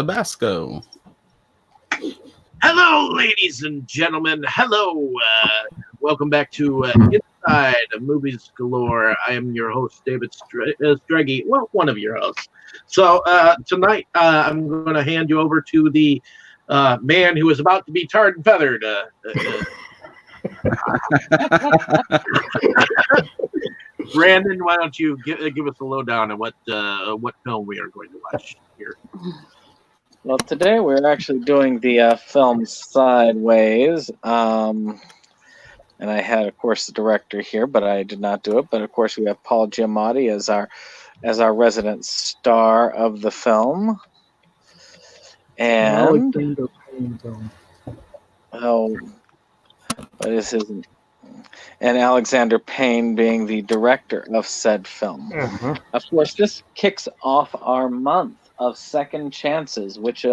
Tabasco. Hello, ladies and gentlemen. Hello. Welcome back to Inside Movies Galore. I am your host, David Streggy. Well, one of your hosts. So tonight, I'm going to hand you over to the man who is about to be tarred and feathered. Brandon, why don't you give us a lowdown on what film we are going to watch here? Well, today we're actually doing the film Sideways, and I had, of course, the director here, but I did not do it. But of course, we have Paul Giamatti as our resident star of the film, and what is his? And Alexander Payne being the director of said film. Mm-hmm. Of course, this kicks off our month of second chances, which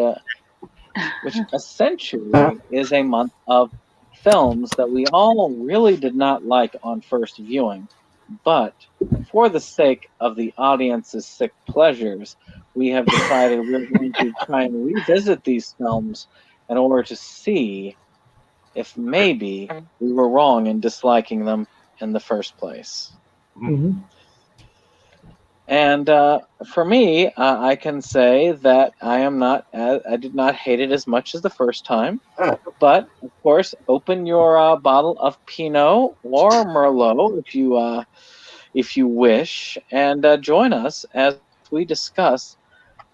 essentially is a month of films that we all really did not like on first viewing, but for the sake of the audience's sick pleasures, we have decided we're going to try and revisit these films in order to see if maybe we were wrong in disliking them in the first place. Mm-hmm. And for me, I can say that I did not hate it as much as the first time. But of course, open your bottle of Pinot or Merlot if you wish, and join us as we discuss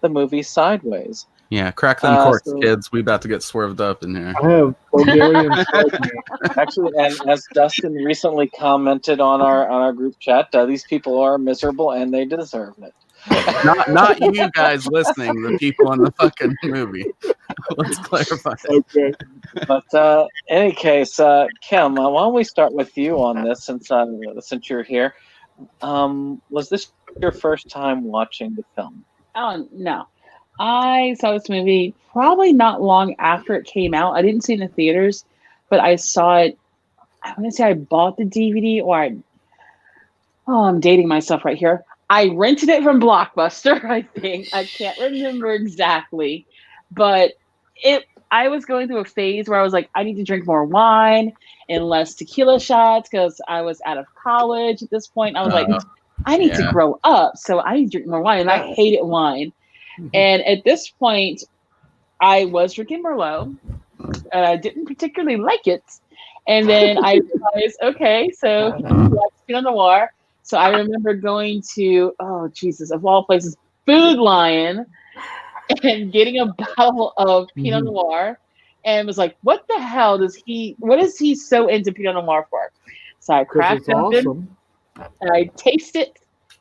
the movie Sideways. Yeah, crack them corks, kids. We about to get swerved up in here. I have Bulgarian. Actually, and as Dustin recently commented on our group chat, these people are miserable and they deserve it. Not you guys listening, the people in the fucking movie. Let's clarify. Okay. But any case, Kim, why don't we start with you on this since you're here? Was this your first time watching the film? Oh, no. I saw this movie probably not long after it came out. I didn't see it in the theaters, but I saw it. I want to say I bought the DVD I'm dating myself right here. I rented it from Blockbuster, I think. I can't remember exactly. But I was going through a phase where I was like, I need to drink more wine and less tequila shots because I was out of college at this point. I was like, I need to grow up, so I need to drink more wine. And I hated wine. And at this point, I was drinking Merlot. I didn't particularly like it. And then I realized, okay, so let's Pinot Noir. So I remember going to, oh, Jesus, of all places, Food Lion and getting a bottle of Pinot Noir and was like, what the hell is he so into Pinot Noir for? So I cracked it open and I tasted it.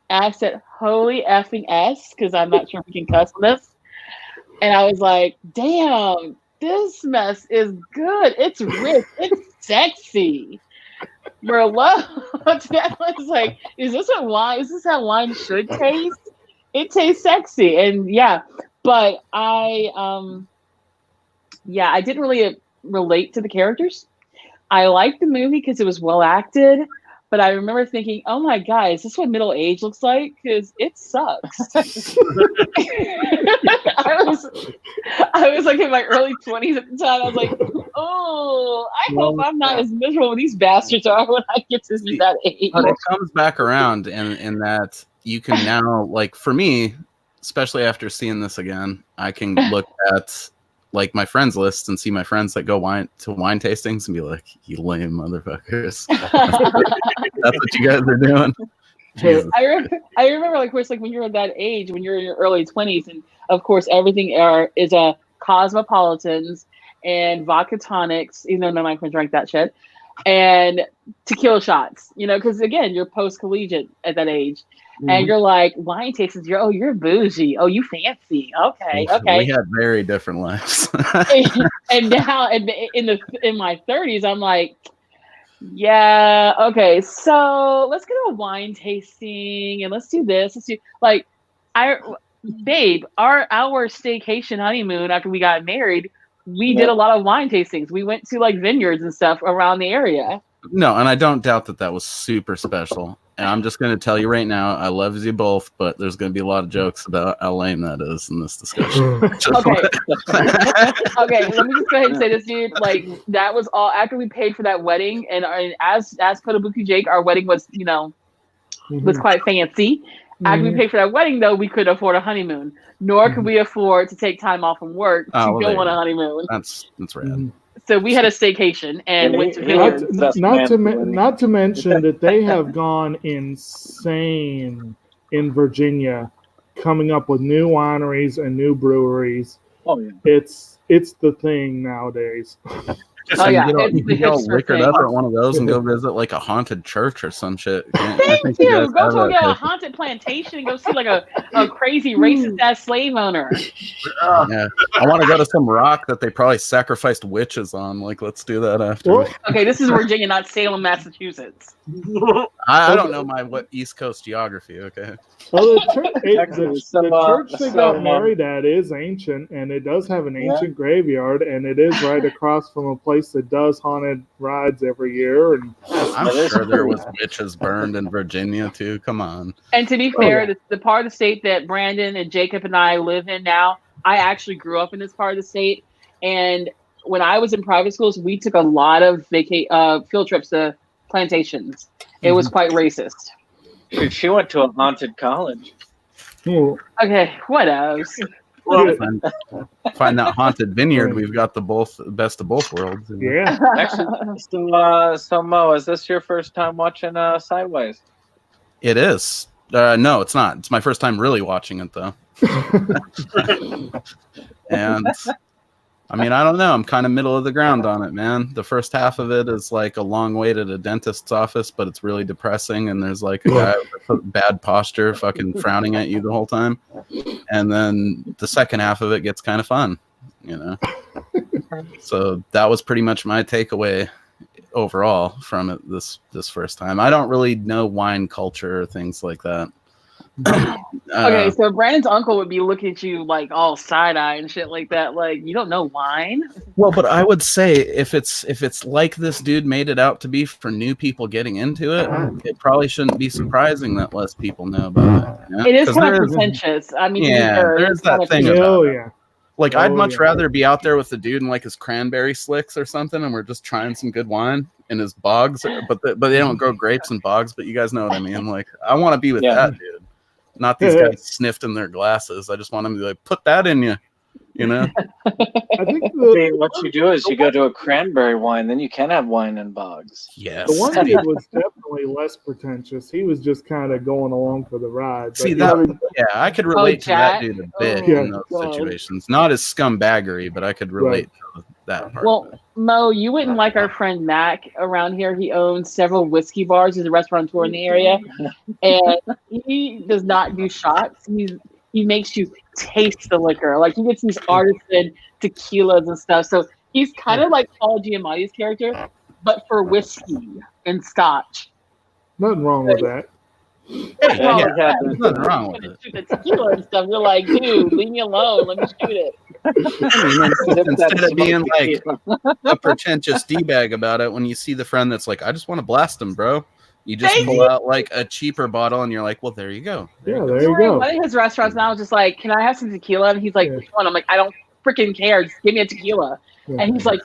And I said, holy effing S, because I'm not sure if we can cuss on this. And I was like, damn, this mess is good. It's rich. It's sexy. Merlot. That was like, is this how wine should taste? It tastes sexy. And yeah, but I didn't really relate to the characters. I liked the movie because it was well acted. But I remember thinking, oh my God, is this what middle age looks like? Because it sucks. I was like in my early 20s at the time. I was like, oh, I hope I'm not as miserable as these bastards are when I get to be that age. But it comes back around in that you can now, like for me, especially after seeing this again, I can look at like my friends list and see my friends that go wine tastings and be like, you lame motherfuckers. That's what you guys are doing. I remember, like, of course, like when you're at that age, when you're in your early 20s, and of course everything is a cosmopolitans and vodka tonics, even though none of my friends drank that shit, and tequila shots, because again, you're post-collegiate at that age. And you're like, wine tastings, you're bougie. Oh, you fancy. Okay. We had very different lives. and now in my 30s, I'm like, yeah, okay, so let's go to a wine tasting and let's do this. Let's do our staycation honeymoon after we got married, we did a lot of wine tastings. We went to like vineyards and stuff around the area. No, and I don't doubt that was super special. And I'm just going to tell you right now, I love you both, but there's going to be a lot of jokes about how lame that is in this discussion. Okay. Okay, let me just go ahead and say this, dude. Like, that was all after we paid for that wedding, and as Kotobuki Jake, our wedding was, was quite fancy. After we paid for that wedding, though, we couldn't afford a honeymoon, nor could we afford to take time off from work to go on a honeymoon. That's rad. So we had a staycation and went to not to mention that they have gone insane in Virginia, coming up with new wineries and new breweries. Oh yeah, it's the thing nowadays. Oh yeah, you go liquored up at one of those and go visit like a haunted church or some shit. Thank you. Go to a haunted plantation and go see like a crazy racist ass slave owner. Yeah, I want to go to some rock that they probably sacrificed witches on. Like, let's do that after. Okay, this is Virginia, not Salem, Massachusetts. I don't know what East Coast geography. Okay. Well, the church they got married at is ancient, and it does have an ancient graveyard, and it is right across from a place that does haunted rides every year. And I'm sure there was witches burned in Virginia too. Come on. And to be fair, the part of the state that Brandon and Jacob and I live in now, I actually grew up in this part of the state. And when I was in private schools, we took a lot of field trips to plantations. It was quite racist. Dude, she went to a haunted college. Okay, what else? Find that haunted vineyard. We've got the best of both worlds. Yeah. Actually, so Mo, is this your first time watching Sideways? It is. No, it's not. It's my first time really watching it though. And I mean, I don't know. I'm kind of middle of the ground on it, man. The first half of it is like a long wait at a dentist's office, but it's really depressing. And there's like a guy with bad posture fucking frowning at you the whole time. And then the second half of it gets kind of fun, So that was pretty much my takeaway overall from it this first time. I don't really know wine culture or things like that. Okay, so Brandon's uncle would be looking at you like all side-eye and shit like that. Like, you don't know wine? Well, but I would say if it's like this dude made it out to be for new people getting into it, it probably shouldn't be surprising that less people know about it. It is kind of pretentious. I mean, there's that thing about it. Like, I'd much rather be out there with the dude in like his cranberry slicks or something, and we're just trying some good wine in his bogs. But they don't grow grapes in bogs. But you guys know what I mean. Like, I want to be with that dude. Not these guys sniffed in their glasses. I just want them to be like, put that in you, I think what you do is you go to a cranberry wine, then you can have wine in bogs. Yes. The one dude was definitely less pretentious. He was just kind of going along for the ride. See, I could relate to that dude a bit in those situations. Not as scumbaggery, but I could relate to that part. Well, Mo, you wouldn't like our friend Mac around here. He owns several whiskey bars. He's a restaurateur in the area. And he does not do shots. He makes you taste the liquor. Like, he gets these artisan tequilas and stuff. So he's kind of like Paul Giamatti's character, but for whiskey and scotch. Nothing wrong with that. There's nothing wrong with it. The tequila and stuff. You're like, dude, leave me alone. Let me shoot it. Instead of being like a pretentious D-bag about it, when you see the friend that's like, I just want to blast him, bro. You just pull out like a cheaper bottle and you're like, well, there you go. There you go. One of his restaurants now is just like, can I have some tequila? And he's like, which one? I'm like, I don't freaking care. Just give me a tequila. Yeah. And he's like,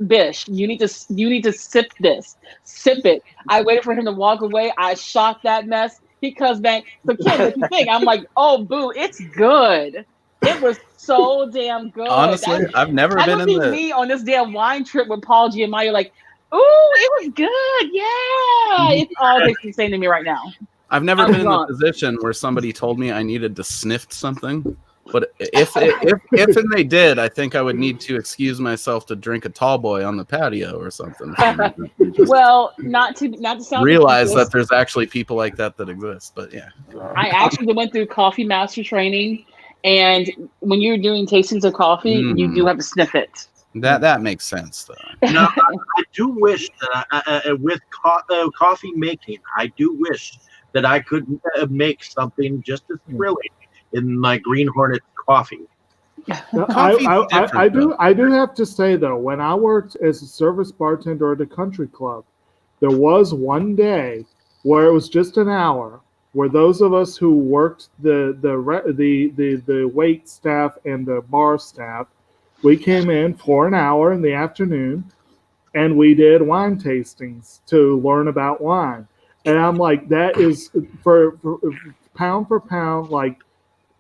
Bish, you need to sip this. Sip it. I waited for him to walk away. I shot that mess. He comes back. So Ken, what you think? I'm like, oh, boo, it's good. It was so damn good. Honestly, I've never been in the... me on this damn wine trip with Paul Giamatti, like, ooh, it was good. Yeah. It's all basically saying to me right now. I've never been in the position where somebody told me I needed to sniff something. But if and they did, I think I would need to excuse myself to drink a tall boy on the patio or something. Well, not to sound realize that there's actually people like that exist. But yeah, I actually went through coffee master training, and when you're doing tastings of coffee, you do have to sniff it. That makes sense, though. No, I do wish that with coffee making, I do wish that I could make something just as thrilling in my Green Hornet coffee. I do have to say, though, when I worked as a service bartender at a country club, there was one day where it was just an hour, where those of us who worked the wait staff and the bar staff, we came in for an hour in the afternoon, and we did wine tastings to learn about wine. And I'm like, that is for pound for pound, like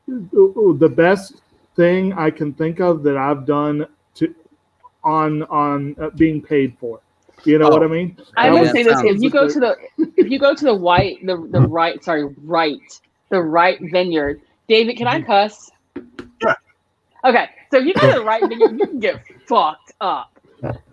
the best thing I can think of that I've done to on being paid for. You know what I mean? I would say this: if you go to the right vineyard, David, can I cuss? Yeah. Okay, so if you go to the right vineyard, you can get fucked up.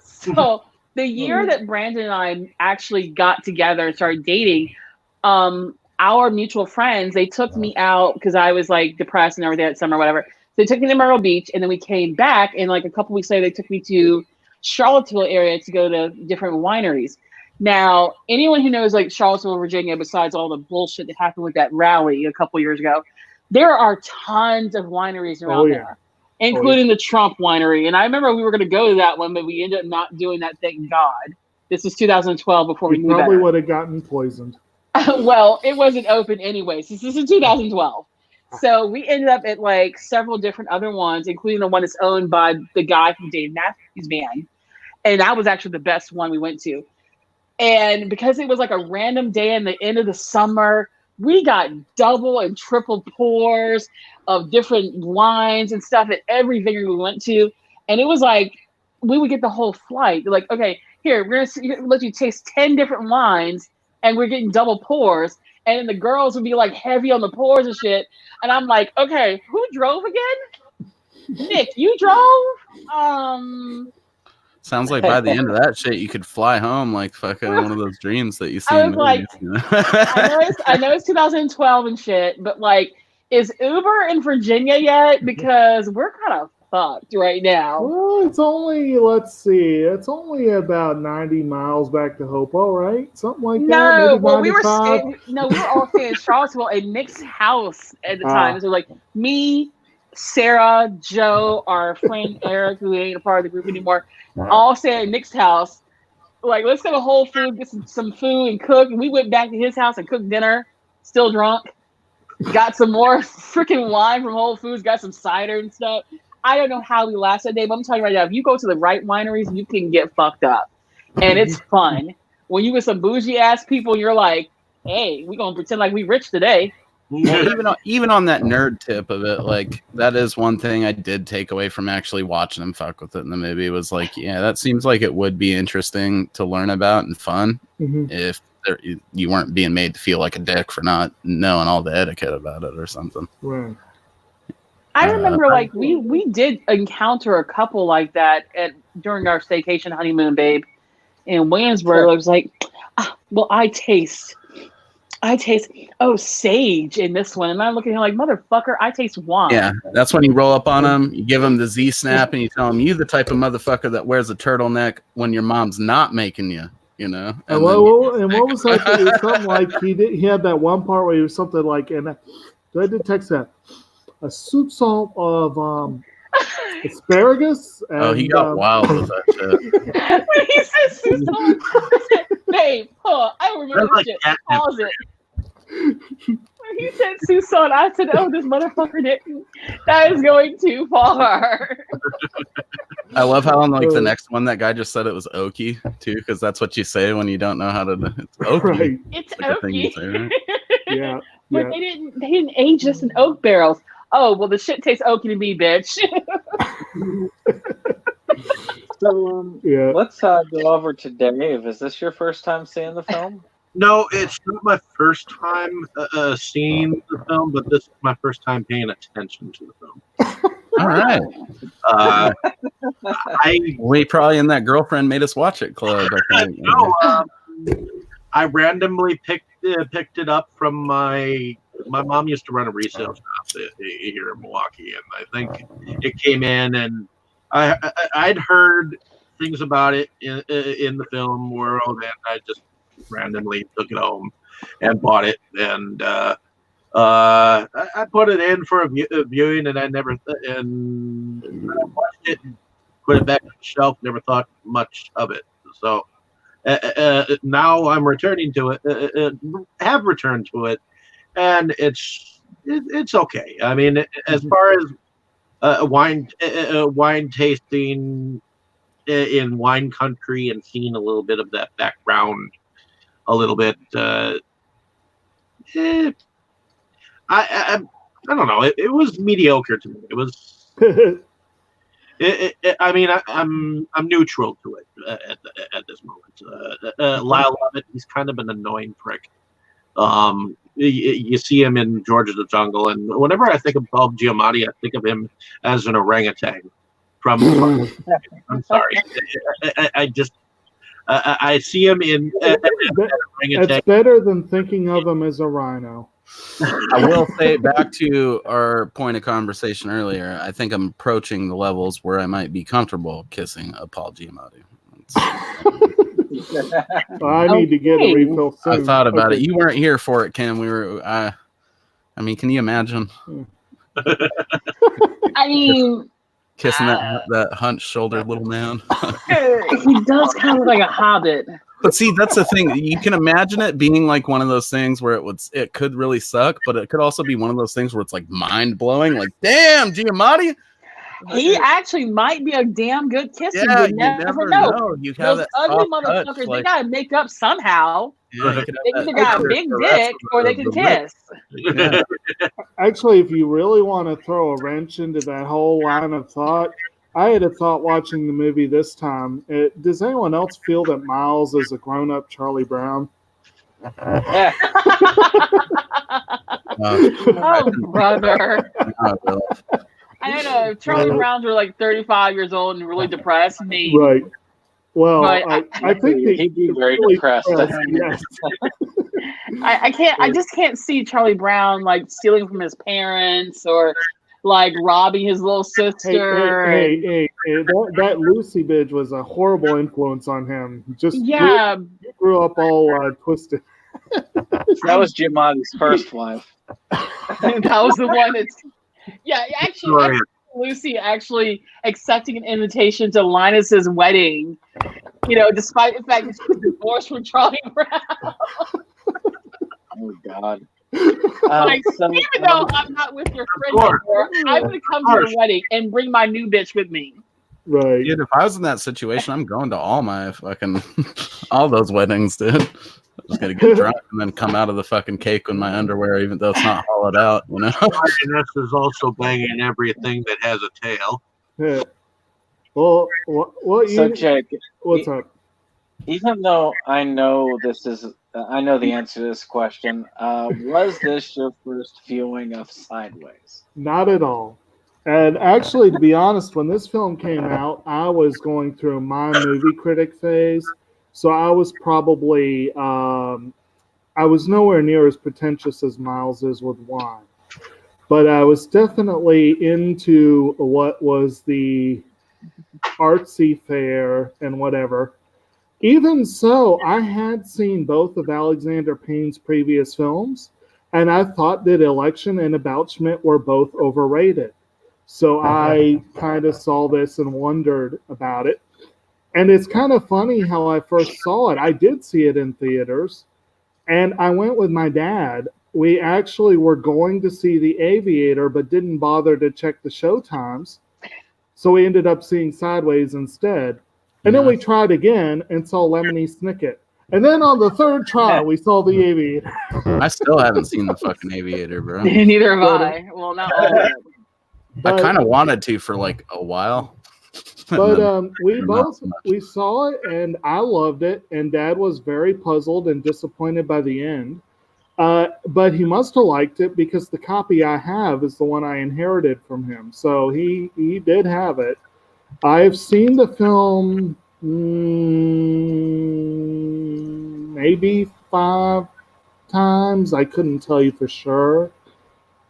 So the year that Brandon and I actually got together and started dating, our mutual friends, they took me out because I was like depressed and everything that summer, whatever. So they took me to Myrtle Beach, and then we came back, and like a couple weeks later, they took me to Charlottesville area to go to different wineries. Now, anyone who knows like Charlottesville, Virginia, besides all the bullshit that happened with that rally a couple years ago, there are tons of wineries around there, including the Trump winery. And I remember we were going to go to that one, but we ended up not doing that. Thank God. This was 2012 before we knew better. Probably would have gotten poisoned. Well, it wasn't open anyway. Since this is 2012. So we ended up at like several different other ones, including the one that's owned by the guy from Dave Matthews Band. And that was actually the best one we went to. And because it was like a random day in the end of the summer, we got double and triple pours of different wines and stuff at every vineyard we went to. And it was like, we would get the whole flight. They're like, okay, here, we're going to let you taste 10 different wines, and we're getting double pours. And then the girls would be like heavy on the pours and shit. And I'm like, okay, who drove again? Nick, you drove? Sounds like by the end of that shit, you could fly home like fucking one of those dreams that you see. I was like, I know it's 2012 and shit, but like, is Uber in Virginia yet? Because we're kind of fucked right now. Well, it's only, let's see, it's only about 90 miles back to Hopewell, right? Something like that. No, well, we were all staying in Charlottesville at Nick's house at the time. So like me, Sarah, Joe, our friend Eric, who ain't a part of the group anymore, all staying at Nick's house. Like, let's go to Whole Foods, get some food and cook. And we went back to his house and cooked dinner, still drunk. Got some more freaking wine from Whole Foods, got some cider and stuff. I don't know how we lasted that day, but I'm telling you right now, if you go to the right wineries, you can get fucked up. And it's fun. When you with some bougie ass people, you're like, hey, we're going to pretend like we rich today. Well, even on that nerd tip of it, like, that is one thing I did take away from actually watching them fuck with it in the movie was like, yeah, that seems like it would be interesting to learn about and fun if you weren't being made to feel like a dick for not knowing all the etiquette about it or something. Right. I remember, like, we did encounter a couple like that during our staycation honeymoon, babe, in Williamsburg. I was like, well, I taste sage in this one, and I look at him like, motherfucker, I taste wine. Yeah, that's when you roll up on him, you give him the Z snap, and you tell him, you the type of motherfucker that wears a turtleneck when your mom's not making you, you know. And what was that? It was something like he had that one part where he was something like, and I did text that. A soupçon of asparagus. And, he got wild with that shit. When he said soupçon, babe, I remember this shit. Pause it. When he said soupçon, I said, oh, this motherfucker didn't. That is going too far. I love how on like the next one, that guy just said it was oaky too, because that's what you say when you don't know how to. It's oaky. Right. It's like oaky. Say, right? Yeah. But they didn't age this in oak barrels. Oh, well, the shit tastes oaky to me, bitch. So, let's go over to Dave. Is this your first time seeing the film? No, it's not my first time seeing the film, but this is my first time paying attention to the film. All right. We probably in that girlfriend made us watch it club. I think. No, I randomly picked it up from my mom used to run a resale shop here in Milwaukee, and I think it came in, and I'd heard things about it in the film world, and I just randomly took it home and bought it, and I put it in for a viewing, and I watched it and put it back on the shelf. Never thought much of it. So now I'm returning to it. Have returned to it, and it's okay. I mean, as far as wine tasting in wine country and seeing a little bit of that background, a little bit. I don't know. It was mediocre to me. It was. I mean, I'm neutral to it at this moment. Lyle Lovett, he's kind of an annoying prick. You see him in George of the Jungle, and whenever I think of Paul Giamatti, I think of him as an orangutan. I'm sorry, I just I see him in. It's better than thinking of him as a rhino. I will say, back to our point of conversation earlier, I think I'm approaching the levels where I might be comfortable kissing a Paul Giamatti. Well, I need to get a refill soon. I thought about it. You weren't here for it, Kim. We were. I mean, can you imagine? I mean, kissing that hunched-shouldered little man. He does kind of look like a hobbit. But see, that's the thing. You can imagine it being like one of those things where it could really suck, but it could also be one of those things where it's like mind-blowing. Like, damn, Giamatti. He actually might be a damn good kisser. Yeah, you never know. You have Those that ugly soft motherfuckers, touch, they gotta make up somehow. Yeah, they either got a big dick or they can kiss. Yeah. Actually, if you really want to throw a wrench into that whole line of thought, I had a thought watching the movie this time. Does anyone else feel that Miles is a grown-up Charlie Brown? Oh, brother. I know. If Charlie Browns were like 35 years old and really depressed, maybe. Right. Well, I think he'd be very depressed. Yes. I can't. I just can't see Charlie Brown like stealing from his parents or like robbing his little sister. Hey, that Lucy bitch was a horrible influence on him. Grew up all twisted. That was Giamatti's first wife. That was the one that's. Yeah, actually, Lucy actually accepting an invitation to Linus's wedding. You know, despite the fact that she was divorced from Charlie Brown. Oh God. Even though I'm not with your friend anymore, I'm going to come to your wedding and bring my new bitch with me. Right. Dude, if I was in that situation, I'm going to all my fucking all those weddings, dude. I'm just gonna get drunk and then come out of the fucking cake in my underwear, even though it's not hollowed out, you know. Lioness is also banging everything that has a tail. Yeah. Well, so Jake, what's up? Even though I know I know the answer to this question, was this your first viewing of Sideways? Not at all. And actually, to be honest, when this film came out, I was going through my movie critic phase. So I was probably, I was nowhere near as pretentious as Miles is with wine. But I was definitely into what was the artsy fare and whatever. Even so, I had seen both of Alexander Payne's previous films, and I thought that Election and About Schmidt were both overrated. So I kind of saw this and wondered about it. And it's kind of funny how I first saw it. I did see it in theaters, and I went with my dad. We actually were going to see The Aviator, but didn't bother to check the show times. So we ended up seeing Sideways instead. And then we tried again and saw Lemony Snicket. And then on the third try, we saw The Aviator. I still haven't seen the fucking Aviator, bro. Neither have I. Well, not all of it. I kind of wanted to for like a while. But we saw it and I loved it, and Dad was very puzzled and disappointed by the end. But he must have liked it because the copy I have is the one I inherited from him. So he did have it. I've seen the film maybe 5 times. I couldn't tell you for sure.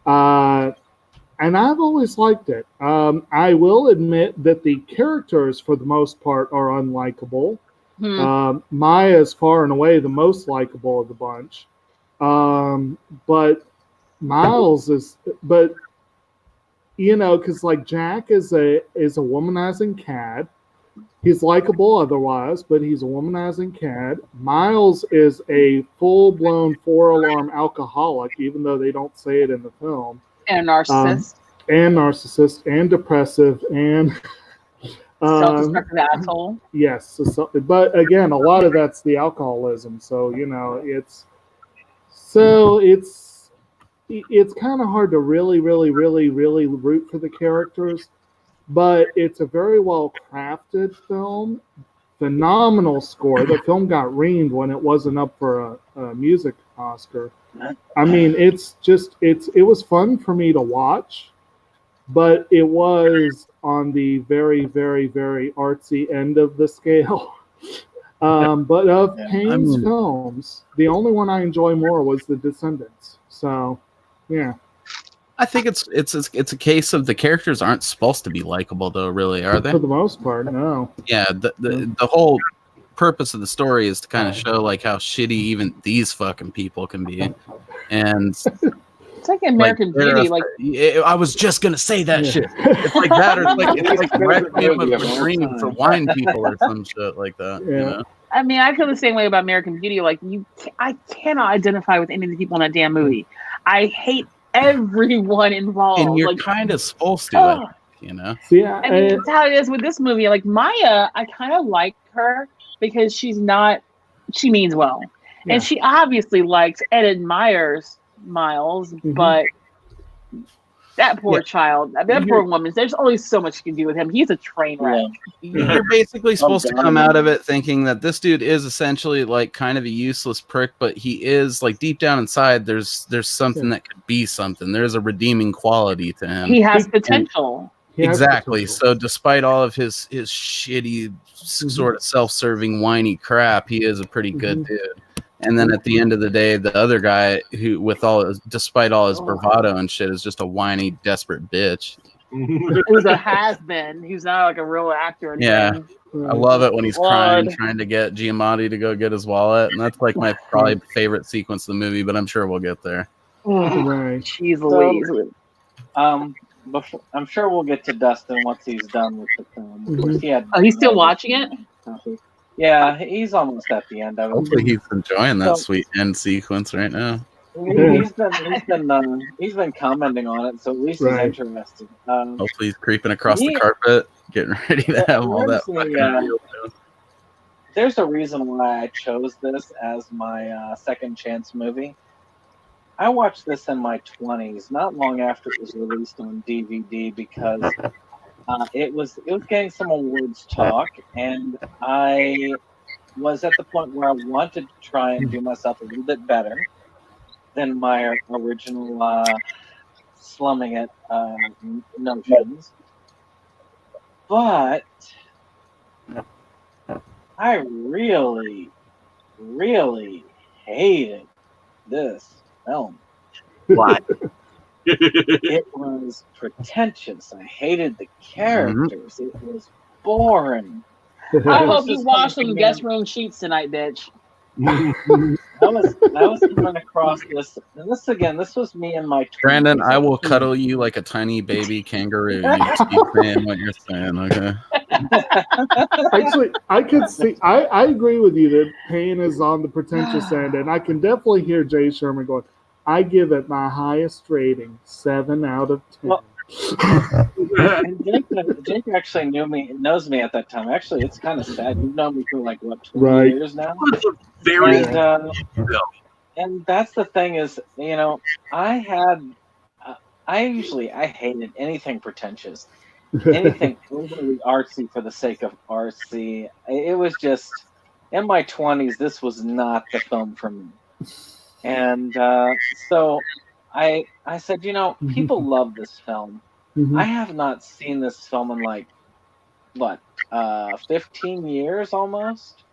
And I've always liked it. I will admit that the characters, for the most part, are unlikable. Maya is far and away the most likable of the bunch. But Miles is, you know, because like Jack is a womanizing cad. He's likable otherwise, but he's a womanizing cad. Miles is a full-blown 4-alarm alcoholic, even though they don't say it in the film. And a narcissist. And narcissist, and depressive, and Self-destructive asshole. yes. But again, a lot of that's the alcoholism. So it's kind of hard to really root for the characters. But it's a very well crafted film. Phenomenal score. The film got reamed when it wasn't up for a music Oscar. I mean, it was fun for me to watch. But it was on the very artsy end of the scale. But of Payne's films, the only one I enjoy more was The Descendants. So, yeah. I think it's a case of the characters aren't supposed to be likable, though. Really, are they? For the most part, no. Yeah. The whole purpose of the story is to kind of show like how shitty even these fucking people can be, and. It's like American Beauty. Like I was just gonna say that shit. It's like that, or it's like Requiem of a Dream for wine people, or some shit like that. Yeah. You know? I mean, I feel the same way about American Beauty. Like I cannot identify with any of the people in that damn movie. I hate everyone involved. And you're like, kind of supposed to, you know. Yeah, I mean, that's how it is with this movie. Like Maya, I kind of like her because she means well, and she obviously likes and admires Miles, but that poor child, that poor woman, there's only so much you can do with him. He's a train wreck. You're basically supposed to come out of it thinking that this dude is essentially like kind of a useless prick, but he is like deep down inside there's something that could be something. There's a redeeming quality to him. He has potential. Exactly. So despite all of his shitty sort of self-serving whiny crap, he is a pretty good dude. And then at the end of the day, the other guy who, despite all his bravado and shit, is just a whiny, desperate bitch. Who's a has-been. He's not like a real actor. Yeah. I love it when he's crying, trying to get Giamatti to go get his wallet. And that's like my probably favorite sequence of the movie, but I'm sure we'll get there. Right. Jeez Louise. I'm sure we'll get to Dustin once he's done with the film. He's still watching it? Yeah, he's almost at the end of it. Hopefully he's enjoying that sweet end sequence right now. He's been commenting on it, so at least he's interested. Hopefully he's creeping across the carpet, getting ready to have all that. There's a reason why I chose this as my second chance movie. I watched this in my 20s, not long after it was released on DVD, because it was getting some awards talk, and I was at the point where I wanted to try and do myself a little bit better than my original slumming it notions. But I really hated this film. Why? It was pretentious. I hated the characters. It was boring. I hope you wash some guest room sheets tonight, bitch. I was coming across this, and this was me in my 20s. Brandon, I will cuddle you like a tiny baby kangaroo. You just keep saying what you're saying, okay? Actually, I could see. I agree with you that Payne is on the pretentious end, and I can definitely hear Jay Sherman going, I give it my highest rating, 7 out of 10. Well, Jake actually knows me at that time. Actually, it's kind of sad. You've known me for like 20 years now. And that's the thing is, I hated anything pretentious, anything overly artsy for the sake of artsy. It was just in my 20s. This was not the film for me. And so I said, people love this film. I have not seen this film in 15 years almost.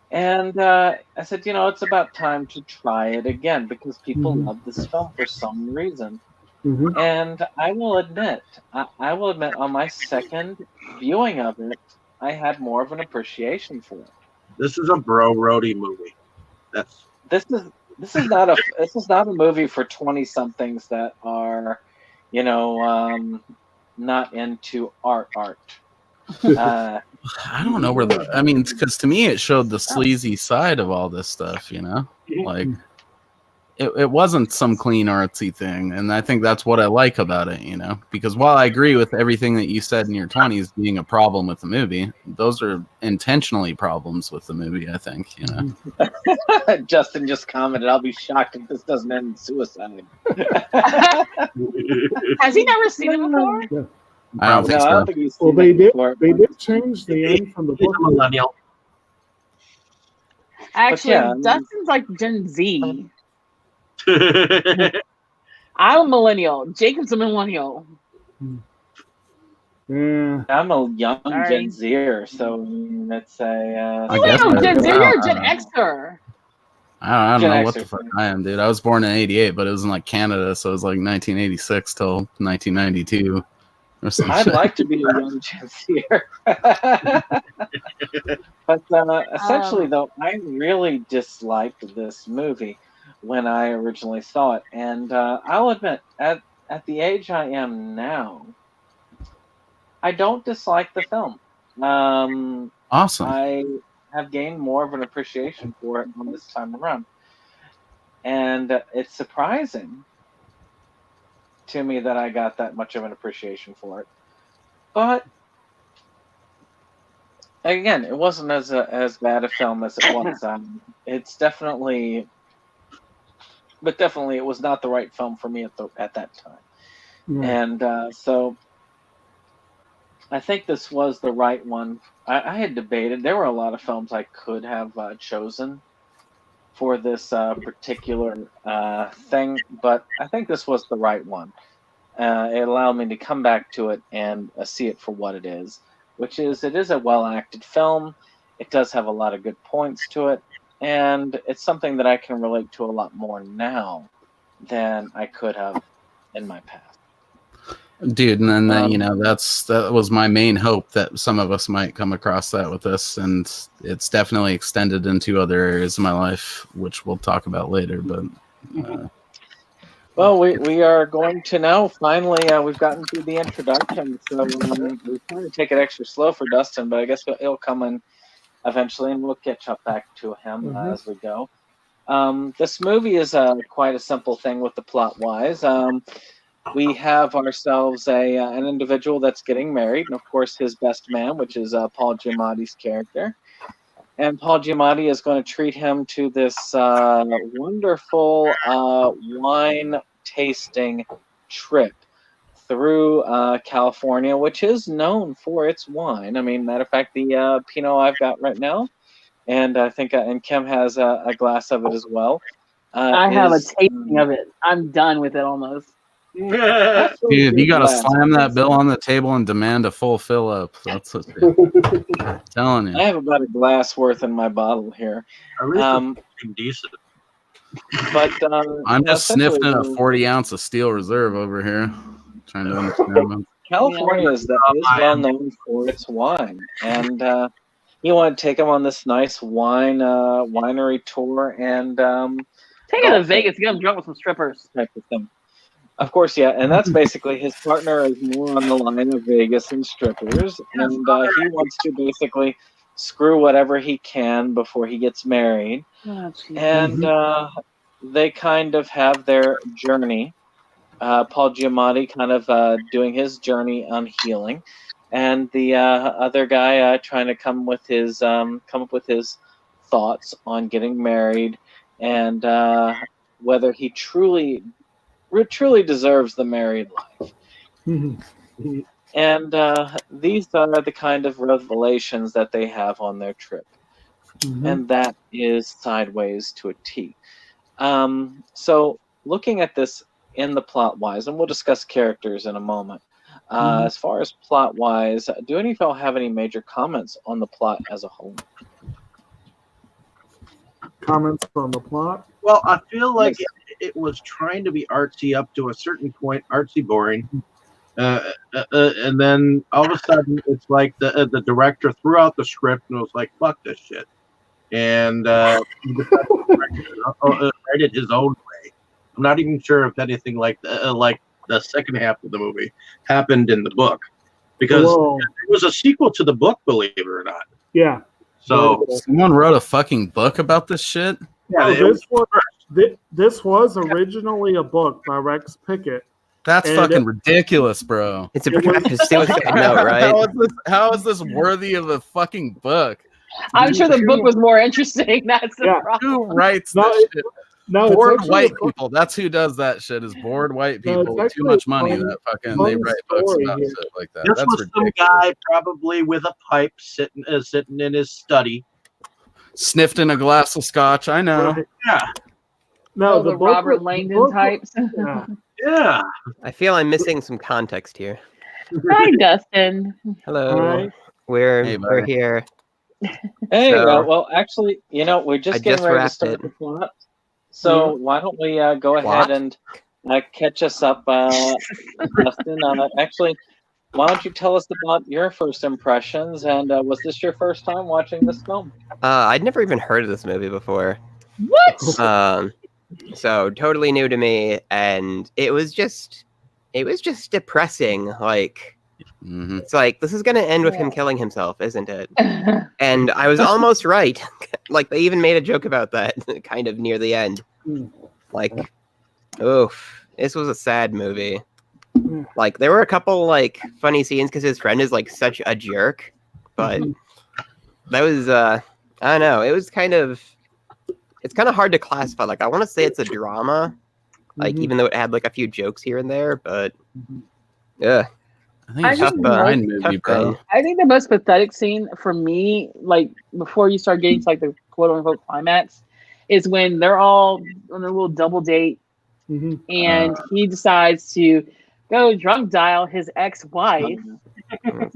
And I said, it's about time to try it again because people love this film for some reason. And I will admit on my second viewing of it, I had more of an appreciation for it. This is a bro roadie movie. This is not a movie for 20-somethings that are, not into art. I don't know where I mean, because to me it showed the sleazy side of all this stuff, like it wasn't some clean artsy thing, and I think that's what I like about it, because while I agree with everything that you said in your 20s being a problem with the movie, those are intentionally problems with the movie, I think, Justin just commented, "I'll be shocked if this doesn't end in suicide." Has he never seen it before? Yeah. I don't think No, I so. don't think he's Well, seen they it did. before. They did change the end from the He's book. a millennial. Actually, yeah, Dustin's like Gen Z. I'm a millennial. Jacob's a millennial. Yeah. I'm a young Sorry. Gen Zer, so let's say. I guess Millennial, I- Gen Z, I you're a don't Gen know. Xer. I don't Gen know what Xer. the fuck I am, dude. I was born in '88, but it was in like Canada, so it was like 1986 till 1992 or some I'd shit. like to be a young Gen Zer. But essentially, though, I really disliked this movie when I originally saw it. And I'll admit, at the age I am now, I don't dislike the film. Awesome. I have gained more of an appreciation for it on this time around. And it's surprising to me that I got that much of an appreciation for it. But again, it wasn't as bad a film as it was. It's definitely, but definitely, it was not the right film for me at that time. Yeah. And so I think this was the right one. I had debated. There were a lot of films I could have chosen for this particular thing, but I think this was the right one. It allowed me to come back to it and see it for what it is, which is it is a well-acted film. It does have a lot of good points to it, and it's something that I can relate to a lot more now than I could have in my past. Dude, and then that was my main hope, that some of us might come across that with this, and it's definitely extended into other areas of my life, which we'll talk about later. But well, we are going to now finally we've gotten through the introduction, so we're trying to take it extra slow for Dustin, but I guess he'll come in eventually, and we'll catch up back to him as we go. This movie is quite a simple thing with the plot wise. We have ourselves an individual that's getting married, and of course his best man, which is Paul Giamatti's character. And Paul Giamatti is going to treat him to this wonderful wine tasting trip through California, which is known for its wine. I mean, matter of fact, the Pinot I've got right now, and I think and Kim has a glass of it as well. I have a tasting of it. I'm done with it almost. dude, you gotta slam that bill on the table and demand a full fill up. That's what I'm telling you. I have about a glass worth in my bottle here. At least it's decent. But I'm just sniffing a 40 ounce of Steel Reserve over here, trying to understand. California is well known for its wine, and you want to take them on this nice winery tour and take it to Vegas, get him drunk with some strippers. Type of thing. Of course, yeah, and that's basically his partner is more on the line of Vegas and strippers, and he wants to basically screw whatever he can before he gets married. Oh, and they kind of have their journey. Paul Giamatti kind of doing his journey on healing, and the other guy trying to come up with his thoughts on getting married and whether he truly deserves the married life. And these are the kind of revelations that they have on their trip. And that is sideways to a T. So looking at this in the plot wise, and we'll discuss characters in a moment. As far as plot wise, do any of y'all have any major comments on the plot as a whole? Comments on the plot? Well, I feel like it was trying to be artsy up to a certain point, artsy boring. And then all of a sudden, it's like the director threw out the script and was like, fuck this shit. And he decided to write it his own way. I'm not even sure if anything like the second half of the movie happened in the book. because Whoa. there was a sequel to the book, believe it or not. Yeah. So Someone wrote a fucking book about this shit. yeah, This was originally a book by Rex Pickett. That's And fucking ridiculous, bro. It's a It was- precautious suicide note, right? How is this worthy of a fucking book? I'm sure the book was more interesting. That's the Yeah. problem. Who writes No, this shit? No, Bored it's actually white a book. people. That's who does that shit. Is bored white No, people it's with too actually much a money fun- that fucking fun they write books story about here. shit like that. this That's was some ridiculous. guy probably with a pipe sitting in his study. Sniffed in a glass of scotch. I know. Right. Yeah, No, the book Robert was- the Langdon book was- types. yeah. yeah. I feel I'm missing some context here. Hi, Dustin. Hello. Hi. We're Hey, we're buddy. here. Hey, So- well, actually, we're just I getting just ready to wrapped start it. the plot. So why don't we go ahead Plot? and catch us up, Dustin? Actually, why don't you tell us about your first impressions? And was this your first time watching this film? I'd never even heard of this movie before. What? So totally new to me, and it was just depressing. Like, Mhm. it's like, this is gonna end with him killing himself, isn't it? And I was almost right. Like, they even made a joke about that kind of near the end. Like, oof, this was a sad movie. Like, there were a couple like funny scenes because his friend is like such a jerk, but that was I don't know. It's kind of hard to classify. Like, I want to say it's a drama, like Mhm. even though it had like a few jokes here and there, but yeah, I think I it's just just a fine tough movie, bro. thing. I think the most pathetic scene for me, like before you start getting to like the quote unquote climax, is when they're all on a little double date Mhm. and he decides to go drunk dial his ex-wife.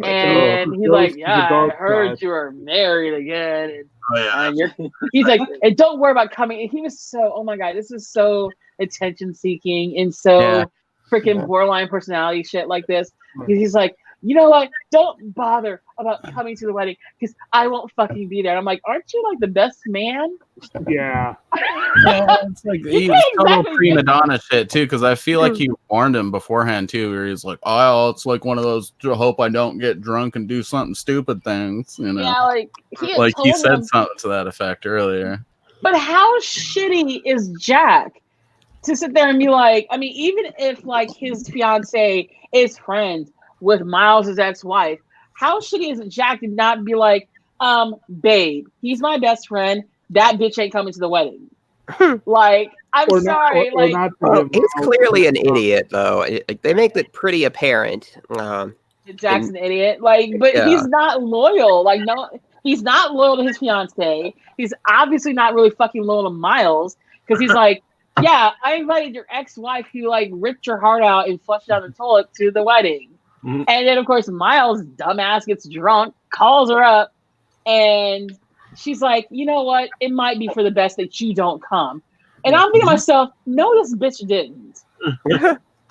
And he's goes like, to the "Yeah, I dark heard side." you were married again." And, Oh yeah. he's like, "And don't worry about coming." And he was so, oh my god, this is so attention seeking and so Yeah. freaking borderline personality shit like this. He's like, "You know what? Don't bother about coming to the wedding because I won't fucking be there." And I'm like, "Aren't you like the best man?" Yeah. Yeah, it's like he was total Exactly. prima donna shit too, because I feel like he warned him beforehand too, where he's like, "Oh, it's like one of those. Hope I don't get drunk and do something stupid things," you know. Yeah, like he had Like he told said him, something to that effect earlier. but how shitty is Jack to sit there and be like, I mean, even if like his fiance is friends with Miles' ex-wife, how shitty is it Jack to not be like, babe, he's my best friend. That bitch ain't coming to the wedding. Like, I'm Or sorry. not, or like, not to Well, give he's Miles- clearly an idiot, though. They make it pretty apparent. Jack's an idiot. Like, but Yeah. he's not loyal. Like, no, he's not loyal to his fiance. He's obviously not really fucking loyal to Miles because he's like, yeah, I invited your ex-wife who like ripped your heart out and flushed down the toilet to the wedding. Mhm. And then of course Miles, dumbass, gets drunk, calls her up, and she's like, you know what? It might be for the best that you don't come. And I'm thinking to myself, no, this bitch didn't.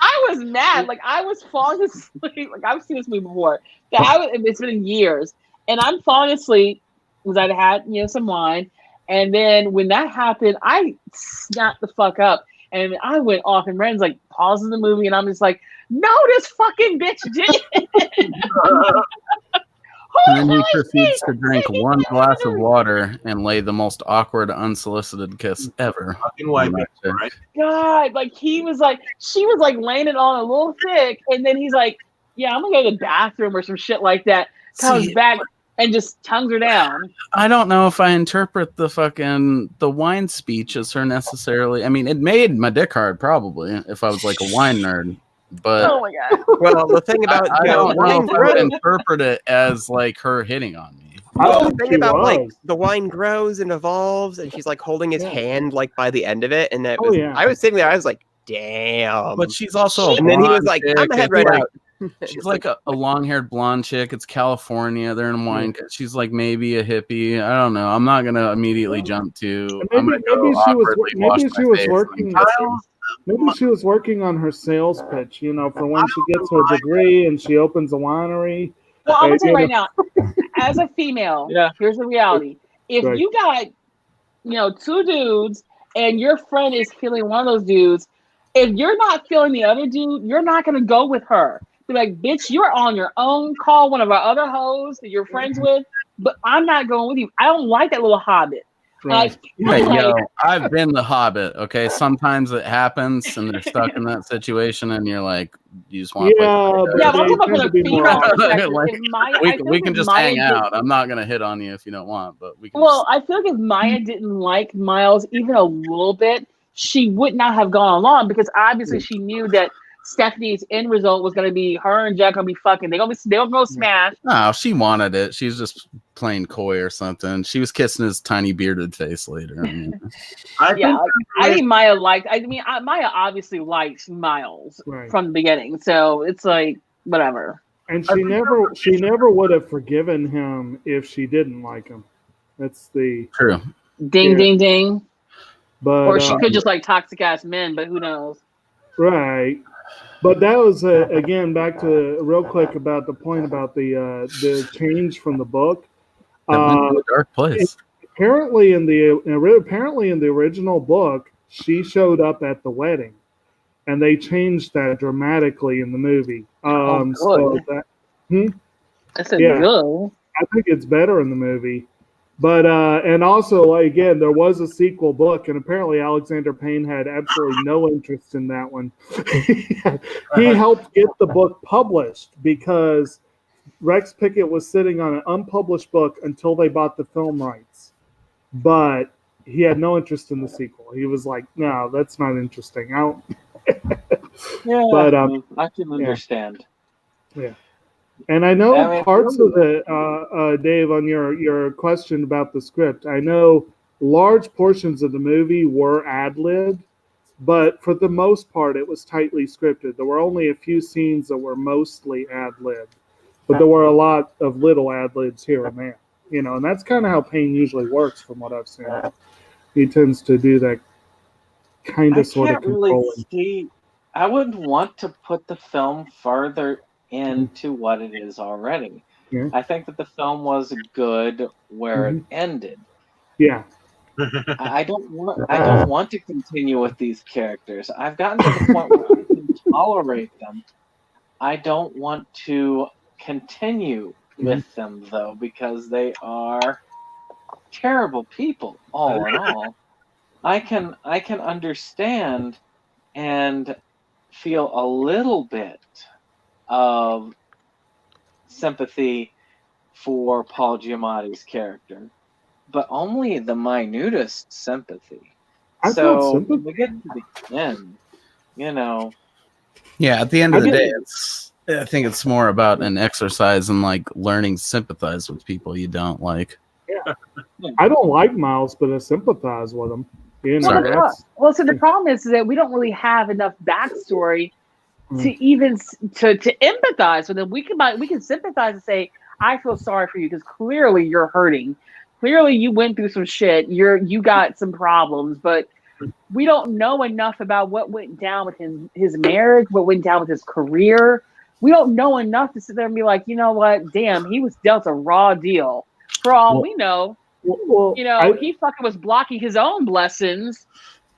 I was mad. Like, I was falling asleep. Like, I've seen this movie before. It's been years. And I'm falling asleep because I'd had, some wine. And then when that happened, I snapped the fuck up. And I went off. And Ren's like, pauses the movie. And I'm just like, no, this fucking bitch did. And then he proceeds to drink one glass of water and lay the most awkward, unsolicited kiss ever. Fucking white Right. people, right? God, like she was like laying it on a little thick, and then he's like, "Yeah, I'm gonna go to the bathroom or some shit like that." Comes See, back and just tongues her down. I don't know if I interpret the wine speech as her necessarily. I mean, it made my dick hard probably if I was like a wine nerd, but Oh my god! Well, the thing about I don't know wine if I would grows. interpret it as like her hitting on me. Well, the think thing she about like was. the wine grows and evolves, and she's like holding his Yeah. hand like by the end of it, and Oh, yeah. I was sitting there, I was like, damn. But she's also a and then he was blonde like, chick. I'm head It's right like- out. She's like a long-haired blonde chick. It's California. They're in wine. She's like maybe a hippie. I don't know. I'm not gonna immediately jump to. I'm Maybe, gonna go maybe she was awkwardly wash maybe my she was face working. and kiss her. Maybe she was working on her sales pitch. For when she gets her degree and she opens a winery. Well, I'm gonna tell you Hey, right now, as a female, Yeah. here's the reality: if Right. you got, two dudes, and your friend is feeling one of those dudes, if you're not feeling the other dude, you're not gonna go with her Be like, bitch, you're on your own. Call one of our other hoes that you're friends with, but I'm not going with you. I don't like that little hobbit. Right. Hey, yo, I've been the Hobbit. Okay, sometimes it happens, and they're stuck in that situation, and you're like, you just want to but yeah, but I'm they talking about tend from to a be more female honest. perspective. Like, If Maya, I feel we like can if just Maya hang did- out. I'm not gonna hit on you if you don't want, but we can. Well, I feel like if Maya didn't like Miles even a little bit, she would not have gone along because obviously she knew that Stephanie's end result was going to be her and Jack gonna be fucking. They're gonna go smash. No, she wanted it. She was just playing coy or something. She was kissing his tiny bearded face later. I mean, Yeah, I think Maya liked. I mean, Maya obviously liked Miles from the beginning, so it's like whatever. And she never would have forgiven him if she didn't like him. That's the true. Ding, ding, ding. But or she could just like toxic ass men, but who knows? Right. But that was again back to real quick about the point about the change from the book. That went to a dark place. Apparently in the original book, she showed up at the wedding, and they changed that dramatically in the movie. So that That's good. I think it's better in the movie. But and also again, there was a sequel book, and apparently Alexander Payne had absolutely no interest in that one. He helped get the book published because Rex Pickett was sitting on an unpublished book until they bought the film rights. But he had no interest in the sequel. He was like, "No, that's not interesting." Yeah, but I can understand. Yeah. And I know parts of it, Dave, on your question about the script. I know large portions of the movie were ad-libbed, but for the most part, it was tightly scripted. There were only a few scenes that were mostly ad-libbed, but there were a lot of little ad-libs here and there. And that's kind of how Payne usually works, from what I've seen. He tends to do that kind of sort of controlling. I wouldn't want to put the film further into what it is already. Yeah. I think that the film was good where it ended. Yeah. I don't want to continue with these characters. I've gotten to the point where I can tolerate them. I don't want to continue with them though, because they are terrible people all in all. I can understand and feel a little bit of sympathy for Paul Giamatti's character, but only the minutest sympathy. So when we get to the end, Yeah, at the end of the day, I think it's more about an exercise in like learning to sympathize with people you don't like. Yeah. I don't like Miles, but I sympathize with him. So the problem is that we don't really have enough backstory to even to empathize with them. We can sympathize and say, I feel sorry for you because clearly you're hurting. Clearly you went through some shit. You got some problems, but we don't know enough about what went down with his marriage, what went down with his career. We don't know enough to sit there and be like, you know what? Damn, he was dealt a raw deal. For all we know, he fucking was blocking his own blessings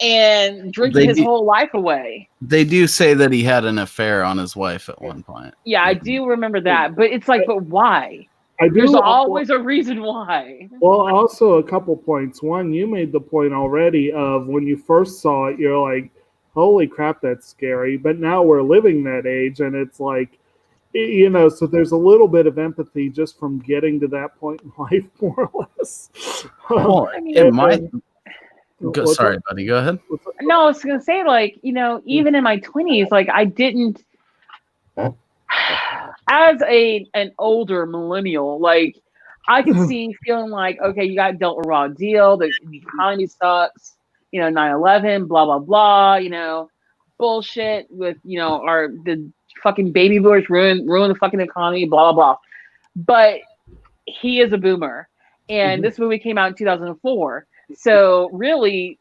and drinking his whole life away. They do say that he had an affair on his wife at one point. Yeah, I do remember that. But it's like, but why? There's always a reason why. Well, also a couple points. One, you made the point already of when you first saw it, you're like, holy crap, that's scary. But now we're living that age, and it's like, so there's a little bit of empathy just from getting to that point in life, more or less. Well, sorry, buddy. Go ahead. No, I was gonna say, like, even in my 20s, like I didn't, as an older millennial, like I could see feeling like, okay, you got dealt a raw deal. The economy sucks. 9/11, blah blah blah. Bullshit with the fucking baby boomers ruin the fucking economy. Blah blah blah. But he is a boomer, and this movie came out in 2004. So really,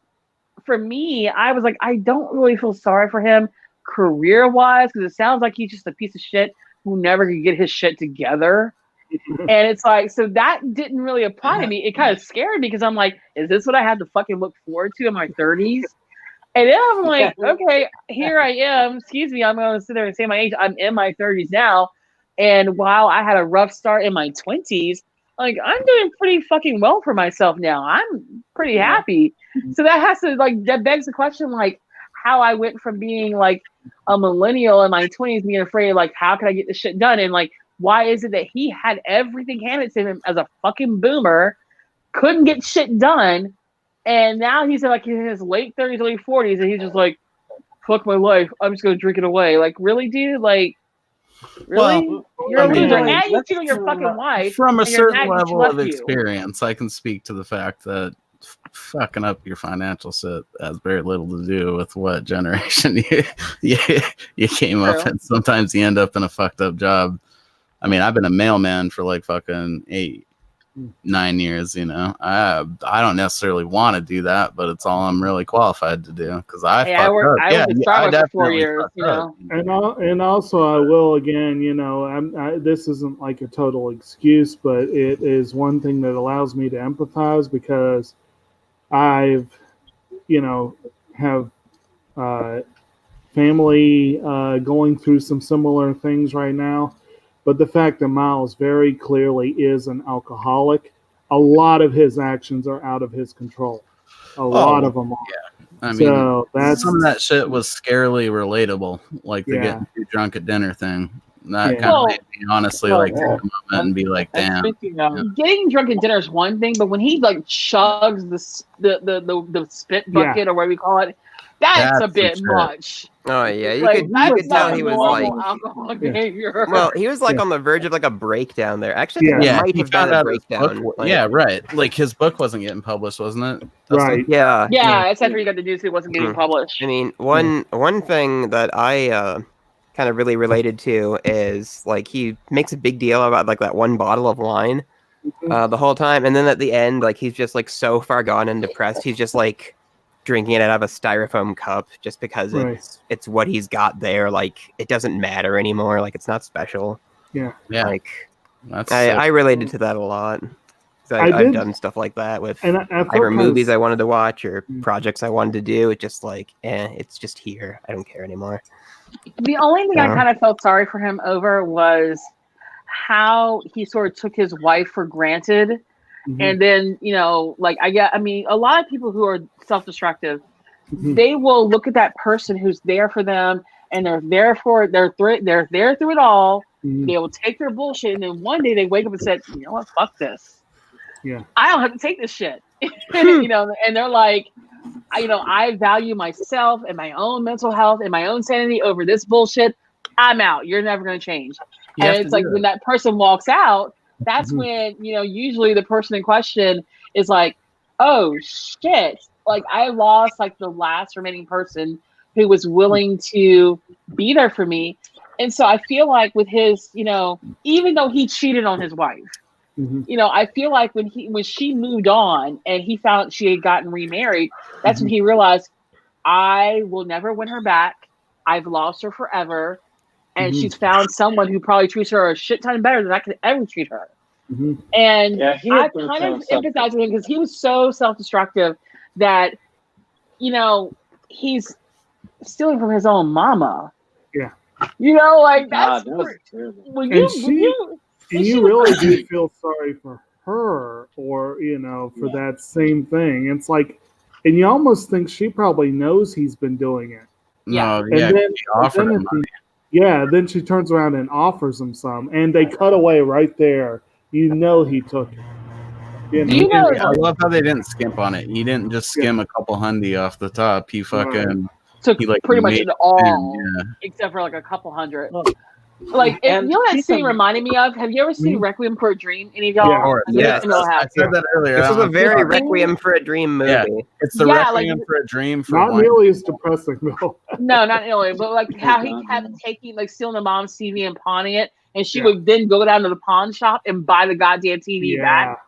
for me, I was like, I don't really feel sorry for him career-wise because it sounds like he's just a piece of shit who never could get his shit together. And it's like, so that didn't really apply to me. It kind of scared me because I'm like, is this what I had to fucking look forward to in my 30s? And then I'm like, okay, here I am. Excuse me, I'm going to sit there and say my age. I'm in my 30s now. And while I had a rough start in my 20s, like I'm doing pretty fucking well for myself now. I'm pretty happy. So that has to that begs the question, like how I went from being like a millennial in my 20s, being afraid, like how can I get this shit done? And like, why is it that he had everything handed to him as a fucking boomer, couldn't get shit done? And now he's like in his late 30s, early 40s, and he's just like, fuck my life. I'm just going to drink it away. Like, really, dude? Like, really? Well, you're a loser. I mean, And you cheat on your fucking wife. From a and you're certain mad she level left of you. experience, I can speak to the fact that fucking up your financial shit has very little to do with what generation you came up in. Sometimes you end up in a fucked up job. I mean, I've been a mailman for like fucking 8-9 years, you know. I don't necessarily want to do that, but it's all I'm really qualified to do because I fucked up. I worked at Starbucks for 4 years, you know. And also, I will again, you know, this isn't like a total excuse, but it is one thing that allows me to empathize because I've, you know, have family going through some similar things right now. But the fact that Miles very clearly is an alcoholic, a lot of his actions are out of his control. A lot of them are. Yeah. I mean, so some of that shit was scarily relatable, like the getting too drunk at dinner thing. That kind of made me honestly like take a moment and be like, damn. Getting drunk at dinner is one thing, but when he like chugs the spit bucket or whatever you call it, that's a bit much. Oh yeah, you could tell he was like alcoholic behavior. Well, he was like on the verge of like a breakdown there. Actually, I think it might have been a breakdown. Yeah, right. Like his book wasn't getting published, wasn't it? Right. Yeah. Yeah, it's after he got the news, it wasn't getting published. I mean, one thing that I kind of really related to is like he makes a big deal about like that one bottle of wine the whole time, and then at the end, like he's just like so far gone and depressed, he's just like drinking it out of a styrofoam cup just because it's what he's got there. Like it doesn't matter anymore. Like it's not special. Yeah. Like I related to that a lot. I've done stuff like that with either movies I wanted to watch or projects I wanted to do. It's just like, it's just here. I don't care anymore. The only thing I kind of felt sorry for him over was how he sort of took his wife for granted. And then, you know, like I mean, a lot of people who are self-destructive, they will look at that person who's there for them, and they're there through it all. They will take their bullshit, and then one day they wake up and say, you know what, fuck this. Yeah, I don't have to take this shit. You know, and they're like, I value myself and my own mental health and my own sanity over this bullshit. I'm out. You're never going to change. And it's like when that person walks out, that's when, you know, usually the person in question is like, oh shit, like I lost like the last remaining person who was willing to be there for me. And so I feel like with his, you know, even though he cheated on his wife, you know, I feel like when she moved on and he found she had gotten remarried, that's when he realized, I will never win her back. I've lost her forever. And she's found someone who probably treats her a shit ton better than I could ever treat her. And I kind of empathize with him because he was so self-destructive that, you know, he's stealing from his own mama. Yeah. You know, like that's you really do feel sorry for her, or you know, for that same thing. It's like, and you almost think she probably knows he's been doing it. Then she turns around and offers him some, and they cut away right there. You know he took it. You know, I love how they didn't skimp on it. He didn't just skim a couple hundy off the top. He fucking took pretty much it all, except for like a couple hundred. Like, you know what that scene reminded me of? Have you ever seen Requiem for a Dream? Any of y'all? Yeah, I said that earlier. This was a very Requiem for a Dream movie. Yeah, it's the Requiem for a Dream. For not nearly as depressing though. No, not nearly. But like how he kept stealing the mom's TV and pawning it, and she would then go down to the pawn shop and buy the goddamn TV back.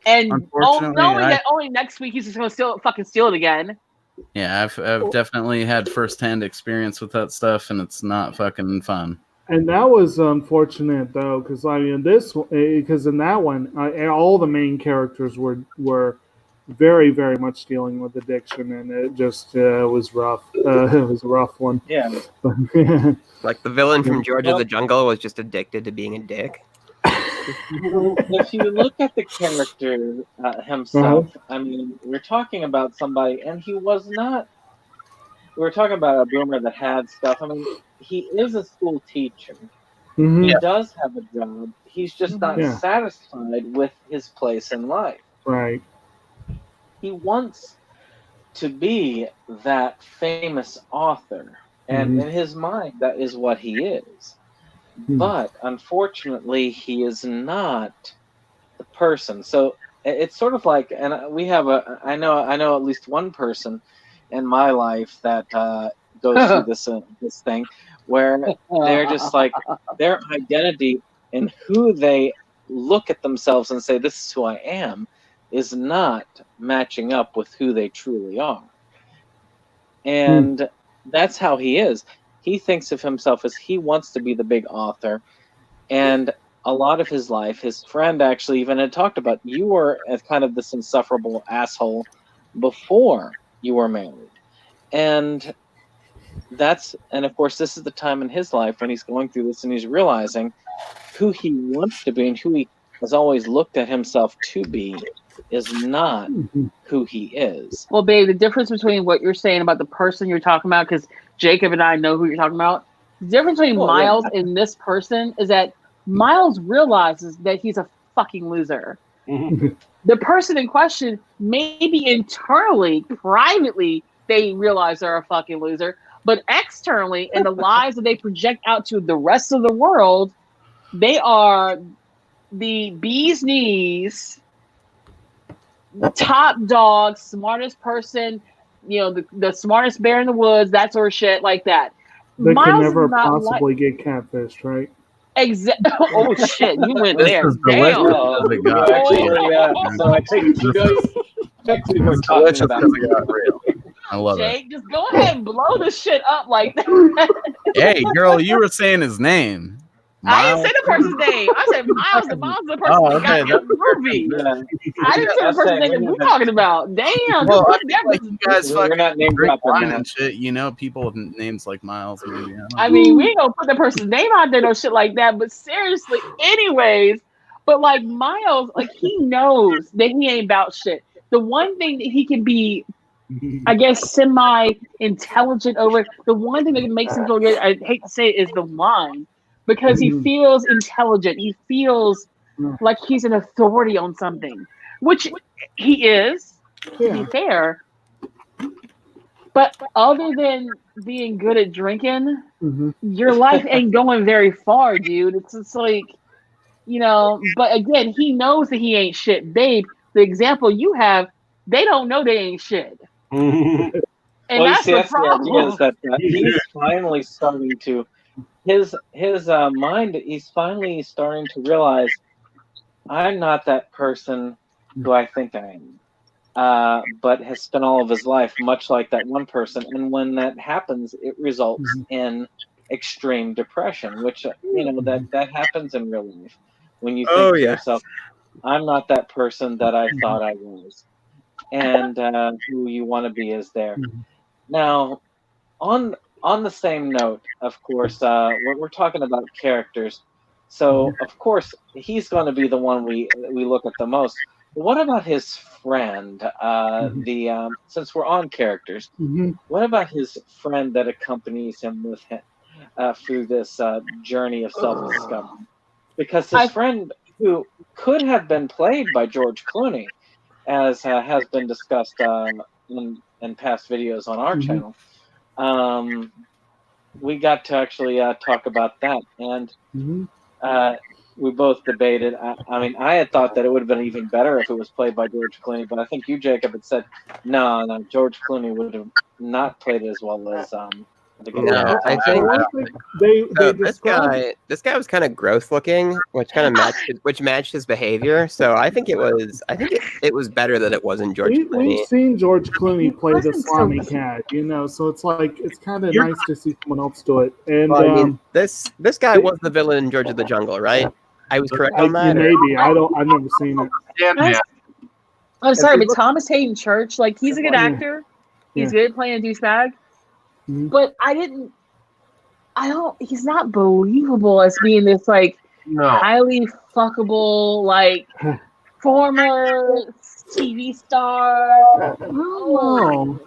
And knowing that only next week he's just gonna steal it again. Yeah, I've definitely had firsthand experience with that stuff, and it's not fucking fun. And that was unfortunate though, because I mean because in that one, all the main characters were very, very much dealing with addiction, and it just was rough. It was a rough one. Yeah. Like the villain from George of the Jungle was just addicted to being a dick. If you look at the character himself, I mean, we're talking about somebody, and he was not. We're talking about a boomer that had stuff. I mean, he is a school teacher. Mhm. He does have a job. He's just not Yeah. satisfied with his place in life. Right. He wants to be that famous author, and in his mind, that is what he is. But unfortunately, he is not the person. So it's sort of like, and we have I know at least one person in my life that goes through this thing where they're just like their identity and who they look at themselves and say, this is who I am, is not matching up with who they truly are. And that's how he is. He thinks of himself as he wants to be the big author. And a lot of his life, his friend actually even had talked about, you were as kind of this insufferable asshole before you were married. And of course, this is the time in his life when he's going through this and he's realizing who he wants to be and who he has always looked at himself to be is not who he is. Well, babe, the difference between what you're saying about the person you're talking about, because Jacob and I know who you're talking about, the difference between Miles and this person is that Miles realizes that he's a fucking loser. The person in question, maybe internally, privately, they realize they're a fucking loser, but externally, in the lies that they project out to the rest of the world, they are the bee's knees, top dog, smartest person, the smartest bear in the woods, that sort of shit like that. They Miles can never is not possibly get catfished, right? Oh shit, you went there. This is Damn. delicious. So I think you know we're talking Delicious about. because it got real. I love it. Jake, just go ahead and blow the shit up like that. Hey, girl, you were saying his name. I didn't say the person's name. I said Miles. The Miles the person Oh, that okay, got the movie. I didn't say the person's name that we're talking about. Damn. Well, just I feel like you guys We're fucking not name drink dropping wine now. and shit. You know, people with names like Miles. Maybe. I mean, we ain't gonna put the person's name out there, no shit like that. But seriously, anyways, but like Miles, like he knows that he ain't about shit. The one thing that he can be, I guess, semi-intelligent over, the one thing that makes him feel good, I hate to say it, is the wine. Because he feels intelligent. He feels like he's an authority on something, which he is, to be fair. But other than being good at drinking, your life ain't going very far, dude. It's just like, but again, he knows that he ain't shit. Babe, the example you have, they don't know they ain't shit. And that's the problem. The idea is that he's finally starting to, his mind, he's finally starting to realize, I'm not that person who I think I am, but has spent all of his life much like that one person. And when that happens, it results in extreme depression, which, that happens in real life. When you think to yourself, I'm not that person that I thought I was. And who you want to be is there. Now, on the same note, of course, we're talking about characters. So, of course, he's going to be the one we look at the most. What about his friend? Since we're on characters, what about his friend that accompanies him with him through this journey of self-discovery? Because his friend, who could have been played by George Clooney, as has been discussed in past videos on our channel, we got to actually talk about that, and we both debated. I mean, I had thought that it would have been even better if it was played by George Clooney, but I think you, Jacob, had said no, George Clooney would have not played it as well as No, I think this guy was kind of gross looking, which kind of matched his behavior. So I think it was better that it wasn't George Clooney. We've seen George Clooney play the slimy cat, so it's like it's kind of nice to see someone else do it. And well, I mean, this guy was the villain in George of the Jungle, right? I was correct on that. Maybe I've never seen it. I'm sorry, they but look- Thomas Hayden Church, like he's a good actor. He's good at playing a douchebag. But he's not believable as being this like No. highly fuckable, like former TV star. No,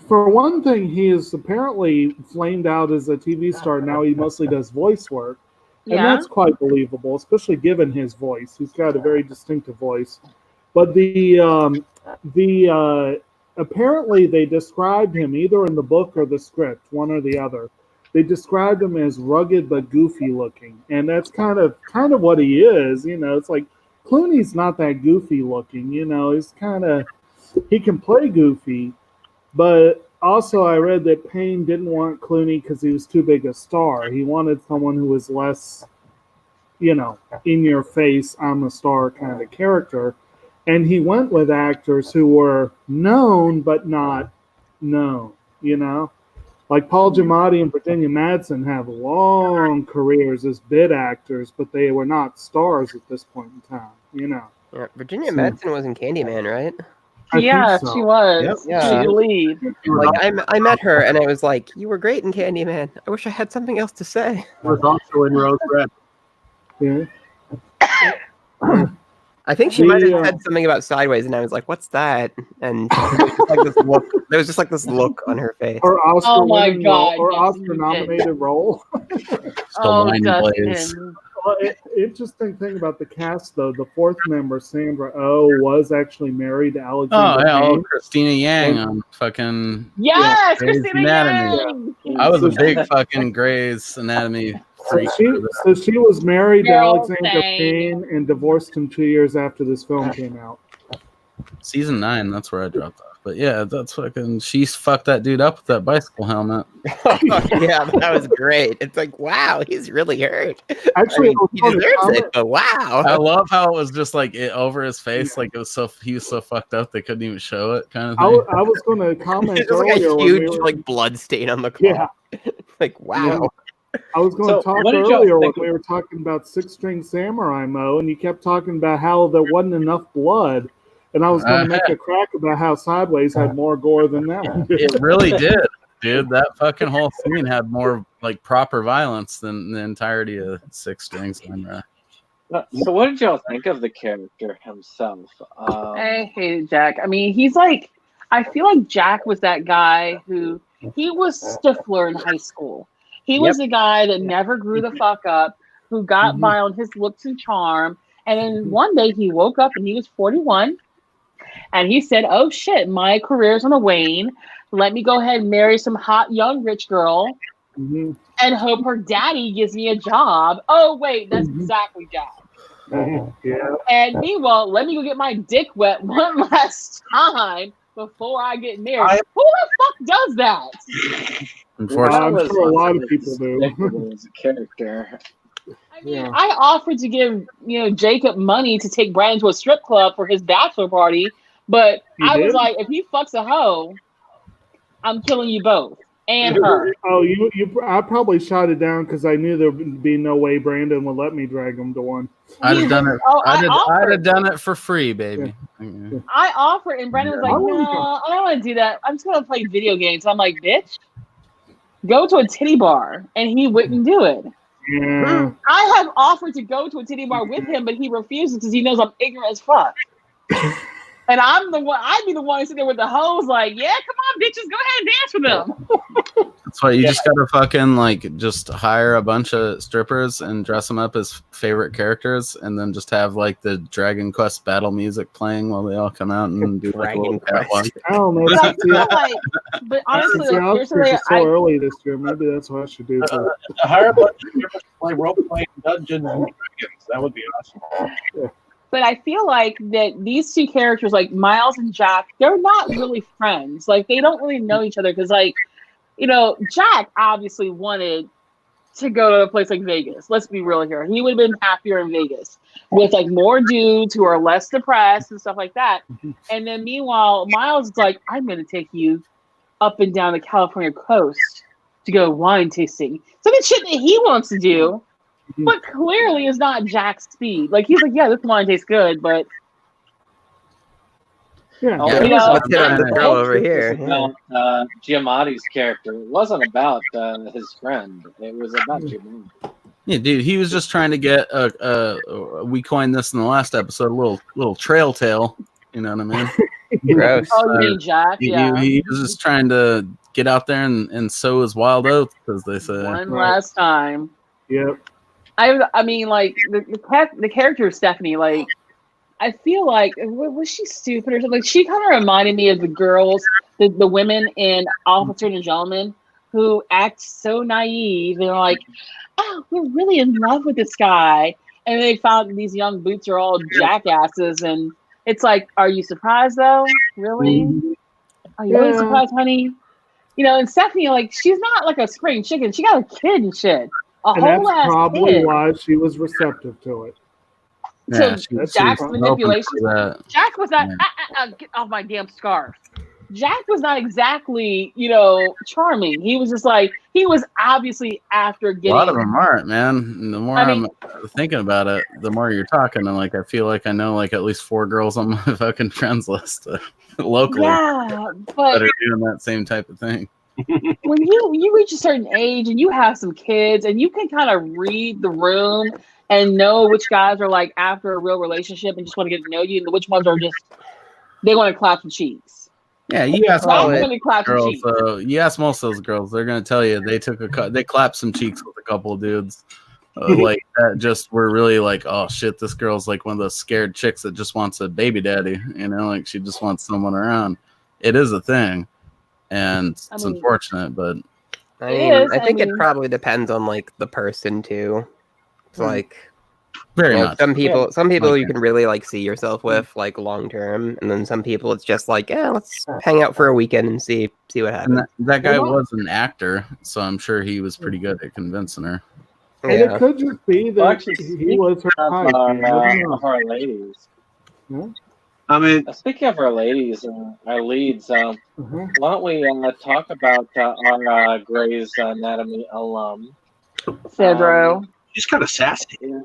for one thing, he is apparently flamed out as a TV star. Now he mostly does voice work, and Yeah. that's quite believable, especially given his voice. He's got a very distinctive voice. But apparently they described him either in the book or the script, one or the other. They described him as rugged but goofy looking, and that's kind of what he is. It's like Clooney's not that goofy looking. He's he can play goofy, but also I read that Payne didn't want Clooney because he was too big a star. He wanted someone who was less, in your face, I'm a star kind of character. And he went with actors who were known but not known, Like Paul Giamatti and Virginia Madsen have long careers as bit actors, but they were not stars at this point in time, Yeah, Virginia Madsen was in Candyman, right? I Yeah, think so. she was. Yep. She's Yeah. the lead. Like I met her and I was like, "You were great in Candyman. I wish I had something else to say." He was also in Rose Red. Yeah. I think she might have said something about Sideways, and I was like, "What's that?" And there was just like this look on her face. Or Oscar Oh my winning God, role, or Dustin, Oscar nominated role. Oh, Wine Blaze. Dustin. Well, interesting thing about the cast, though, the fourth member, Sandra Oh, was actually married to Oh Alexander yeah, Payne. Christina Yang on fucking Yes, Grey's Christina Anatomy. Yang. I was a big fucking Grey's Anatomy freak. So she was married to Girl, Alexander same. Payne and divorced him 2 years after this film came out. Season 9, that's where I dropped off. But yeah, that's fucking. She fucked that dude up with that bicycle helmet. Yeah, that was great. It's like, wow, he's really hurt. Actually, I mean, he deserves it, but wow. I love how it was just like it over his face, like it was he was so fucked up they couldn't even show it, kind of I thing. was going to comment It's just like earlier a when huge we were, like blood stain on the car. yeah. Like, wow. I was going So, to talk what did y'all earlier when think we were talking about Six String Samurai Mo, and you kept talking about how there wasn't enough blood, and I was going to make a crack about how Sideways had more gore than that one did. It really did, dude. That fucking whole scene had more like proper violence than the entirety of Six String Samurai. So what did y'all think of the character himself? I hated Jack. I mean, he's like, I feel like Jack was that guy who, he was Stifler in high school. He was the guy that never grew the fuck up, who got by on his looks and charm. And then one day he woke up and he was 41. And he said, oh shit, my career's on the wane. Let me go ahead and marry some hot young rich girl and hope her daddy gives me a job. Oh, wait, that's exactly Jack. Yeah. And meanwhile, let me go get my dick wet one last time before I get married. Who the fuck does that? Unfortunately, I'm sure a lot of people do. As a character. I mean, I offered to give Jacob money to take Brandon to a strip club for his bachelor party, but I was like, if he fucks a hoe, I'm killing you both and her. Oh, I probably shot it down because I knew there would be no way Brandon would let me drag him to one. I'd have done it. Oh, I'd have done it for free, baby. Yeah. I offered, and Brandon was like, no, I don't want to do that. I'm just going to play video games. I'm like, bitch, go to a titty bar. And he wouldn't do it. Yeah. I have offered to go to a titty bar with him, but he refuses because he knows I'm ignorant as fuck. And I'd be the one sitting there with the hose, like, yeah, come on, bitches, go ahead and dance with them. That's why you just gotta fucking just hire a bunch of strippers and dress them up as favorite characters, and then just have like the Dragon Quest battle music playing while they all come out and do like a little catwalk. I don't know. But I feel like, but honestly, The like, here's the way Oscars is so early this year. Maybe that's what I should do. To hire a bunch of strippers to play role-playing Dungeons and Dragons. That would be awesome. But I feel like that these two characters, like Miles and Jack, they're not really friends. Like, they don't really know each other because, like, Jack obviously wanted to go to a place like Vegas. Let's be real here. He would have been happier in Vegas with, like, more dudes who are less depressed and stuff like that. And then, meanwhile, Miles is like, I'm going to take you up and down the California coast to go wine tasting. Some of the shit that he wants to do. But clearly is not Jack's speed. Like, he's like, yeah, this wine tastes good, but Yeah. Oh, Yeah, you know, let's hit on the the girl whole over trip here. was about Giamatti's character. It wasn't about his friend. It was about Giamatti. Yeah, dude, he was just trying to get we coined this in the last episode, a little trail tale. You know what I mean? Gross. Oh, you mean Jack? Yeah. He was just trying to get out there and sow his wild oats, as they say. One Right. last time. Yep. I mean, like the character of Stephanie, like I feel like was she stupid or something? Like, she kind of reminded me of the girls, the women in Officer and Gentleman, who act so naive and are like, "Oh, we're really in love with this guy," and they found these young boots are all jackasses, and it's like, are you surprised though? Really? Are you really Yeah. surprised, honey? You know, and Stephanie, like, she's not like a spring chicken. She got a kid and shit. A And whole that's ass probably kid. why she was receptive to it. Yeah, So she Jack's was manipulation. open for that. Jack was not. Yeah. Get off my damn scarf. Jack was not exactly, you know, charming. He was just like, he was obviously after A getting. lot of them aren't, man. And the more I mean- I'm thinking about it, the more you're talking, and like I feel like I know like at least 4 girls on my fucking friends list locally Yeah, that but are doing that same type of thing. when you reach a certain age and you have some kids and you can kind of read the room and know which guys are like after a real relationship and just want to get to know you, and which ones are just they want to clap some cheeks. Yeah, you ask Jack's all going to clap some girls. cheeks. You ask most of those girls, they're gonna tell you they clapped some cheeks with a couple of dudes. Like that, just were really like, oh shit, this girl's like one of those scared chicks that just wants a baby daddy. You know, like she just wants someone around. It is a thing, and it's I mean, unfortunate, but I It mean, is, I I think it mean- probably depends on like the person too. It's like, very like much. some people Like you can really like see yourself with like long term, and then some people it's just like, yeah, let's hang out for a weekend and see what And happens. that guy Well, was an actor, so I'm sure he was pretty good at convincing her. And Yeah. it could just be that Well, actually, he was her type. Of You never know. our ladies. I mean, Speaking of our ladies, our leads, Uh-huh. why don't we talk about our Grey's Anatomy alum? Cedro. she's kind of sassy. Yeah,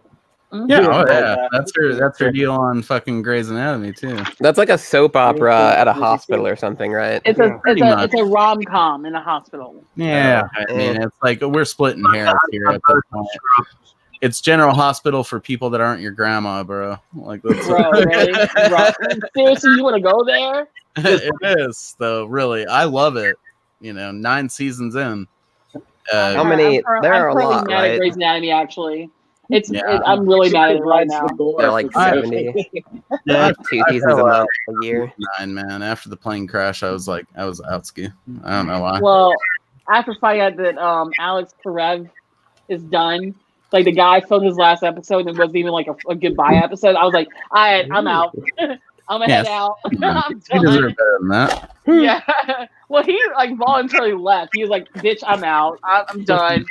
Yeah. oh yeah, that's her deal on fucking Grey's Anatomy too. That's like a soap opera at a Did you hospital see- or something, right? It's Yeah, a much. it's a rom com in a hospital. Yeah, I mean it's like we're splitting hairs here at this point. It's General Hospital for people that aren't your grandma, bro. Like that's Bro, really? Bro, seriously, you want to go there? it is though. Really, I love it. You know, 9 seasons in. How many- there are a currently lot, mad right? at Grey's Anatomy, actually. Yeah. I'm really mad at it right now. They're like 70, Yeah, 2 I seasons a fell out. month a year. 9, man. After the plane crash, I was outski. I don't know why. Well, after finding out that Alex Karev is done, like the guy filmed his last episode and it wasn't even like a goodbye episode, I was like, all right, I'm out. I'm gonna head Yes. out. Yeah. I'm He deserved done. better than that. Yeah. Well, he like voluntarily left. He was like, bitch, I'm out. I'm done.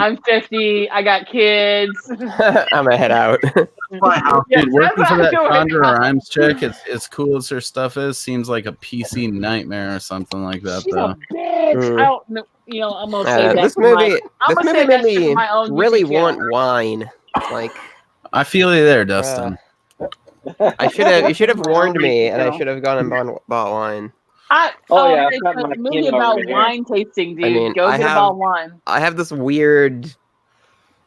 I'm 50. I got kids. I'm gonna head out. Wow. Yeah, Dude, working that's for that how I feel Shonda right now. Rhimes chick, as cool as her stuff is, seems like a PC nightmare or something like that, She's though. a bitch. Mm. I don't know. You know, I'm gonna say that. This for my- movie, I'm this gonna movie say made that shit me for my own really YouTube channel. want wine. Like I feel you there, Dustin. you should have warned me, and I Yeah. should have gone and bought wine. Oh, yeah, I've It's got a my movie Pinot about over here. wine tasting, dude. I mean, Go I get have- a bottle of wine. I have this weird.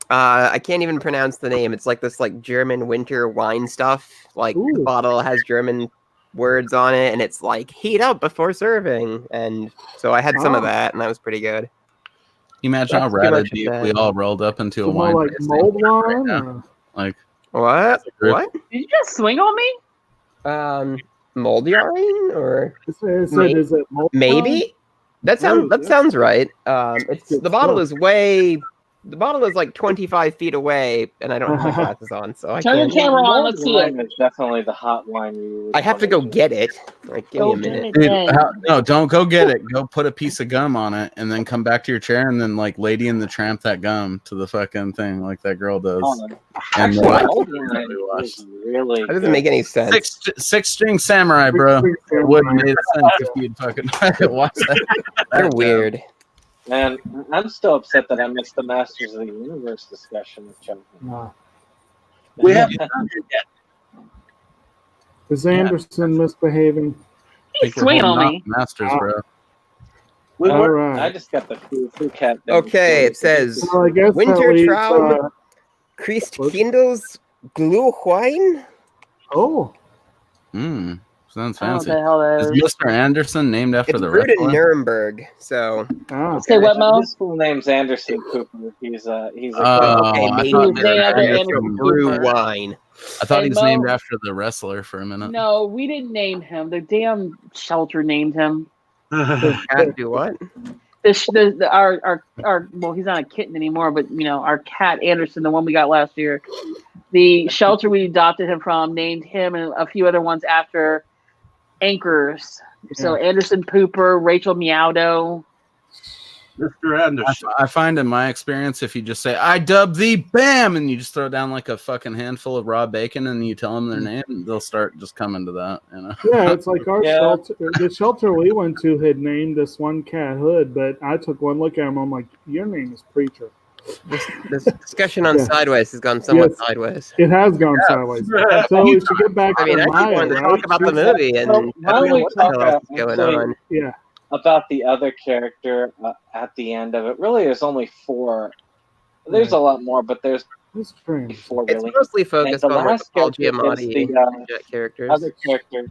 I can't even pronounce the name. It's like this like German winter wine stuff. Like the Ooh. bottle has German words on it, and it's like heat up before serving. And so I had some of Oh. that, and that was pretty good. You imagine how That's too ratted much of deep that. we all rolled up into a So more wine like tasting mold right wine. now. Or? Like, What? group. What? Did you just swing on me? Mold yarn or Is it mold wine? maybe? That sounds right. It's Good the bottle stuff. the bottle is like 25 feet away, and I don't have my glasses on, so I Turn your can't. camera on. Mulled Let's see wine it. is definitely the hot wine you would I have to go wanna get it. Like, give me Go a get minute. it dude, then. no, don't go get it. Go put a piece of gum on it, and then come back to your chair, and then like Lady in the Tramp that gum to the fucking thing, like that girl does. Oh, And actually, then- mulled wine is really That doesn't good. make any sense. Six string samurai, bro. It would have made sense if you'd fucking watch that. They're weird. Man, I'm still upset that I missed the Masters of the Universe discussion with John. No. We haven't done it yet. Is Anderson misbehaving? He's sweet on me. Masters, bro. We All were right. I just got the foo cat. Okay, it says So I guess that Winter leaves, Traum, Christkindls Gluhwein. oh, Sounds I don't know what fancy. the hell that Is is. Mr. Anderson named after It's the brewed in wrestler? Nuremberg, so ah. Say what, Mo? His full name's Anderson Cooper. He's a Oh, okay, I maybe thought He was named after Anderson- Anderson brew Cooper. wine. I thought he And was named Mo- after the wrestler for a minute. No, we didn't name him. The damn shelter named him. Cat do what? Our well, he's not a kitten anymore, but our cat Anderson, the one we got last year, the shelter we adopted him from named him and a few other ones after anchors. So Anderson Pooper, Rachel Meowdo. Mr. Anderson. I find in my experience, if you just say "I dub thee," bam, and you just throw down like a fucking handful of raw bacon, and you tell them their name, they'll start just coming to that. Yeah, it's like our shelter. The shelter we went to had named this one cat Hood, but I took one look at him. I'm like, your name is Preacher. This discussion on Yeah. Sideways has gone somewhat Yes. sideways. It has gone sideways. So we should get back I mean, to I just Maya, wanted to right? talk about the movie and Well, why don't we what the hell talk else is going actually- on. Yeah. about the other character at the end of it. Really, there's only 4. There's a lot more, but there's It's strange. 4 It's really. mostly focused And the on like, the last Paul character is Giamatti the, jet characters. Other character,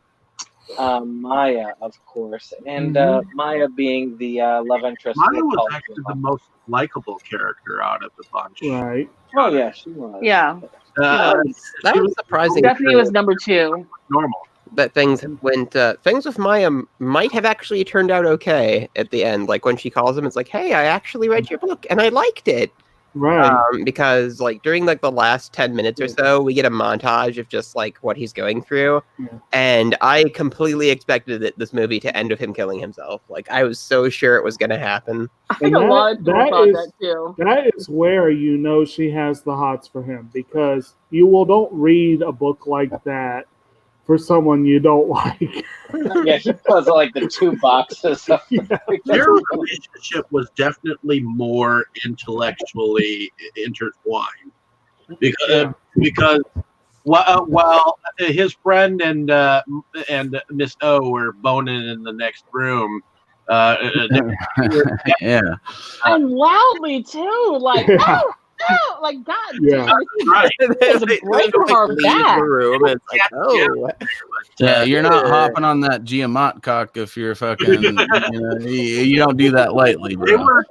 Maya, of course, and Maya being the love interest. Maya of was Paul actually the Giamatti. most likable character out of the bunch. Right. Oh yeah, she was. Yeah, Uh, That was surprising. Stephanie was number 2. normal. That things went. Things with Maya might have actually turned out okay at the end. Like when she calls him, it's like, "Hey, I actually read your book and I liked it." Right. Because like during like the last 10 minutes or so, we get a montage of just like what he's going through, and I completely expected this movie to end with him killing himself. Like I was so sure it was going to happen. I think And a lot of people that thought is- that too. That is where you know she has the hots for him, because don't read a book like that for someone you don't like. Yeah, he was like the 2 boxes. Of Their relationship was definitely more intellectually intertwined because while his friend and Miss O were boning in the next room, Yeah. And loudly too, like oh, oh, like God, Yeah. damn, right. this is a break from our leave back. the room. And it's like, oh, Yeah, you're not hopping on that Giamatti cock if you're fucking. You don't do that lightly, They bro. were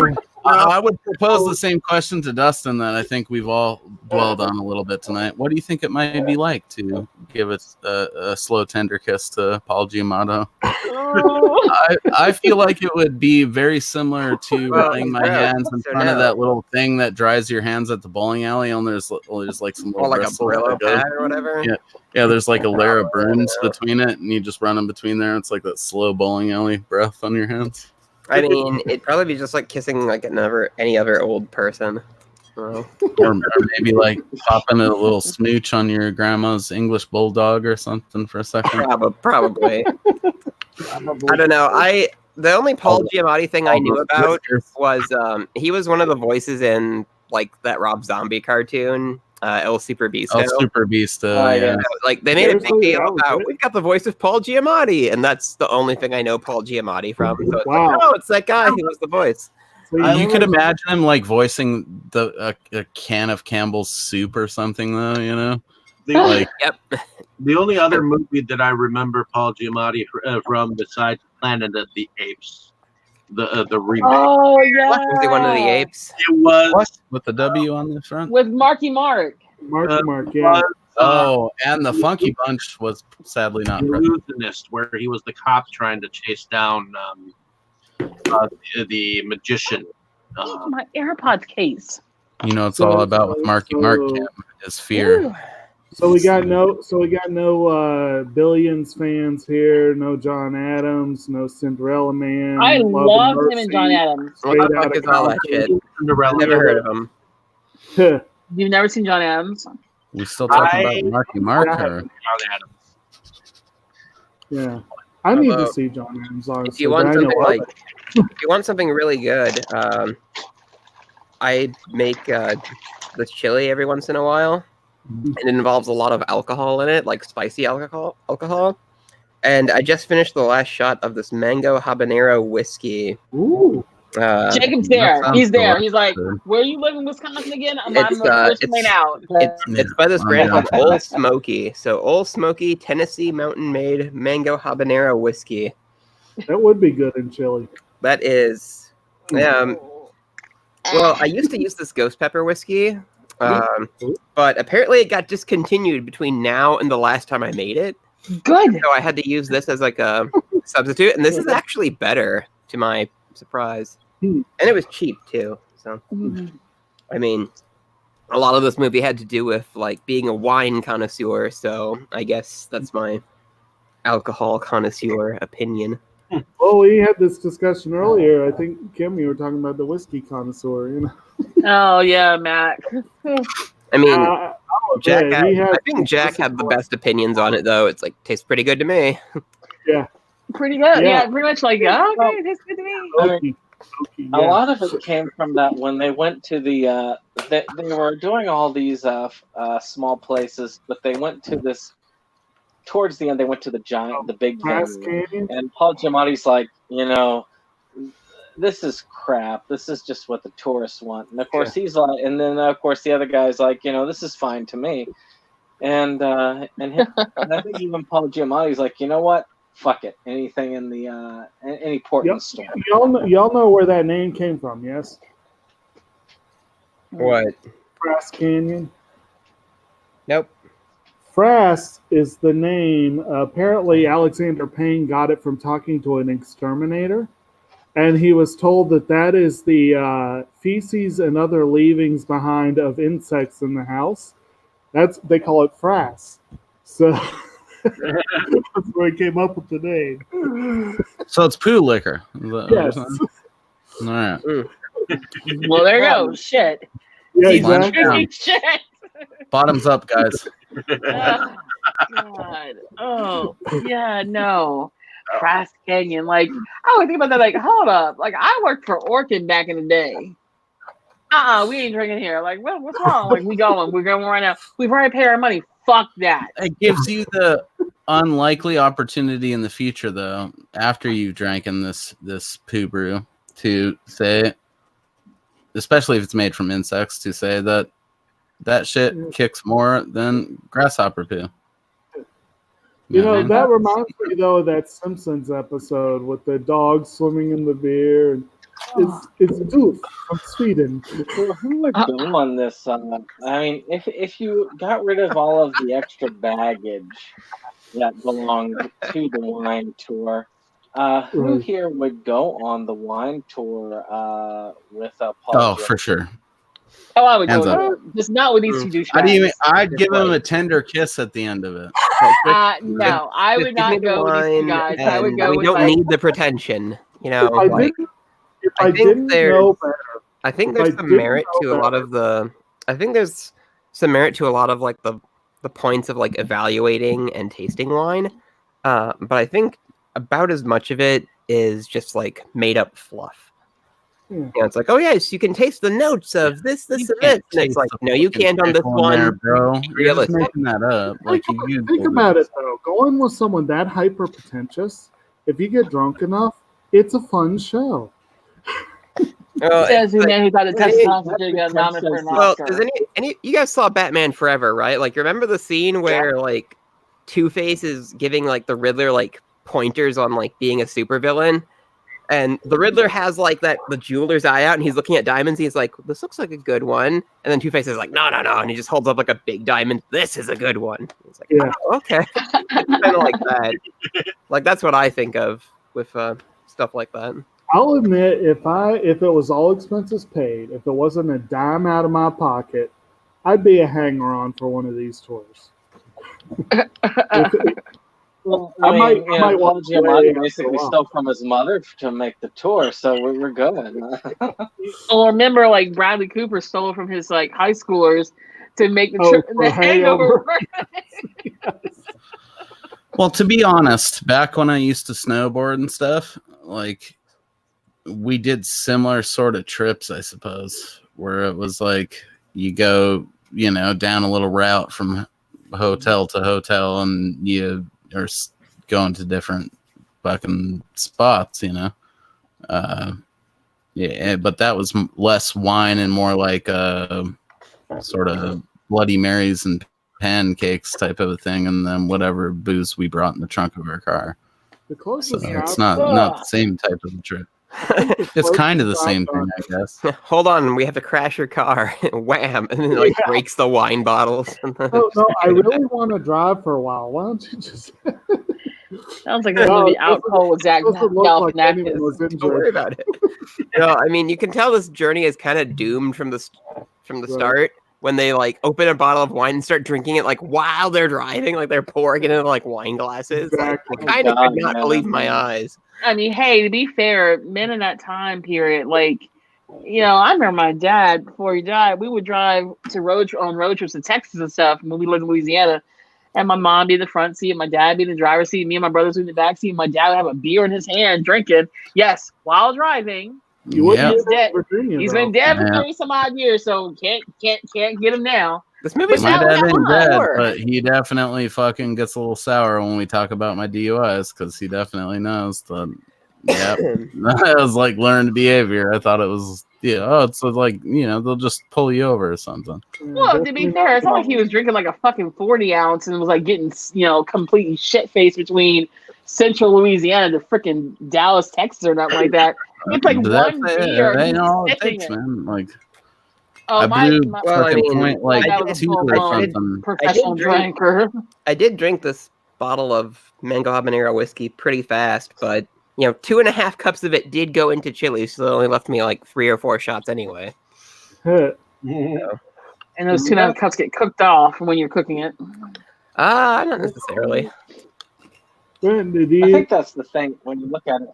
Like, I would propose the same question to Dustin that I think we've all dwelled on a little bit tonight. What do you think it might be like to give a slow, tender kiss to Paul Giamatti? I feel like it would be very similar to laying my hands in front of that little thing that dries your hands at the bowling alley, and there's like some little or like a bristles Brillo that go- pad or whatever. Yeah, there's like a layer of brooms between it, and you just run in between there. It's like that slow bowling alley breath on your hands. I mean, it'd probably be just like kissing like any other old person. Well, Or maybe like popping a little smooch on your grandma's English bulldog or something for a second. probably. I don't know. The only Paul Giamatti thing I knew about was he was one of the voices in like that Rob Zombie cartoon, El Super Beasto. El Super Beast. yeah. Like they made a big Seriously? deal That was about it? we've got the voice of Paul Giamatti, and that's the only thing I know Paul Giamatti from. So it's Wow. like, oh, it's that guy who was the voice. So You could imagine him like voicing a can of Campbell's soup or something, though. Like Yep. the only other movie that I remember Paul Giamatti from besides Planet of the Apes, the remake. Oh yeah, Was he one of the apes? It was with the W on the front. with Marky Mark. Mark, yeah. Oh, and the Funky Bunch was sadly not present. Illusionist, where he was the cop trying to chase down the magician. My AirPods case. It's all about with Marky Mark, Kim, his fear. Ooh. So we got no Billions fans here. No John Adams. No Cinderella Man. I Love and loved him and Mercy, John Adams. What the Straight fuck Outta is all that shit? Cinderella. Never heard of him. Compton. You've never seen John Adams? We still talking I- about Marky Mark? Yeah. Or? John Adams. Yeah, I need to Although, see John Adams. Honestly, If you want but I know something of like, it. if you want something really good, I make this chili every once in a while, and it involves a lot of alcohol in it, like spicy alcohol. And I just finished the last shot of this mango habanero whiskey. Ooh. Jacob's that there. sounds He's there. He's like, delicious. "Where you live in Wisconsin again?" I'm It's, the first it's- plane out. It's by this I'm brand down called for Old Smoky. So Old Smoky Tennessee Mountain Made Mango Habanero Whiskey. That would be good in chili. That is, well, I used to use this ghost pepper whiskey, but apparently it got discontinued between now and the last time I made it. Good. So I had to use this as like a substitute, and this is actually better to my surprise. And it was cheap too. So I mean, a lot of this movie had to do with like being a wine connoisseur. So I guess that's my alcohol connoisseur opinion. Well, we had this discussion earlier. I think, Kim, you were talking about the whiskey connoisseur. You know? Oh yeah, Mac. I mean, I would Jack. say I think Jack had the best opinions on it, though. It's like tastes pretty good to me. Yeah. Pretty good. Yeah. Yeah, pretty much like, oh, okay, that's good to me. Okie, A lot of it came from that when they went to the they were doing all these small places, but they went to this towards the end. They went to the big Brass venue, Canyon. and Paul Giamatti's like, this is crap. This is just what the tourists want. And of course he's like, and then of course the other guy's like, this is fine to me. And I think even Paul Giamatti's like, you know what? Fuck it. Anything in the any port in the store. Y'all know where that name came from, yes? What? Brass Canyon. Nope. Frass is the name. Apparently, Alexander Payne got it from talking to an exterminator, and he was told that is the feces and other leavings behind of insects in the house. They call it frass. So that's where he came up with the name. So it's poo liquor. Is that what you're Yes. saying? All right. Well, there you go. Shit. Yeah, He's exactly. drinking shit. Bottoms up, guys. Oh, God. Oh, yeah, no. Brass Canyon. Like, I would think about that, like, hold up. Like, I worked for Orkin back in the day. We ain't drinking here. Like, what's wrong? Like, we're going right now. We've already paid our money. Fuck that. It gives you the unlikely opportunity in the future, though, after you've drank in this poo brew, to say, especially if it's made from insects, to say that shit kicks more than grasshopper poo. That reminds me though of that Simpsons episode with the dog swimming in the beer. And it's Doof from Sweden. Who would go on this? I mean, if you got rid of all of the extra baggage that belonged to the wine tour, who here would go on the wine tour with Paul? Oh, for sure. Oh, I would Hands go. up. Just not with these two douchebags. I'd give him a tender kiss at the end of it. No, I would not go with these two guys. I would go we with don't need the pretension, If I didn't know better, I think there's some merit to a lot of the. I think there's some merit to a lot of like the points of like evaluating and tasting wine, but I think about as much of it is just like made up fluff. It's like, oh yes, you can taste the notes of this, and this. And it's like, no, you can't on this one, there, bro. You're just Realistic. making that up. Like you think about it though. Going with someone that hyper pretentious, if you get drunk enough, it's a fun show. Says the man who got a testosterone to get nominated for an Oscar. Does any you guys saw Batman Forever, right? Like, remember the scene where like Two-Face is giving like the Riddler like pointers on like being a supervillain? And the Riddler has like the jeweler's eye out, and he's looking at diamonds. He's like, "This looks like a good one." And then Two-Face is like, "No, no, no!" And he just holds up like a big diamond. This is a good one. He's like, "Oh, okay," kind of like that. Like that's what I think of with stuff like that. I'll admit, if it was all expenses paid, if it wasn't a dime out of my pocket, I'd be a hanger-on for one of these tours. Well, I might Paul walk Giamatti away basically after a stole from his mother to make the tour, so we're good. Well, remember, like Bradley Cooper stole from his like high schoolers to make the trip for the Hangover. Well, to be honest, back when I used to snowboard and stuff, like we did similar sort of trips, I suppose, where it was like you go, down a little route from hotel to hotel, and you are going to different fucking spots, you know. Yeah, but that was less wine and more like sort of Bloody Marys and pancakes type of a thing, and then whatever booze we brought in the trunk of our car. The So closest it's stop- not the same type of a trip. It's kind of the same thing, I guess. Hold on, we have to crash your car. Wham! And then it, like, Yeah. breaks the wine bottles. No, I really want to drive for a while. Why don't you just? Sounds like a No, movie it out doesn't- cold with Zach It doesn't look like anyone Galifianakis. was Don't worry injured. about it. No, I mean, you can tell this journey is kind of doomed from the Right. start when they like open a bottle of wine and start drinking it like while they're driving, like they're pouring it into like wine glasses. Like, Exactly. I kind of God, could not man. believe my eyes. I mean, hey, to be fair, men in that time period, like, you know, I remember my dad before he died. We would drive to road trips to Texas and stuff when we lived in Louisiana, and my mom be in the front seat, my dad be in the driver's seat, me and my brothers in the back seat. My dad would have a beer in his hand, drinking. Yes, while driving. You wouldn't Yeah. He's do that dead. in Virginia, He's though. been dead for Yeah. 30 some odd years, so can't get him now. This movie's My that was dad ain't fine. dead, but he definitely fucking gets a little sour when we talk about my DUIs because he definitely knows that. Yeah, I was like learned behavior. I thought it was it's like they'll just pull you over or something. Well, to be fair, it's not like he was drinking like a fucking 40 ounce and was like getting, completely shit faced between Central Louisiana to freaking Dallas, Texas, or nothing like that. It's like That's one beer. that and ain't he's all it sipping takes, it. man. Like Oh, I blew well, I fucking mean, point like that was a 2 or full-blown something. professional drink- drinker. I did drink this bottle of mango habanero whiskey pretty fast, but 2.5 cups of it did go into chili, so it only left me like 3 or 4 shots anyway. And those 2.5 cups get cooked off when you're cooking it. Not necessarily. When did I you? think that's the thing when you look at it.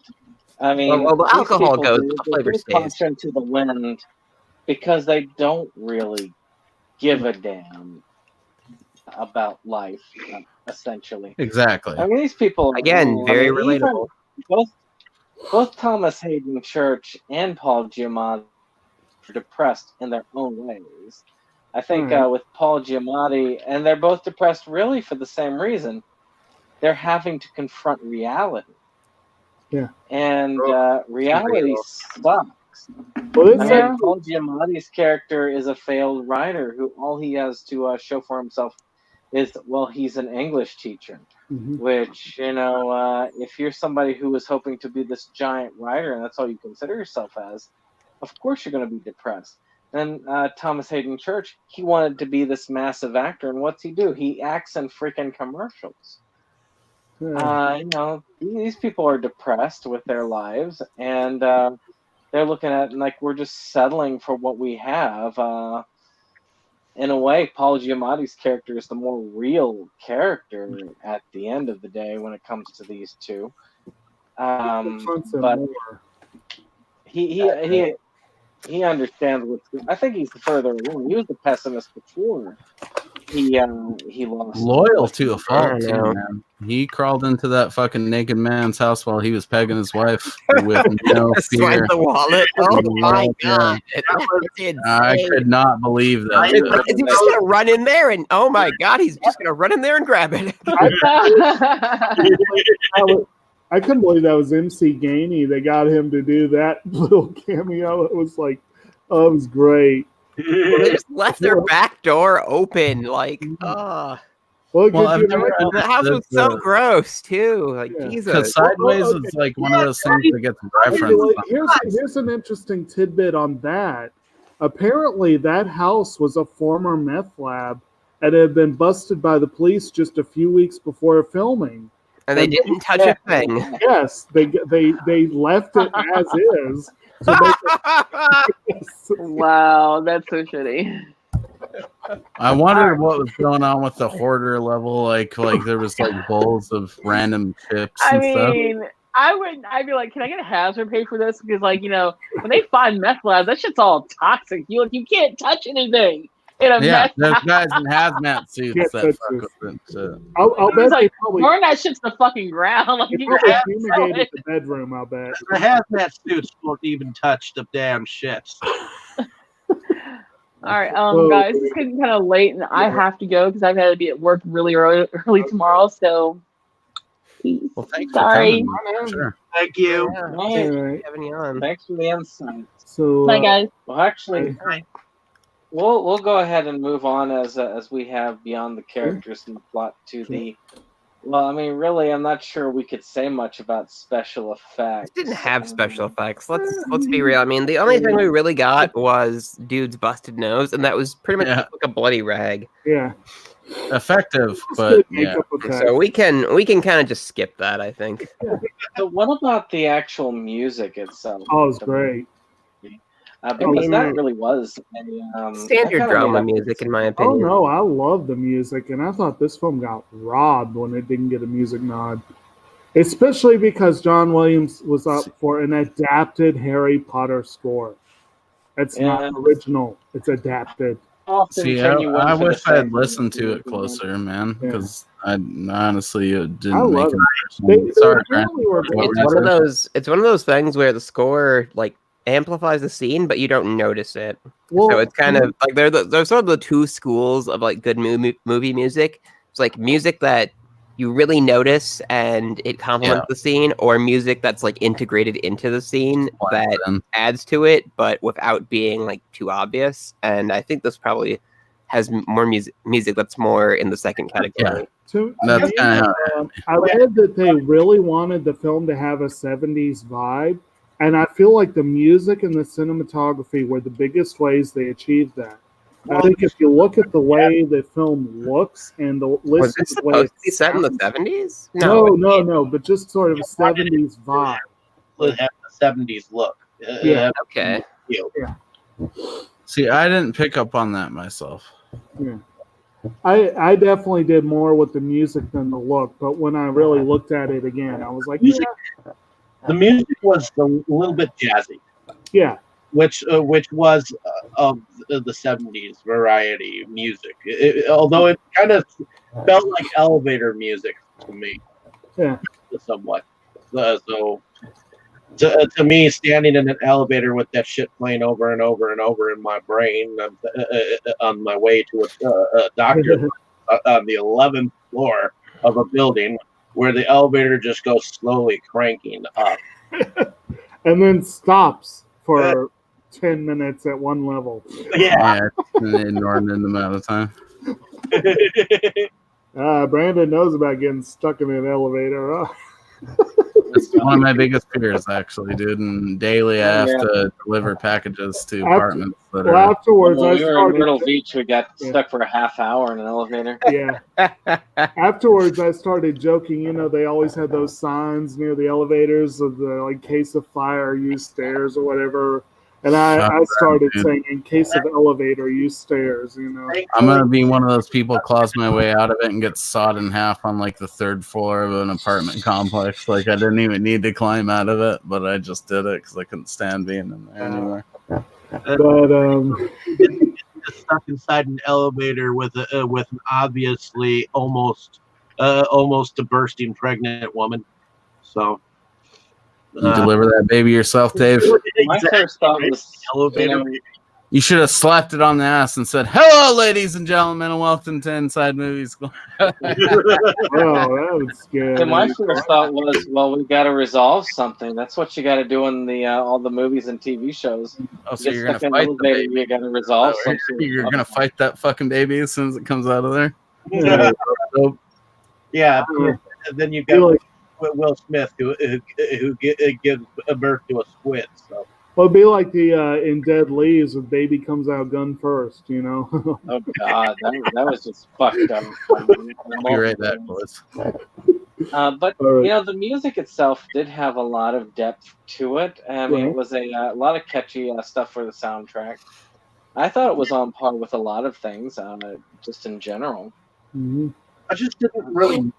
I mean, Well, the these alcohol people, goes, they- the they flavor do stays. caution to the wind because they don't really give a damn about life, essentially. Exactly. I mean, these people Again, very even relatable. Both Thomas Hayden Church and Paul Giamatti are depressed in their own ways. I think with Paul Giamatti, and they're both depressed really for the same reason. They're having to confront reality. Yeah. And reality sucks. Well, I this mean, Yeah. Paul Giamatti's character is a failed writer who all he has to show for himself is, well, he's an English teacher. Mhm. Which, if you're somebody who is hoping to be this giant writer and that's all you consider yourself as, of course you're going to be depressed. And Thomas Hayden Church, he wanted to be this massive actor, and what's he do? He acts in freaking commercials. These people are depressed with their lives, and they're looking at like we're just settling for what we have. In a way, Paul Giamatti's character is the more real character at the end of the day when it comes to these two. Confronts him But more. he understands what's good. I think he's further along. He was the pessimist before he lost. Loyal to a fault, I too, know. man. He crawled into that fucking naked man's house while he was pegging his wife with no Swipe fear. the wallet. Oh my Yeah. god. That's I insane. could not believe that. Is he just gonna run in there and oh my god, he's just gonna run in there and grab it. I couldn't believe that was MC Gainey. They got him to do that little cameo. It was like, oh, it was great. They just left their back door open. Like, Well, I've never the house was so gross too. Like, Yeah. Jesus. Because Sideways Okay. is like one of those things that gets referenced. Here's an interesting tidbit on that. Apparently, that house was a former meth lab and had been busted by the police just a few weeks before filming. And they didn't touch a thing. Yes, they left it as is. So Wow, that's so shitty. I wondered what was going on with the hoarder level. Like there was like bowls of random chips I and stuff. mean, I'd be like, can I get a hazard pay for this? Because when they find meth labs, that shit's all toxic. You can't touch anything in a Yeah, meth there's lab. guys in hazmat suits Yes, that that's fuck true. with it. So. I'll It's bet they like, probably, burn that shit to the fucking ground. Like, they you probably can't sell fumigated it. the bedroom, I'll bet. The hazmat suits won't even touch the damn shits. All right, Whoa. guys, it's getting kind of late, and I have to go because I've got to be at work really early tomorrow. So, Well, thanks Sorry. for coming. Sure. Thank you. Yeah, Right. thanks for Alright. having you on. Thanks for the insight. So, Bye, guys. Well, actually, Right. we'll go ahead and move on as we have beyond the characters and the plot to the. Well, I mean, really, I'm not sure we could say much about special effects. It didn't have special effects. Let's be real. I mean, the only thing we really got was dude's busted nose, and that was pretty much Yeah. like a bloody rag. yeah. Effective, It's but good yeah. makeup effects. So we can kind of just skip that, I think. But what about the actual music itself? Oh, it's great. Because mean, that really was a, that Standard kinda drama made up music, for in my Oh opinion. no, I love the music, and I thought this film got robbed when it didn't get a music nod. Especially because John Williams was up for an adapted Harry Potter score. It's not Yeah. original; it's adapted. Often See, turn you I on for the wish I had same listened to reason, it closer, man, Yeah. because I honestly it I didn't make love it. They Sorry, apparently were What It's were one you of saying? those. It's one of those things where the score like amplifies the scene, but you don't notice it. Well, So it's kind of like there's sort of the two schools of like good movie music. It's like music that you really notice and it complements the scene, or music that's like integrated into the scene that adds to it, but without being like too obvious. And I think this probably has more music that's more in the second category. That's me, kind of I read that they really wanted the film to have a 70s vibe, and I feel like the music and the cinematography were the biggest ways they achieved that. I think if you look at the way the film looks and the Was listen this to the way supposed it to be set in the sounds- 70s? No, but just sort of a 70s vibe. Would have the 70s look. Yeah. Okay. See, I didn't pick up on that myself. Yeah. I definitely did more with the music than the look, but when I really looked at it again, I was like, Music. The music was a little bit jazzy, yeah. which was of the 70s variety music. Although it kind of felt like elevator music to me, Yeah. somewhat. So to me, standing in an elevator with that shit playing over and over and over in my brain on my way to a doctor on the 11th floor of a building where the elevator just goes slowly cranking up. And then stops for 10 minutes at one level. Yeah. An inordinate amount of time. Brandon knows about getting stuck in an elevator. It's one of my biggest fears, actually, dude. And daily I have to deliver packages to apartments that Well, are. afterwards, When I we were in started. Myrtle Beach, we got stuck for a half hour in an elevator. Yeah. Afterwards, I started joking. You know, they always had those signs near the elevators of the like case of fire, use stairs or whatever. And I started saying, in case of elevator, use stairs. You know. I'm gonna be one of those people claws my way out of it and get sawed in half on like the 3rd floor of an apartment complex. Like I didn't even need to climb out of it, but I just did it because I couldn't stand being in there anymore. But Stuck inside an elevator with an obviously almost a bursting pregnant woman. So You deliver that baby yourself, Dave. My first thought was, elevator. You should have slapped it on the ass and said, "Hello, ladies and gentlemen, and welcome to Inside Movies Galore." oh, that was good. my first thought was, well, we got to resolve something. That's what you got to do in the all the movies and TV shows. Oh, so Get you're gonna stuck in fight the the elevator, baby? you got to resolve Oh, something. you're gonna fight that fucking baby as soon as it comes out of there? Yeah. So, Yeah. And then you got Will Smith who gives birth to a squid. So. Well, it'd be like the in Dead Leaves, when baby comes out gun first, you know. Oh God, that was just fucked up. copyright that, boys. But you know, the music itself did have a lot of depth to it. I mean, it was a lot of catchy stuff for the soundtrack. I thought it was on par with a lot of things, just in general. Mm-hmm. I just didn't really miss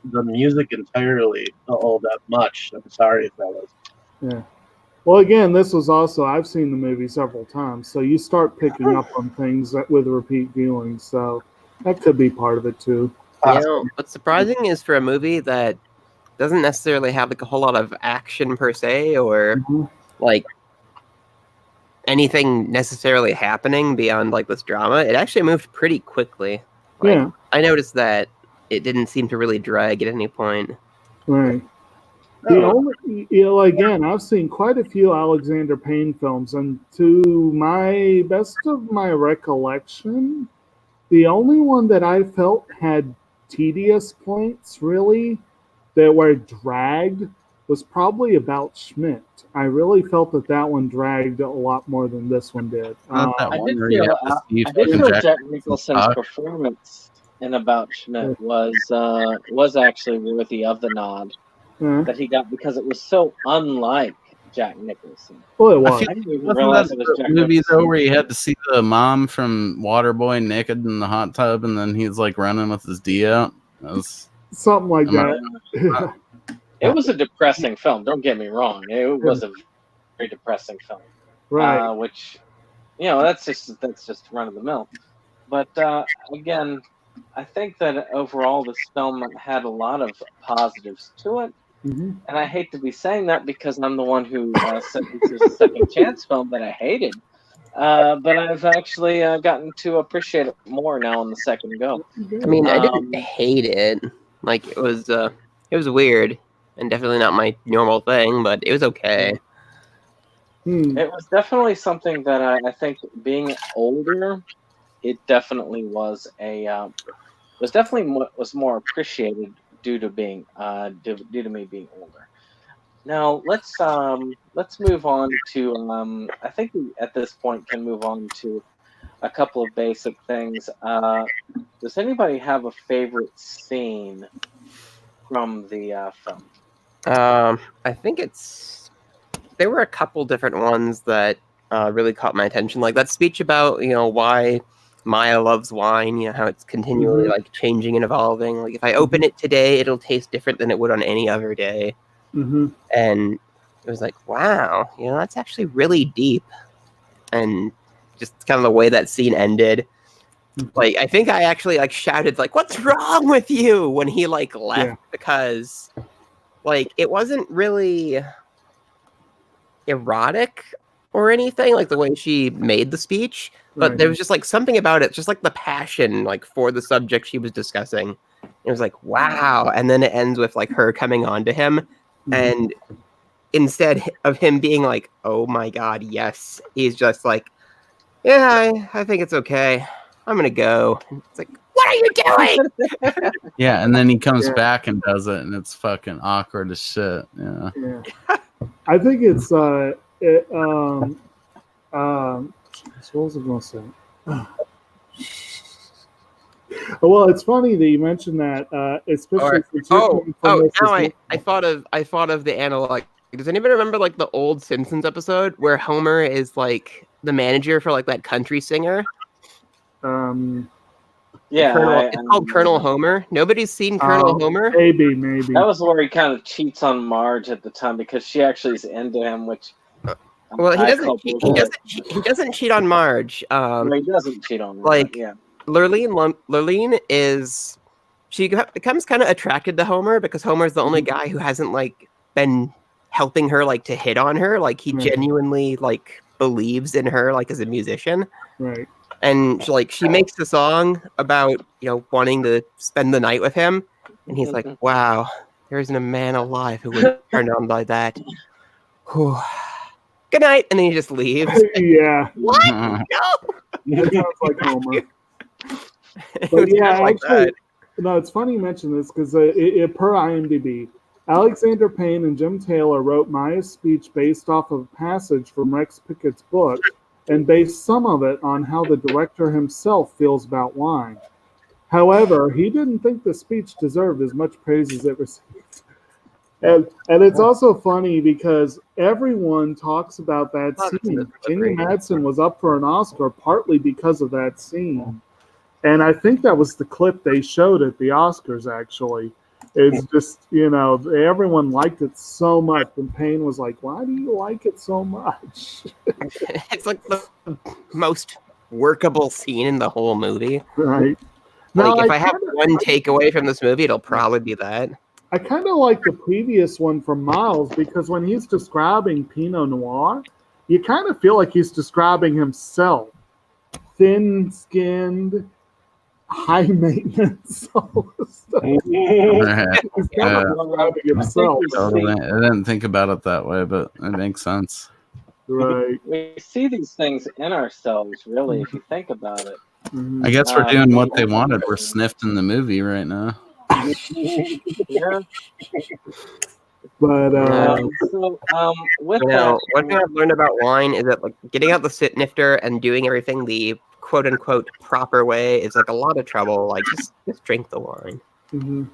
the music entirely all that much. I'm sorry, fellas. Yeah. Well, again, this was also, I've seen the movie several times, so you start picking up on things with repeat viewings, so that could be part of it too. You know, what's surprising is for a movie that doesn't necessarily have like a whole lot of action per se, or like anything necessarily happening beyond like this drama, it actually moved pretty quickly. Like, Yeah. I noticed that it didn't seem to really drag at any point. Right. The only, again, I've seen quite a few Alexander Payne films, and to my best of my recollection, the only one that I felt had tedious points, really, that were dragged, was probably About Schmidt. I really felt that one dragged a lot more than this one did. Not that I one did where you feel, have to see I did fucking feel Jack Jack Nicholson's talk. performance in About Schmidt was actually worthy of the nod that he got because it was so unlike Jack Nicholson. Well, it I was. feel I didn't even wasn't realize that it was the Jack movie though Nicholson. where you had to see the mom from Waterboy naked in the hot tub and then he's like running with his D out? That was Something like that. It was a depressing film. Don't get me wrong. It was a very depressing film. Right. Which, that's just run of the mill. But again, I think that overall this film had a lot of positives to it. Mm-hmm. And I hate to be saying that because I'm the one who said this was a second chance film that I hated. But I've actually gotten to appreciate it more now on the second go. I mean, I didn't hate it. Like it was weird and definitely not my normal thing, but it was okay. It was definitely something that I think being older, it definitely was was more appreciated due to being due to me being older. Now let's move on to I think we at this point can move on to a couple of basic things. Does anybody have a favorite scene from the film? I think there were a couple different ones that really caught my attention, like that speech about why Maya loves wine, how it's continually like changing and evolving. Like if I open it today, it'll taste different than it would on any other day. And it was like, wow, that's actually really deep. And just kind of the way that scene ended. Like I think I actually like shouted like, "What's wrong with you?" when he like left because like it wasn't really erotic or anything like the way she made the speech, but there was just like something about it, just like the passion like for the subject she was discussing. It was like, wow. And then it ends with like her coming on to him, and instead of him being like, oh my god, yes, he's just like, yeah, I think it's okay, I'm gonna go. It's like, what are you doing? Yeah, and then he comes back and does it, and it's fucking awkward as shit. I think it's so what was I going to say? Well, it's funny that you mentioned that, especially I thought of the analog. Does anybody remember like the old Simpsons episode where Homer is like the manager for like that country singer? It's called Colonel Homer. Nobody's seen Colonel Homer. Maybe. That was where he kind of cheats on Marge at the time because she actually is into him, which. Well, he doesn't cheat on Marge. He doesn't cheat on Marge. Lurleen is. She becomes kind of attracted to Homer because Homer's the only guy who hasn't like been helping her like to hit on her. Like he genuinely like believes in her like as a musician. Right. And she makes the song about wanting to spend the night with him, and he's like, "Wow, there isn't a man alive who would turn on like that." Whew. Good night, and then he just leaves. Yeah. What? No. That sounds like Homer. But yeah, actually, no, it's funny you mention this because per IMDb, Alexander Payne and Jim Taylor wrote Maya's speech based off of a passage from Rex Pickett's book, and based some of it on how the director himself feels about wine. However, he didn't think the speech deserved as much praise as it received. And it's also funny because everyone talks about that scene. Amy Madsen was up for an Oscar partly because of that scene. And I think that was the clip they showed at the Oscars, actually. It's just, everyone liked it so much. And Payne was like, why do you like it so much? It's like the most workable scene in the whole movie. Right. Like, if I have one takeaway from this movie, it'll probably be that. I kind of like the previous one from Miles because when he's describing Pinot Noir, you kind of feel like he's describing himself. Thin-skinned, high maintenance. All this stuff. Right. He's kind of surrounding himself. Totally. I didn't think about it that way, but it makes sense. Right. We see these things in ourselves, really, if you think about it. Mhm. I guess we're doing what they wanted. We're sniffed in the movie right now. Yeah. But With You that, know, one thing I've learned about wine is that like getting out the sit nifter and doing everything the quote unquote proper way is like a lot of trouble. Like just drink the wine. mhm.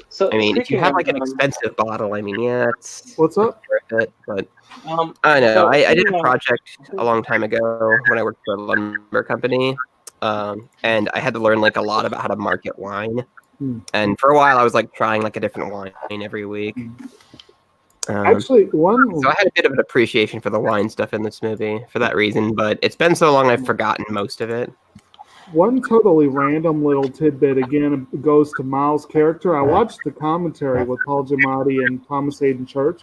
so I mean, if you speaking have of, like an expensive bottle, I mean, yeah, it's What's up? worth it. But so, I know I did you a know, project a long time ago when I worked for a lumber company, and I had to learn like a lot about how to market wine. Hmm. And for a while, I was like trying like a different wine every week. Actually, one So I had a bit of an appreciation for the wine stuff in this movie for that reason, but it's been so long I've forgotten most of it. One totally random little tidbit again goes to Miles' character. I watched the commentary with Paul Giamatti and Thomas Hayden Church,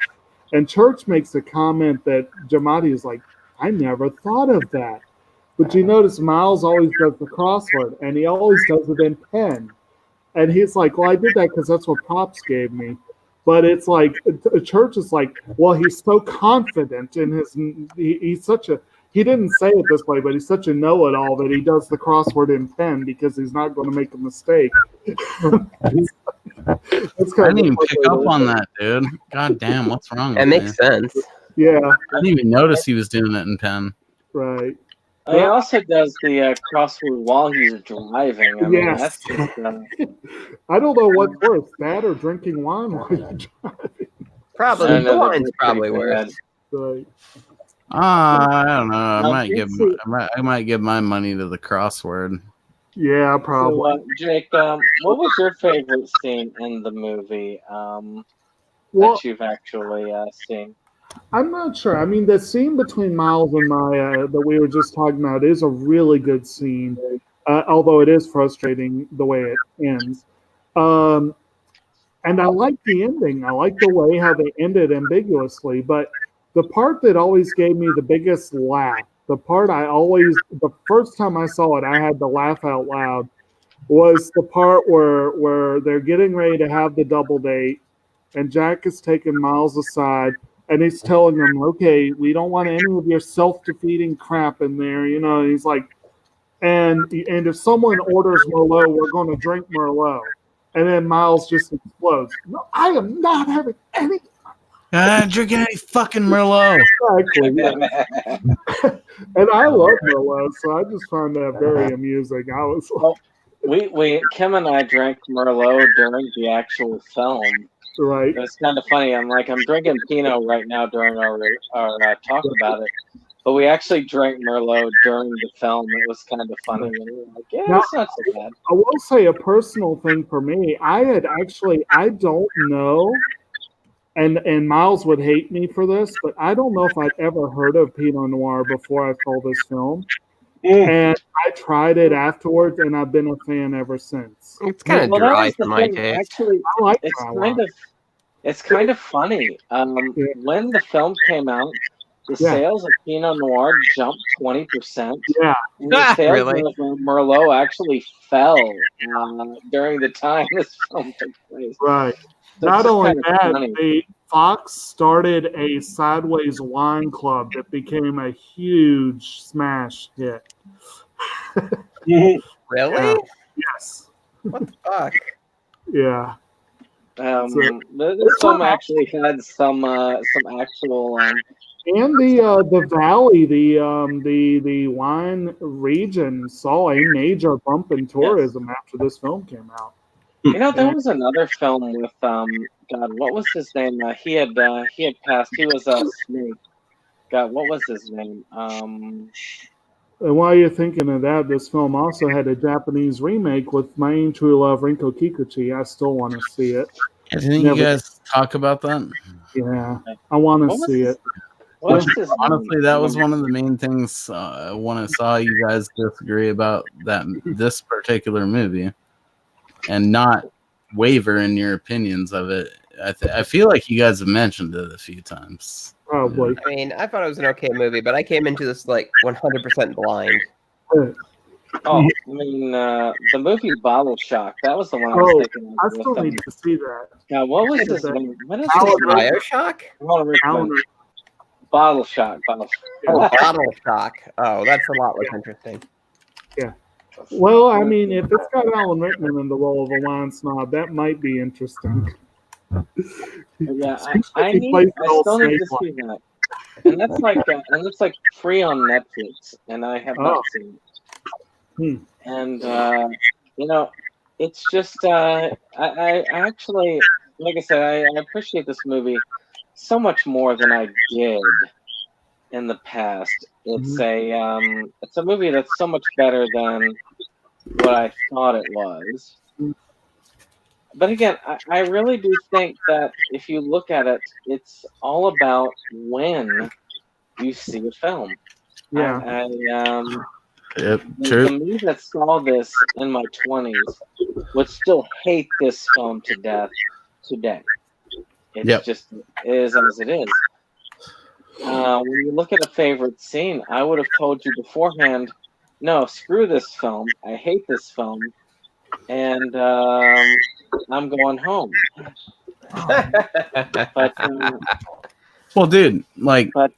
and Church makes a comment that Giamatti is like, I never thought of that. But you notice Miles always does the crossword, and he always does it in pen. And he's like, well, I did that because that's what Pops gave me. But it's like, Church is like, well, he's so confident in his, he's such a, he didn't say it this way, but he's such a know-it-all that he does the crossword in pen because he's not going to make a mistake. I didn't even pick up on that, dude. God damn, what's wrong with It makes sense. Yeah, I didn't even notice he was doing it in pen. right. he also does the crossword while he's driving. I mean, Yes. that's just, I don't know what's worse, that or drinking wine while you're driving. Probably I the know wine's that's probably pretty worse. bad. Right. I don't know. I Now, might give my money to the crossword. Yeah, So, probably. Jake, what was your favorite scene in the movie Well, that you've actually seen? I'm not sure. I mean, the scene between Miles and Maya that we were just talking about is a really good scene, although it is frustrating the way it ends. And I like the ending. I like the way how they ended ambiguously. But the part that always gave me the biggest laugh, the first time I saw it, I had to laugh out loud, was the part where they're getting ready to have the double date, and Jack is taking Miles aside, and he's telling them, okay, we don't want any of your self-defeating crap in there. You know, he's like, and if someone orders Merlot, we're going to drink Merlot. And then Miles just explodes. No, I am not having any. Drinking any fucking Merlot. Exactly. Yeah. And I love Merlot, so I just find that very amusing. I was Kim and I drank Merlot during the actual film. right. It was kind of funny. I'm drinking Pinot right now during our talk about it. But we actually drank Merlot during the film. It was kind of funny. And we were like, yeah, Now, it's not so bad. I will say a personal thing for me. I don't know, and Miles would hate me for this, but I don't know if I'd ever heard of Pinot Noir before I saw this film. And I tried it afterwards, and I've been a fan ever since. It's kind of Well, that dry was the for my thing. taste. Actually, I like it's it's kind of funny. When the film came out, the Yeah. sales of Pinot Noir jumped 20%. Yeah. And the sales Really? of Merlot actually fell during the time this film took place. Right. So Not it's just only kind of that, funny. Fox started a sideways wine club that became a huge smash hit. Really? Yes. What the fuck? Yeah. This film actually had some actual And the valley, the wine region saw a major bump in tourism after this film came out. there was another film with God, what was his name? He had passed. He was Snake. God, what was his name? And while you're thinking of that, this film also had a Japanese remake with My Own True Love, Rinko Kikuchi. I still want to see it. Didn't you guys talk about that? Yeah, I want to see it. Honestly, that was one of the main things when I saw you guys disagree about this particular movie and not waver in your opinions of it. I feel like you guys have mentioned it a few times. Probably. I mean, I thought it was an okay movie, but I came into this like 100% blind. Oh, I mean, the movie Bottle Shock. That was the one I was Oh, thinking I of. still need to see that. God, what was Is his that name? What is Alan his name? Bioshock? Alan Rickman. Alan Rickman. Bottle Shock. Bottle Oh, Shock. Bottle Shock. Oh, that's a lot less interesting. Well, I mean, if it's got Alan Rickman in the role of a wine snob, that might be interesting. Yeah, Especially I if he plays the old still need snake to one. see that. And that's like free on Netflix, and I have not seen it. And you know, it's just I actually, like I said, I appreciate this movie so much more than I did in the past. It's a movie that's so much better than what I thought it was. But again, I really do think that if you look at it, it's all about when you see a film. Yeah. Yep, The true. me that saw this in my 20s would still hate this film to death today. It's just it is as it is. When you look at a favorite scene, I would have told you beforehand, no, screw this film. I hate this film, and I'm going home. But Well, dude, like but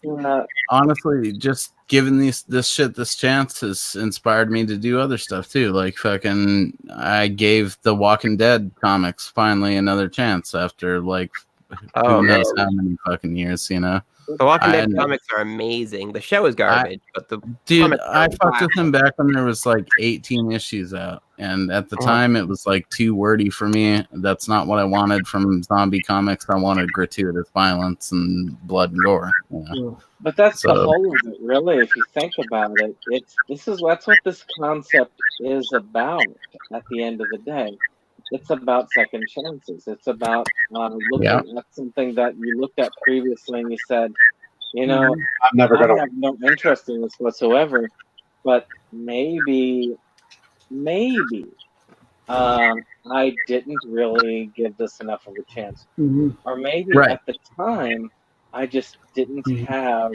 honestly, just giving this chance has inspired me to do other stuff too. Like fucking, I gave the Walking Dead comics finally another chance after like who knows how many fucking years, you know. The Walking Dead comics are amazing. The show is garbage, but the dude, I fucked with him back when there was like 18 issues out, and at the time it was like too wordy for me. That's not what I wanted from zombie comics. I wanted gratuitous violence and blood and gore. You know? But that's the whole of it, really. If you think about it, that's what this concept is about. At the end of the day, it's about second chances. It's about looking at something that you looked at previously and you said, you know, I have no interest in this whatsoever, but maybe I didn't really give this enough of a chance. Or maybe at the time, I just didn't have...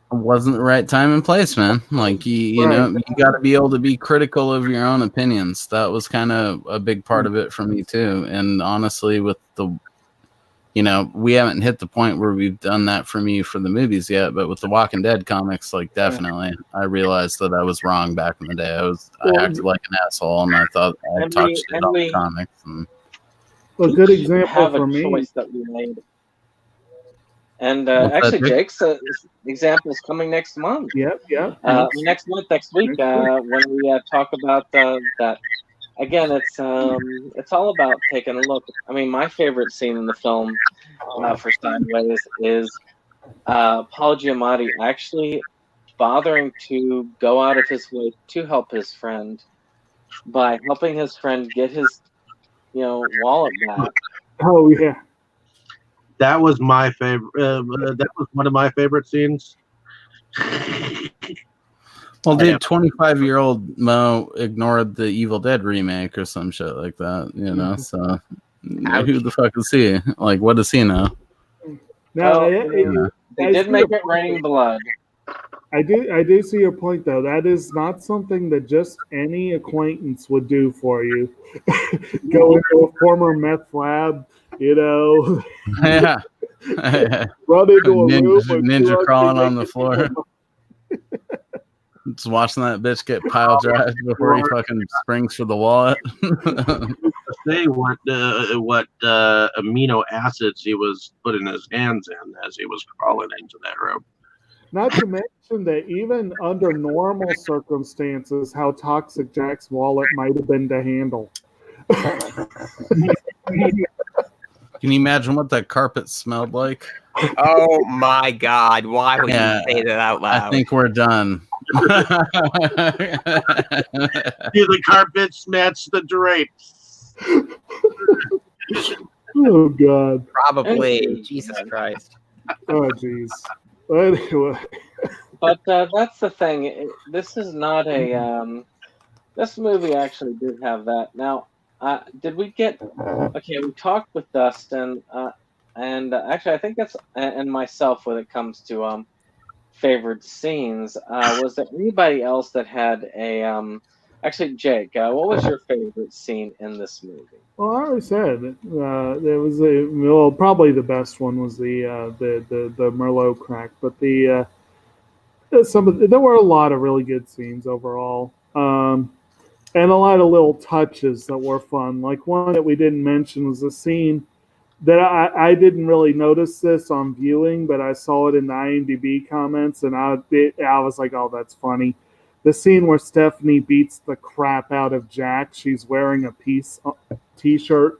It wasn't the right time and place, man. Like you know, you got to be able to be critical of your own opinions. That was kind of a big part of it for me too. And honestly, with the, you know, we haven't hit the point where we've done that for me for the movies yet. But with the Walking Dead comics, like definitely, I realized that I was wrong back in the day. I acted like an asshole, and I thought I talked shit on the comics. And a good example for me. Choice that we made. And actually, Jake's example is coming next month. Yep. Next week, when we talk about that. Again, it's all about taking a look. I mean, my favorite scene in the film for Sideways is Paul Giamatti actually bothering to go out of his way to help his friend by helping his friend get his, wallet back. Oh yeah. That was my favorite. That was one of my favorite scenes. Well, dude, 25-year-old Mo ignored the Evil Dead remake or some shit like that, you know. So, who the fuck is he? Like, what does he know? No, they did make it rain blood. I do see your point, though. That is not something that just any acquaintance would do for you. Go into a former meth lab, Yeah. Run into a room ninja crawling on the floor. Just watching that bitch get pile drived before he fucking springs for the wallet. Say what amino acids he was putting his hands in as he was crawling into that room. Not to mention that even under normal circumstances, how toxic Jack's wallet might have been to handle. Can you imagine what that carpet smelled like? Oh my God! Why would you say that out loud? I think we're done. Do the carpets match the drapes? Oh God! Probably. Jesus Christ. Oh jeez. Anyway. But that's the thing. This is not a. This movie actually did have that. Now, did we get? Okay, we talked with Dustin, and actually, I think that's and myself when it comes to favorite scenes. Was there anybody else that had a Actually, Jake, what was your favorite scene in this movie? Well, I already said there was probably the best one was the Merlot crack, but there were a lot of really good scenes overall, and a lot of little touches that were fun. Like one that we didn't mention was a scene that I didn't really notice this on viewing, but I saw it in the IMDb comments, and I was like, oh, that's funny. The scene where Stephanie beats the crap out of Jack. She's wearing a peace t-shirt.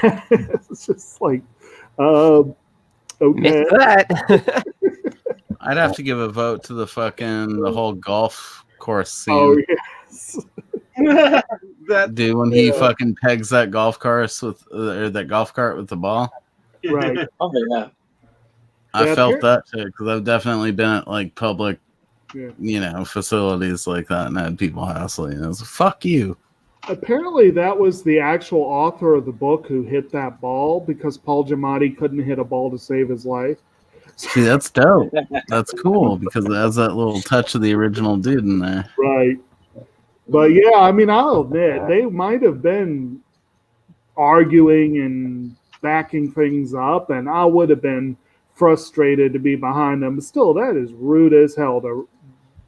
It's just like, okay. Missed that. I'd have to give a vote to the whole golf course scene. Oh yes. Dude, when he fucking pegs that golf cart with the ball. Right. Oh yeah. I felt that too, because I've definitely been at like public, facilities like that and had people hassling. I was like, fuck you. Apparently, that was the actual author of the book who hit that ball because Paul Giamatti couldn't hit a ball to save his life. See, that's dope. That's cool because it has that little touch of the original dude in there. Right. But yeah, I mean, I'll admit they might have been arguing and backing things up, and I would have been frustrated to be behind them. But still, that is rude as hell to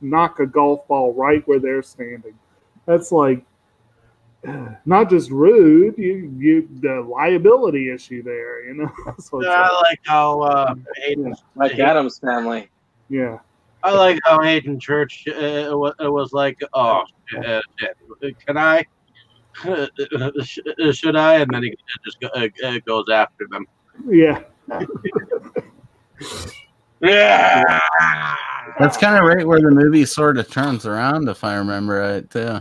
knock a golf ball right where they're standing. That's like not just rude, you the liability issue there, So I like how Hayden, Like Adam's family. yeah. I like how Hayden Church it was like, oh, can I? Should I? And then he just goes after them. Yeah. Yeah. That's kind of right where the movie sort of turns around, if I remember right, too.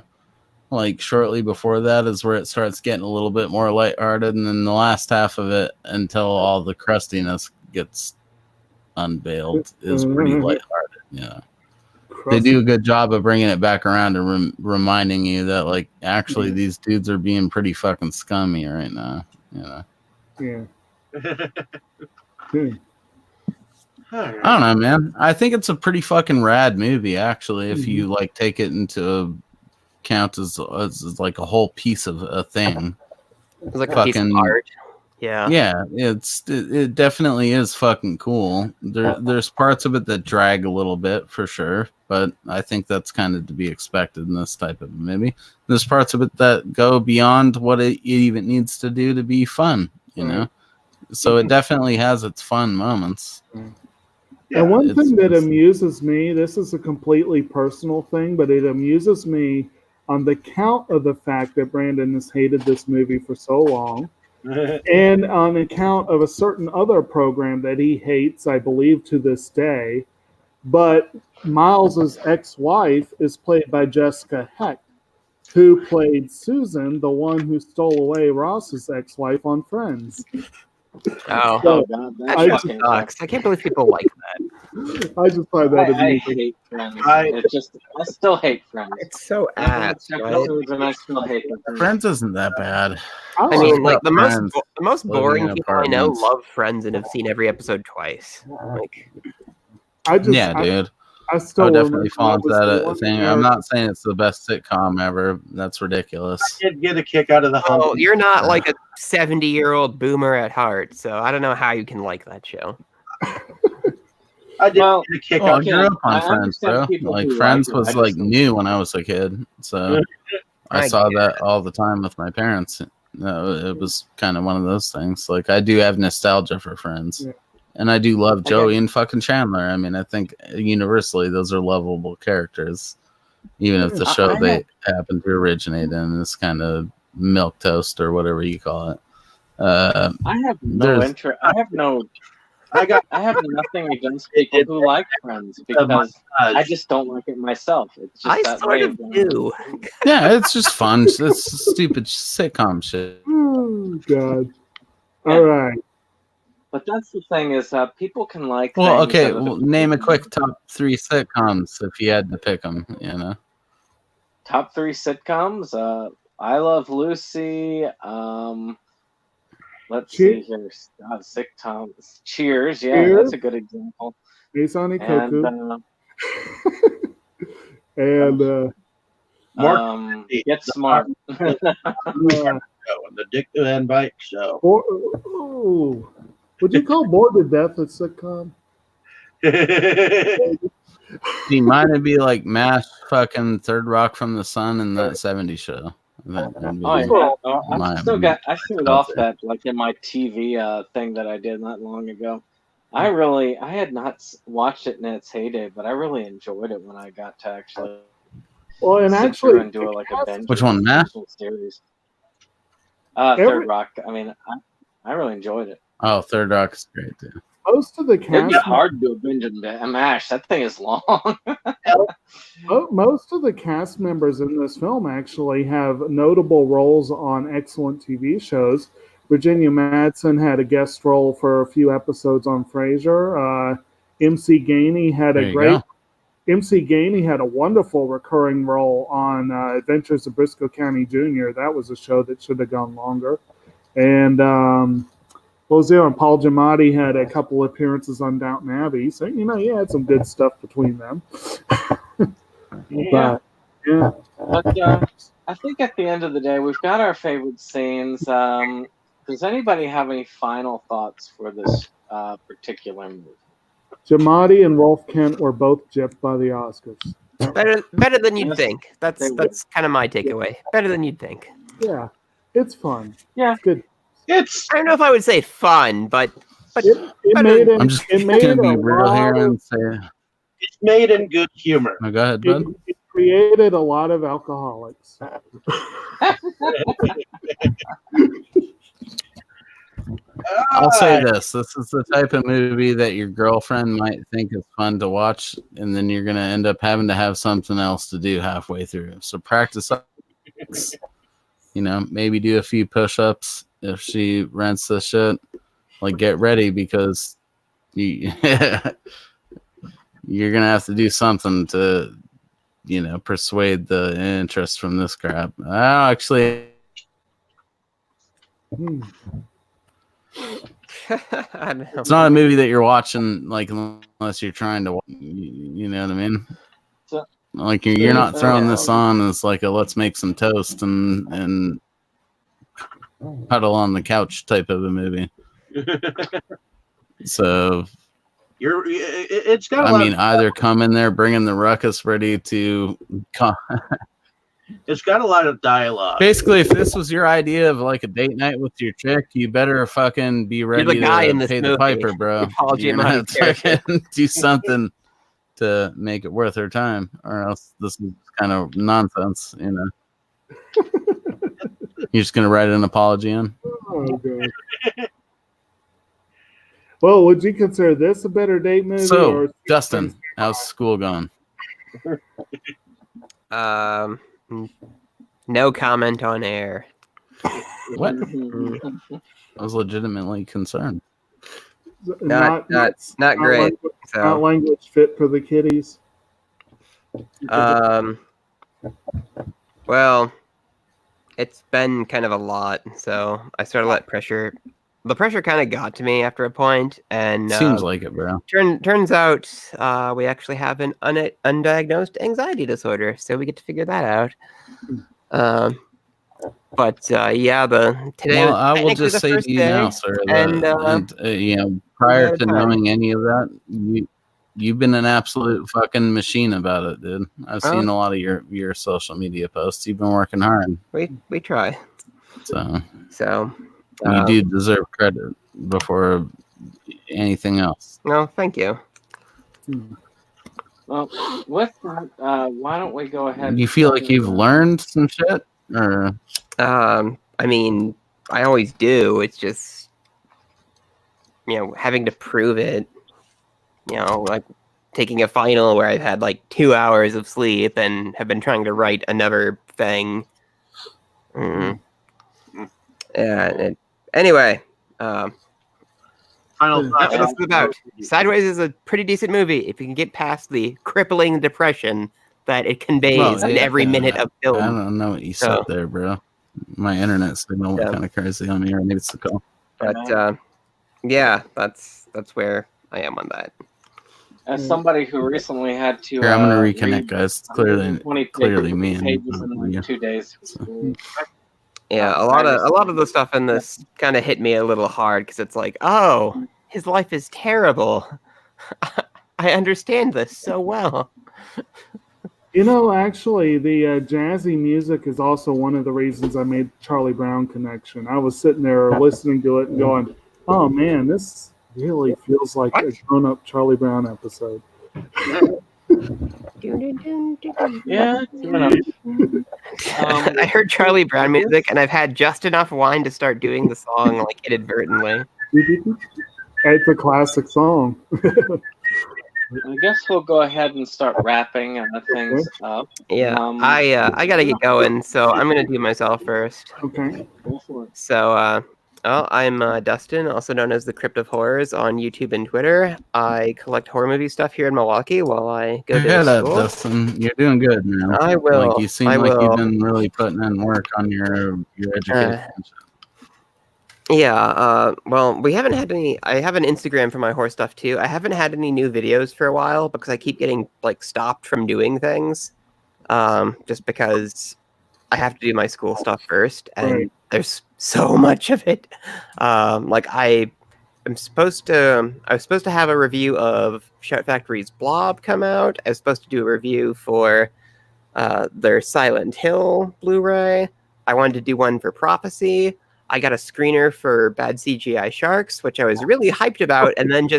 Like, shortly before that is where it starts getting a little bit more lighthearted, and then the last half of it, until all the crustiness gets unveiled, is pretty lighthearted. Yeah. They do a good job of bringing it back around and reminding you that, like, actually these dudes are being pretty fucking scummy right now. Yeah. Right. I don't know, man. I think it's a pretty fucking rad movie, actually, if you like take it into account as like a whole piece of a thing. It's like a piece of art. Yeah. Yeah, it definitely is fucking cool. There's parts of it that drag a little bit for sure, but I think that's kind of to be expected in this type of movie. There's parts of it that go beyond what it even needs to do to be fun, So it definitely has its fun moments. And one thing that amuses me, this is a completely personal thing, but it amuses me on the count of the fact that Brandon has hated this movie for so long. And on account of a certain other program that he hates, I believe, to this day. But Miles's ex-wife is played by Jessica Hecht, who played Susan, the one who stole away Ross's ex-wife on Friends. Oh, God, that fucking sucks. I can't believe people like that. I just find that I hate Friends. I still hate Friends. It's so ass. And I still hate them. Friends isn't that bad. I mean, like the most boring people I know love Friends and have seen every episode twice. Like, dude. I would definitely fall into that thing. I'm not saying it's the best sitcom ever. That's ridiculous. I did get a kick out of the whole. Oh, you're not like a 70-year-old boomer at heart, so I don't know how you can like that show. I did get a kick out. I grew up on Friends, bro. Like Friends was like new when I was a kid, so I saw that all the time with my parents. It was kind of one of those things. Like I do have nostalgia for Friends. Yeah. And I do love Joey and fucking Chandler. I mean, I think universally those are lovable characters, even if the show they happen to originate in is kind of milquetoast or whatever you call it. I have no interest. I have nothing against people who like Friends because I just don't like it myself. It's just I sort of do. Yeah, it's just fun. It's stupid sitcom shit. Oh God! All right. But that's the thing is people can like. Well, okay. Well, name a quick top 3 sitcoms if you had to pick them. Top 3 sitcoms. I Love Lucy. Let's see here. Sitcoms. Cheers. Yeah, that's a good example. Masonic Koku. And Get smart. The Dick and Bike Show. Would you call Bored to Death a sitcom? He might be like MASH, fucking Third Rock from the Sun, and that '70s show. I still got off that like in my TV thing that I did not long ago. I had not watched it in its heyday, but I really enjoyed it when I got to actually. Well, and actually, and do it like a binge. Which one, MASH? Series. Third Rock. I mean, I really enjoyed it. Oh, Third Rock is great too. Most of the It'd cast be hard to do a binge and MASH. That thing is long. Most of the cast members in this film actually have notable roles on excellent TV shows. Virginia Madsen had a guest role for a few episodes on Frasier. MC Gainey had a wonderful recurring role on Adventures of Briscoe County Jr. That was a show that should have gone longer. And what was there? And Paul Giamatti had a couple appearances on Downton Abbey. So, you had some good stuff between them. Yeah. But I think at the end of the day, we've got our favorite scenes. Does anybody have any final thoughts for this particular movie? Giamatti and Rolf Kent were both gypped by the Oscars. Better than you'd think. That's kind of my takeaway. Better than you'd think. Yeah, it's fun. Yeah, it's good. I don't know if I would say fun, but it made I'm just gonna be real here and say it's made in good humor. Oh, go ahead, bud. It created a lot of alcoholics. I'll say this. This is the type of movie that your girlfriend might think is fun to watch, and then you're going to end up having to have something else to do halfway through. So practice up. Maybe do a few push-ups if she rents this shit. Like, get ready because you're going to have to do something to, persuade the interest from this crap. Actually... I don't know. It's not a movie that you're watching, like, unless you're trying to, you know what I mean? Like, you're not throwing this on as like a let's make some toast and huddle on the couch type of a movie. So, it's got. Either come in there bringing the ruckus ready to. It's got a lot of dialogue. Basically, if this was your idea of like a date night with your chick, you better fucking be ready to pay the piper, bro. You're gonna have to do something to make it worth her time, or else this is kind of nonsense, You're just gonna write an apology in. Oh, God. Well, would you consider this a better date movie? So, Dustin, how's school going? No comment on air. What? I was legitimately concerned. Not great. Not language fit for the kiddies. Well, it's been kind of a lot, so I started to let pressure. The pressure kind of got to me after a point, and seems like it, bro. Turns out we actually have an undiagnosed anxiety disorder, so we get to figure that out. Today. Well, I will just say to you now, sir, prior to knowing any of that, you've been an absolute fucking machine about it, dude. I've seen a lot of your social media posts. You've been working hard. We try. So you do deserve credit before anything else. No, thank you. Well, with that, why don't we go ahead? You feel like you've learned some shit, or? I always do. It's just, having to prove it. Like taking a final where I've had like 2 hours of sleep and have been trying to write another thing. Anyway, final that's what it's about. Sideways is a pretty decent movie if you can get past the crippling depression that it conveys in every minute of film. I don't know what you said there, bro. My internet signal went kind of crazy on me, or maybe it's the call. But that's where I am on that. As somebody who recently had to Here, I'm gonna read reconnect, guys. It's clearly 20 me and pages in like you. 2 days. Yeah, a lot of the stuff in this kind of hit me a little hard because it's like, oh, his life is terrible. I understand this so well. Actually, the jazzy music is also one of the reasons I made Charlie Brown connection. I was sitting there listening to it and going, "Oh man, this really feels like a grown-up Charlie Brown episode." Yeah, fair enough. I heard Charlie Brown music, and I've had just enough wine to start doing the song like inadvertently. It's a classic song. I guess we'll go ahead and start wrapping things up. Yeah, I gotta get going, so I'm gonna do myself first. Okay. Go for it. So, I'm Dustin, also known as the Crypt of Horrors on YouTube and Twitter. I collect horror movie stuff here in Milwaukee while I go to Head up, school. Dustin. You're doing good, man. I will. Like you seem I like will. you've been really putting in work on your education. Yeah, well, we haven't had any. I have an Instagram for my horror stuff too. I haven't had any new videos for a while because I keep getting like stopped from doing things, just because I have to do my school stuff first, and Right. there's so much of it. Like I was supposed to have a review of Shout Factory's Blob come out. I was supposed to do a review for their Silent Hill Blu-ray. I wanted to do one for Prophecy. I got a screener for Bad CGI Sharks, which I was really hyped about, and then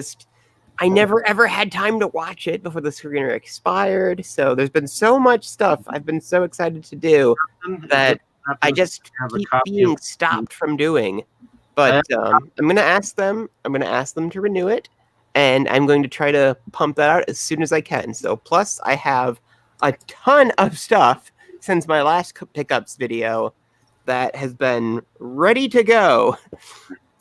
I never ever had time to watch it before the screener expired. So there's been so much stuff I've been so excited to do that I just keep being stopped from doing. But I'm gonna ask them. I'm gonna ask them to renew it, and I'm going to try to pump that out as soon as I can. So plus, I have a ton of stuff since my last pickups video that has been ready to go.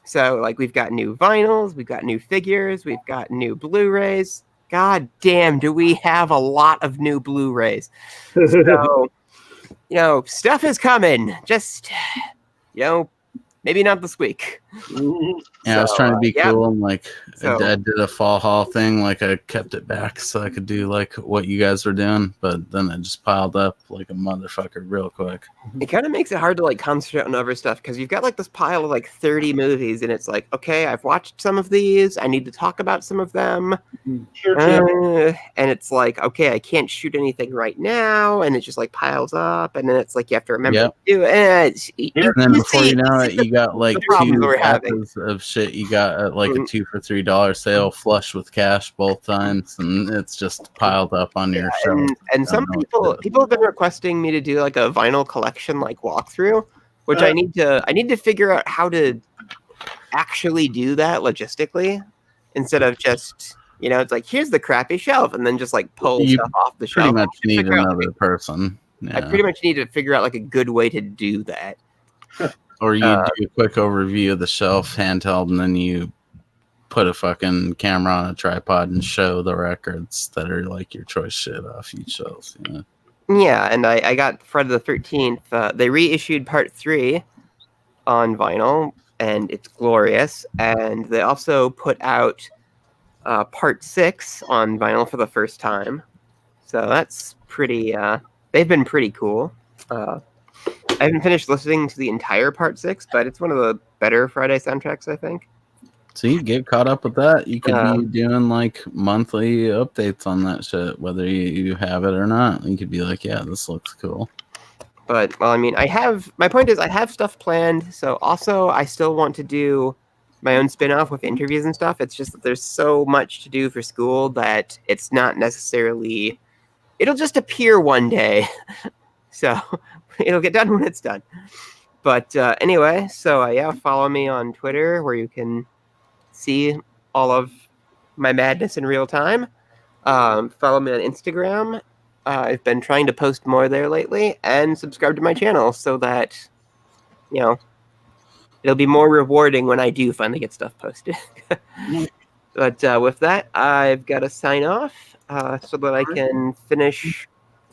So, like, we've got new vinyls, we've got new figures, we've got new Blu-rays. God damn, do we have a lot of new Blu-rays. So, stuff is coming. Just, maybe not this week. Yeah, I was trying to be yeah. cool and like So- I did a fall haul thing. Like I kept it back so I could do like what you guys were doing, but then it just piled up like a motherfucker real quick. It kind of makes it hard to like concentrate on other stuff because you've got like this pile of like 30 movies, and it's like, okay, I've watched some of these. I need to talk about some of them. And it's like, okay, I can't shoot anything right now, and it just like piles up, and then it's like you have to remember Yep. to do it. And then before you know it, you got like the problem 2 we're having. packs of shit. You got at like a 2 for $3 sale, flush with cash both times, and it's just piled up on your shelf. And some people have been requesting me to do like a vinyl collection like walkthrough, which I need to figure out how to actually do that logistically instead of just it's like here's the crappy shelf and then just like pull You stuff off the Pretty shelf. much need Figure out, another person. I Yeah. pretty much need to figure out like a good way to do that. Or you do a quick overview of the shelf handheld, and then you put a fucking camera on a tripod and show the records that are like your choice shit off each shelf. Yeah, and I got Friday the 13th. They reissued Part 3 on vinyl, and it's glorious. And they also put out Part 6 on vinyl for the first time. So that's pretty... they've been pretty cool. I haven't finished listening to the entire Part 6, but it's one of the better Friday soundtracks, I think. So you get caught up with that. You could be doing like monthly updates on that shit, whether you have it or not. You could be like, yeah, this looks cool. But, well, I mean, my point is I have stuff planned. So also I still want to do my own spin-off with interviews and stuff. It's just that there's so much to do for school that it's not necessarily, it'll just appear one day. So it'll get done when it's done. But anyway, so yeah, follow me on Twitter where you can see all of my madness in real time. Follow me on Instagram. I've been trying to post more there lately, and subscribe to my channel so that, it'll be more rewarding when I do finally get stuff posted. But with that, I've got to sign off so that I can finish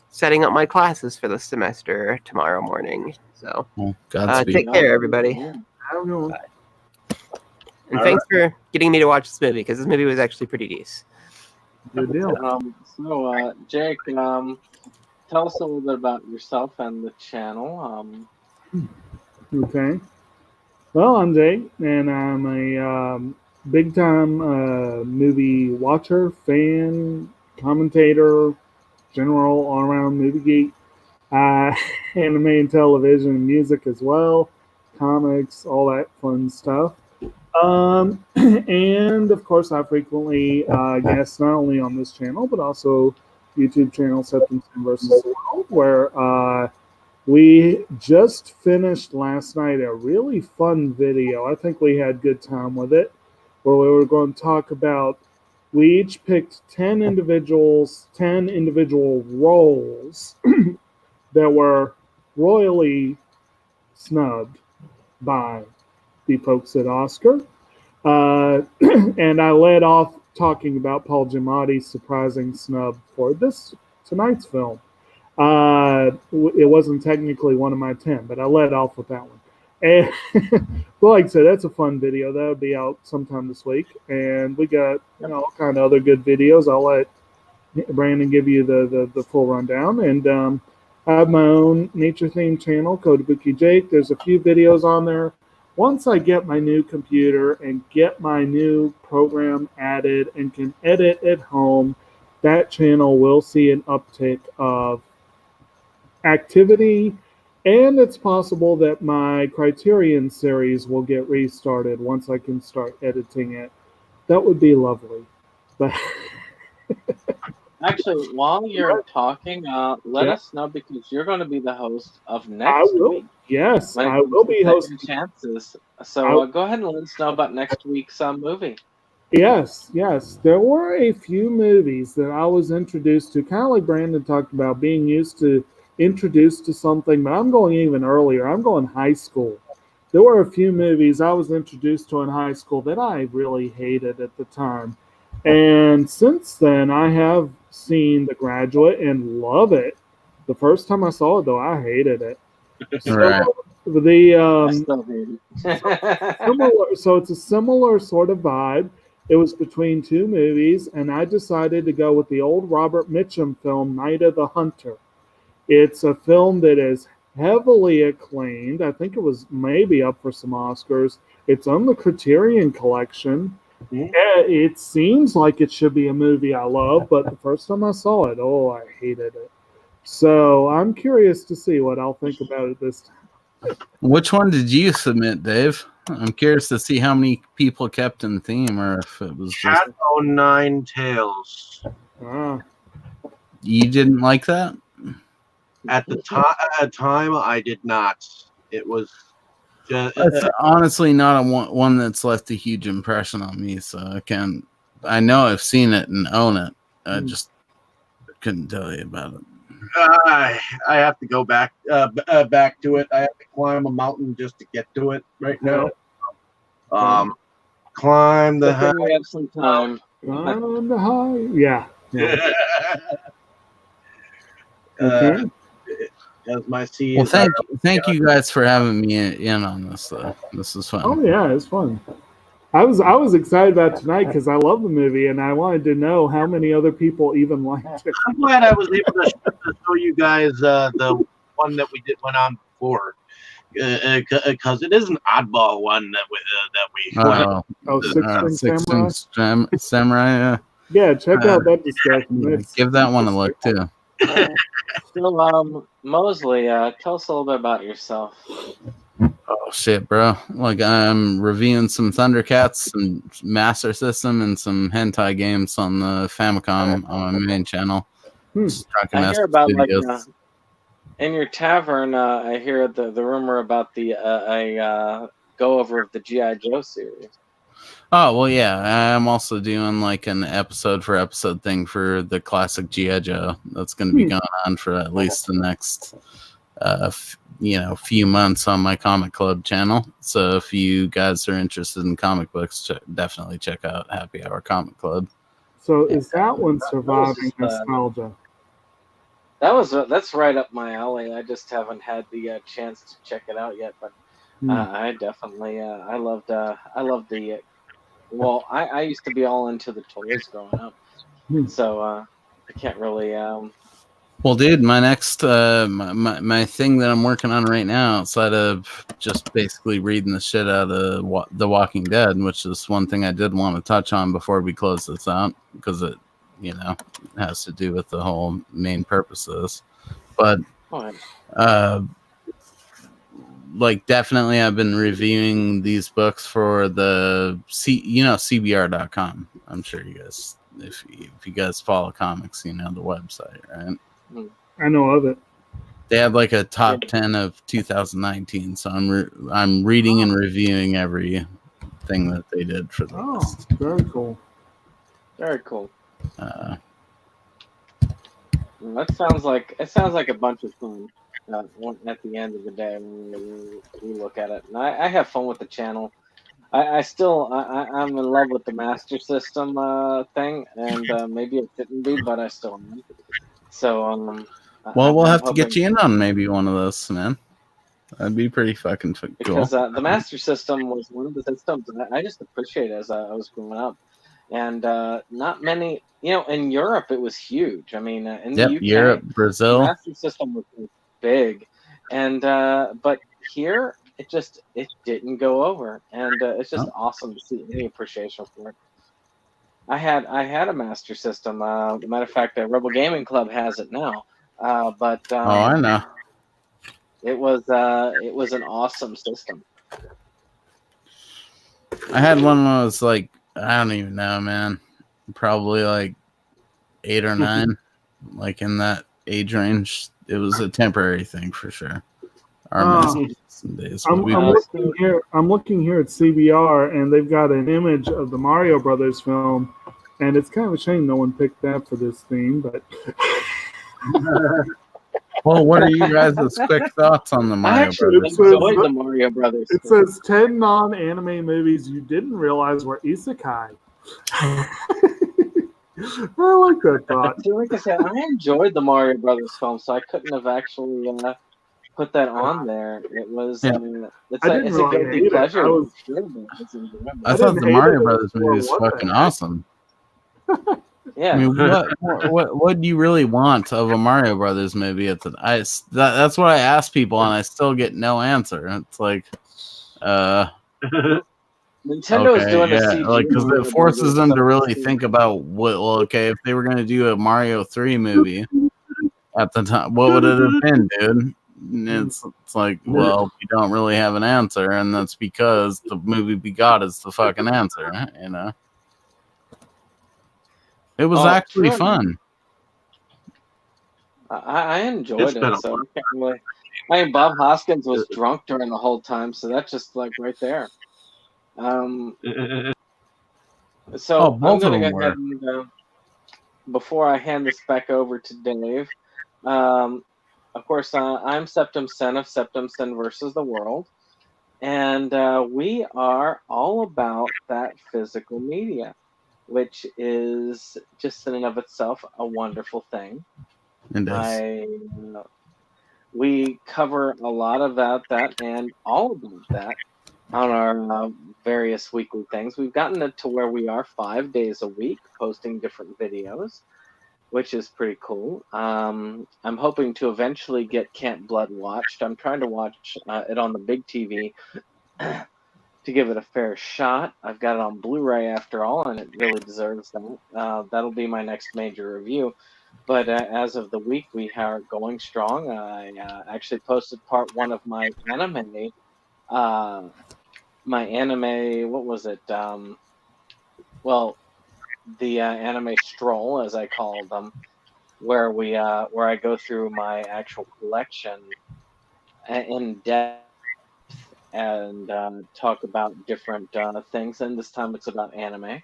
setting up my classes for the semester tomorrow morning. So Well, Godspeed. take care, everybody. I don't know. And thanks for getting me to watch this movie, because this movie was actually pretty decent. Good deal. Jake, tell us a little bit about yourself and the channel. Okay. Well, I'm Jake, and I'm a big time movie watcher, fan, commentator, general all around movie geek. Anime and television and music as well, comics, all that fun stuff. And of course, I frequently guest not only on this channel but also YouTube channel Septum versus the World, where we just finished last night a really fun video. I think we had good time with it, where we were going to talk about. We each picked 10 individual roles that were royally snubbed by the folks at Oscar. And I led off talking about Paul Giamatti's surprising snub for tonight's film. It wasn't technically one of my 10, but I led off with that one. And but like I said, that's a fun video. That'll be out sometime this week. And we got all kind of other good videos. I'll let Brandon give you the full rundown. And I have my own nature-themed channel, Kodabuki Jake. There's a few videos on there. Once I get my new computer and get my new program added and can edit at home, that channel will see an uptick of activity, and it's possible that my Criterion series will get restarted once I can start editing it. That would be lovely. But Actually, while you're talking, let us know, because you're going to be the host of next week. Yes, I will be hosting. Chances. So go ahead and let us know about next week's movie. Yes. There were a few movies that I was introduced to, kind of like Brandon talked about, being introduced to something, but I'm going even earlier. I'm going high school. There were a few movies I was introduced to in high school that I really hated at the time. And since then, I have seen The Graduate and love it. The first time I saw it, though, I hated it. Right. So it's a similar sort of vibe. It was between two movies, and I decided to go with the old Robert Mitchum film, Night of the Hunter. It's a film that is heavily acclaimed. I think it was maybe up for some Oscars. It's on the Criterion Collection. It seems like it should be a movie I love, but the first time I saw it, I hated it. So I'm curious to see what I'll think about it this time. Which one did you submit, Dave? I'm curious to see how many people kept in theme, or if it was just Cat O' Nine Tails. You didn't like that? At the time, I did not. It was just It's honestly not one that's left a huge impression on me. So I know I've seen it and own it. I just couldn't tell you about it. I have to go back to it. I have to climb a mountain just to get to it right now. Climb the high. We have some time. Climb the high. Yeah. As my seed. Well, thank you guys for having me in on this. This is fun. Oh yeah, it's fun. I was excited about tonight because I love the movie and I wanted to know how many other people even liked it. I'm glad I was able to show you guys the one that we went on before, because it is an oddball one that we. Six Samurai. Yeah. Yeah, check out that discussion. Give that one a look too. So, Mosley, tell us a little bit about yourself. Oh shit, bro! Like I'm reviewing some Thundercats, some Master System, and some hentai games on the Famicom on my main channel. I hear about in your tavern. I hear the rumor about the go over of the G.I. Joe series. Oh well, yeah. I'm also doing like an episode for episode thing for the classic G.I. Joe. That's going to be going on for at least the next few months on my comic club channel. So if you guys are interested in comic books, definitely check out Happy Hour Comic Club. So is that one surviving nostalgia? That's right up my alley. I just haven't had the chance to check it out yet, but I definitely I loved the. Well, I used to be all into the toys growing up. So I can't really. Well, dude, my next my thing that I'm working on right now, outside of just basically reading the shit out of The Walking Dead, which is one thing I did want to touch on before we close this out, because it, has to do with the whole main purpose of this. But like, definitely I've been reviewing these books for the CBR.com. I'm sure you guys, if you guys follow comics, you know the website, right? I know of it. They have like a top 10 of 2019, so I'm reading and reviewing everything that they did for the list. Very cool. Very cool. That sounds like a bunch of fun. At the end of the day, when we look at it, and I have fun with the channel. I'm in love with the Master System thing, and maybe it shouldn't be, but I still am. So well, we'll have to get you in on maybe one of those, man. That'd be pretty fucking cool. Because the Master System was one of the systems that I just appreciated as I was growing up, and not many. In Europe it was huge. I mean, in the UK, Europe, Brazil, the Master System was big, and but here it didn't go over, and it's just awesome to see any appreciation for it. I had a Master System. As a matter of fact, Rebel Gaming Club has it now. But I know. It was an awesome system. I had one when I was like, I don't even know, man. Probably like 8 or 9, like in that age range. It was a temporary thing for sure. Days. I'm looking here at CBR, and they've got an image of the Mario Brothers film, and it's kind of a shame no one picked that for this theme, but. Well, what are you guys' quick thoughts on the Mario Brothers? I enjoyed the Mario Brothers. It says 10 non-anime movies you didn't realize were isekai. I like that thought. Like I said, I enjoyed the Mario Brothers film, so I couldn't have actually put that on there. It was it's a guilty pleasure. I thought the Mario Brothers movie was fucking awesome. Yeah. I mean, what do you really want of a Mario Brothers movie? That's what I ask people, and I still get no answer. It's like, Nintendo is doing a CG, like, because it forces them to really think about if they were going to do a Mario 3 movie at the time, what would it have been, dude? It's like, well, we don't really have an answer, and that's because the movie we got is the fucking answer, It was actually fun. I enjoyed it. So I mean, Bob Hoskins was drunk during the whole time, so that's just like right there. So I'm going to go ahead and, before I hand this back over to Dave, of course, I'm Septum Sen of Septum Sen versus the World, and we are all about that physical media, which is just in and of itself a wonderful thing. We cover a lot about that and all about that on our various weekly things. We've gotten it to where we are 5 days a week posting different videos, which is pretty cool. I'm hoping to eventually get Camp Blood watched. I'm trying to watch it on the big TV to give it a fair shot. I've got it on Blu-ray after all, and it really deserves that. That'll be my next major review. But as of the week, we are going strong. I actually posted part 1 of my anime. What was it? The anime stroll, as I call them, where I go through my actual collection in depth and talk about different things. And this time it's about anime.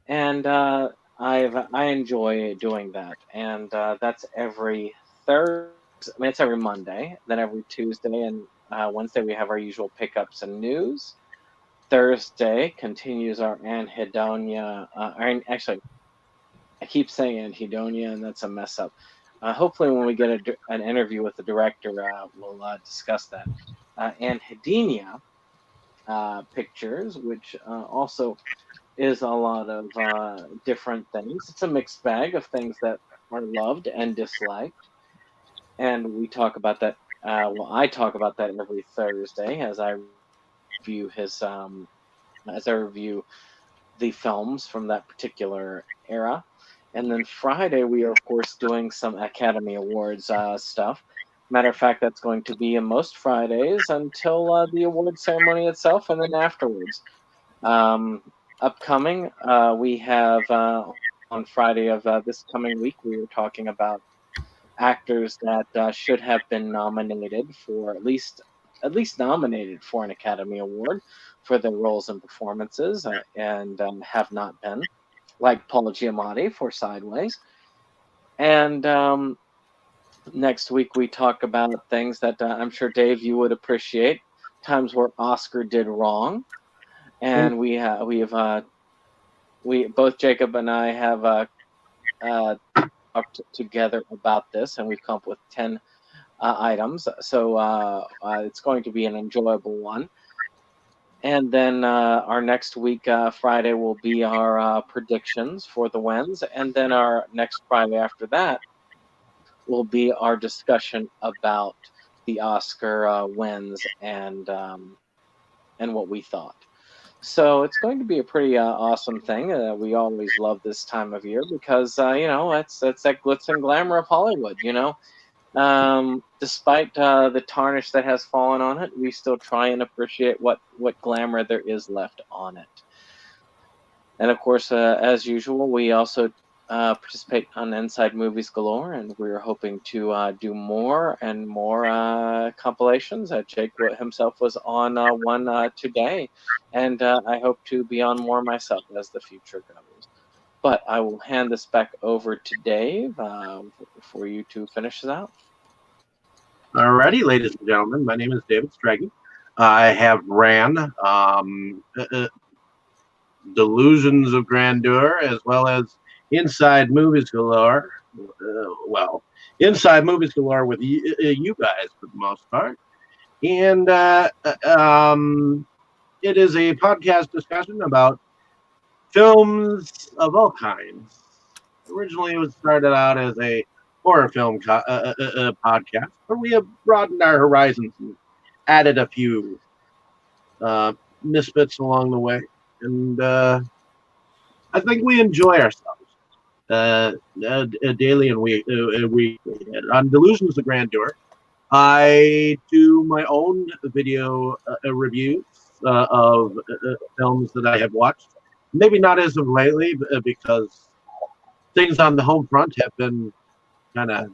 And I enjoy doing that. And that's every Thursday. I mean, it's every Monday. Then every Tuesday and Wednesday we have our usual pickups and news. Thursday continues our anhedonia. Actually, I keep saying anhedonia, and that's a mess up. Hopefully, when we get an interview with the director, we'll discuss that. Anhedonia pictures, which also is a lot of different things. It's a mixed bag of things that are loved and disliked, and we talk about that. Well, I talk about that every Thursday as I review as I review the films from that particular era. And then Friday, we are, of course, doing some Academy Awards stuff. Matter of fact, that's going to be in most Fridays until the award ceremony itself, and then afterwards. Upcoming, we have on Friday of this coming week, we were talking about actors that should have been nominated for at least nominated for an Academy Award for their roles and performances, and have not been, like Paul Giamatti for Sideways. And next week we talk about things that I'm sure Dave you would appreciate, times where Oscar did wrong, and we both Jacob and I have talked together about this, and we've come up with 10 items. So it's going to be an enjoyable one. And then our next week, Friday, will be our predictions for the wins. And then our next Friday after that will be our discussion about the Oscar wins and what we thought. So it's going to be a pretty awesome thing. We always love this time of year because it's that glitz and glamour of Hollywood. Despite the tarnish that has fallen on it, we still try and appreciate what glamour there is left on it. And of course, as usual, we also participate on Inside Movies Galore, and we're hoping to do more and more compilations. Jake himself was on one today, and I hope to be on more myself as the future goes. But I will hand this back over to Dave for you to finish this out. Alrighty, ladies and gentlemen, my name is David Straggy. I have ran Delusions of Grandeur as well as Inside Movies Galore. Inside Movies Galore with you guys for the most part. And it is a podcast discussion about films of all kinds. Originally, it was started out as a horror film podcast, but we have broadened our horizons and added a few misfits along the way. And I think we enjoy ourselves daily and weekly. On Delusions of Grandeur, I do my own video reviews of films that I have watched. Maybe not as of lately, because things on the home front have been kind of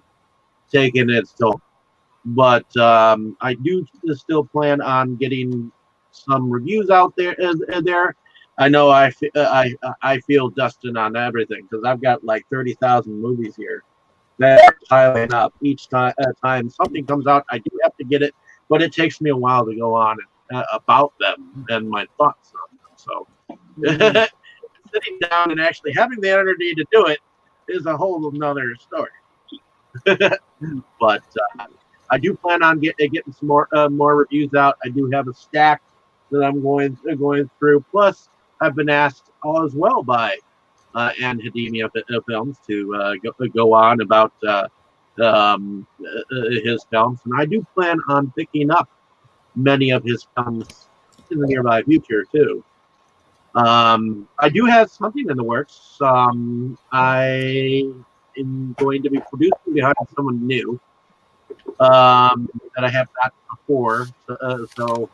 taking its toll. But I do still plan on getting some reviews out there. I know I feel dusting on everything because I've got like 30,000 movies here that are piling up each time something comes out. I do have to get it, but it takes me a while to go on about them and my thoughts on them. So sitting down and actually having the energy to do it is a whole another story. But I do plan on getting some more reviews out. I do have a stack that I'm going through. Plus, I've been asked as well by Ann Hedemia Films to go on about his films, and I do plan on picking up many of his films in the nearby future too. I do have something in the works. I am going to be producing behind someone new that I have not before. So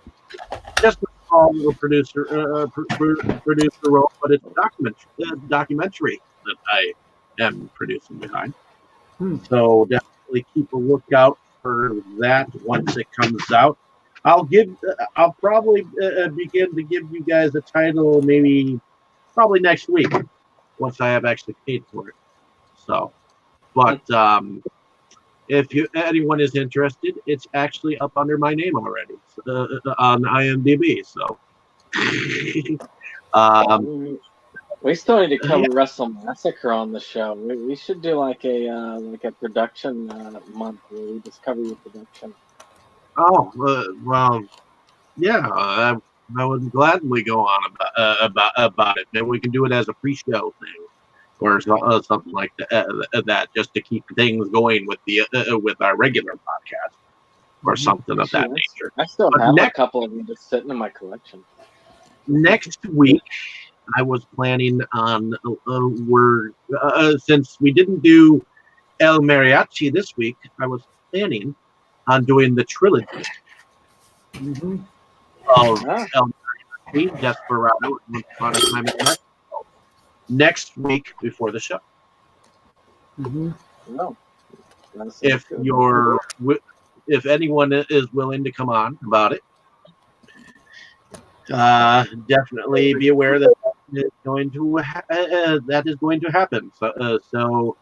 just a small little producer role, but it's a documentary that I am producing behind. So definitely keep a lookout for that once it comes out. I'll probably begin to give you guys a title probably next week once I have actually paid for it. So, but if anyone is interested, it's actually up under my name already on IMDb. So, we still need to cover Wrestle Massacre on the show. We should do like a production month where we just cover your production. Oh well, yeah. I would gladly go on about it. Maybe we can do it as a pre-show thing, or something like that, just to keep things going with with our regular podcast, or something of that nature. I still But have next- a couple of them just sitting in my collection. Next week, I was planning on since we didn't do El Mariachi this week, I was planning on doing the trilogy Mhm. of Ah. El Mariachi, Desperado, and Once Upon a Time in Mexico next week before the show. Mhm. No. That's If good. if anyone is willing to come on about it, definitely be aware that is going to happen. So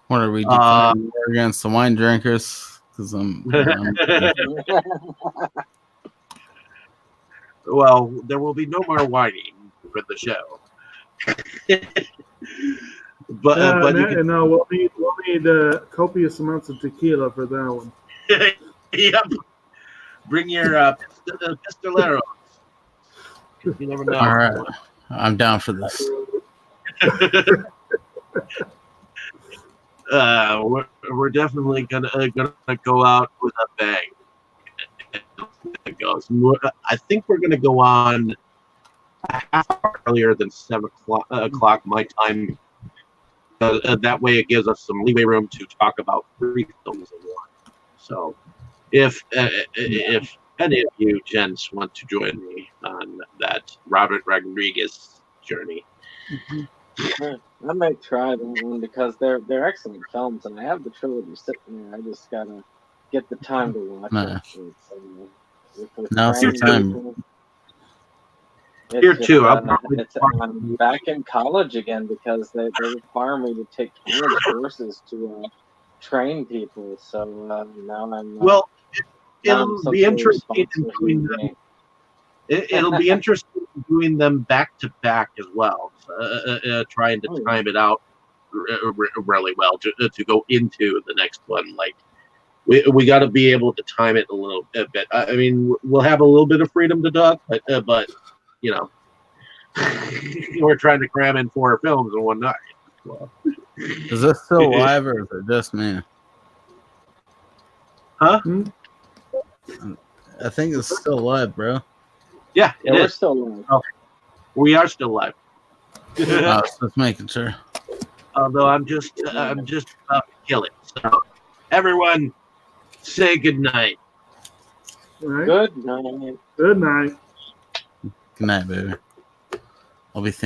What are we declaring war against the wine drinkers? Because well, there will be no more whining for the show. but you can, we'll need copious amounts of tequila for that one. yep. Bring your pistoleros. You never know. all right, I'm down for this. We're definitely gonna go out with a bang. It goes. I think we're gonna go on a half hour earlier than 7:00 my time. That way, it gives us some leeway room to talk about 3 films in one. So, if any of you gents want to join me on that Robert Rodriguez journey, I might try that one because they're excellent films, and I have the trilogy sitting there. I just gotta get the time to watch Nah. it. Now's the time. Here too, I'm back in college again because they require me to take college courses to train people. So now I'm well, now it'll I'm be socially interesting in responsible doing human them. being. It'll be interesting doing them back to back as well. Trying to time it out really well to go into the next one. Like we got to be able to time it a little bit. I mean, we'll have a little bit of freedom to talk, but you know, we're trying to cram in 4 films in one night. Well, Is this still live or is it just me? huh? I think it's still live, bro. Yeah, it We're is. still We are still live. I was just making sure. Although I'm just about to kill it. So everyone, say good night. All right. good. No, Good night. Good night, baby. I'll be thinking.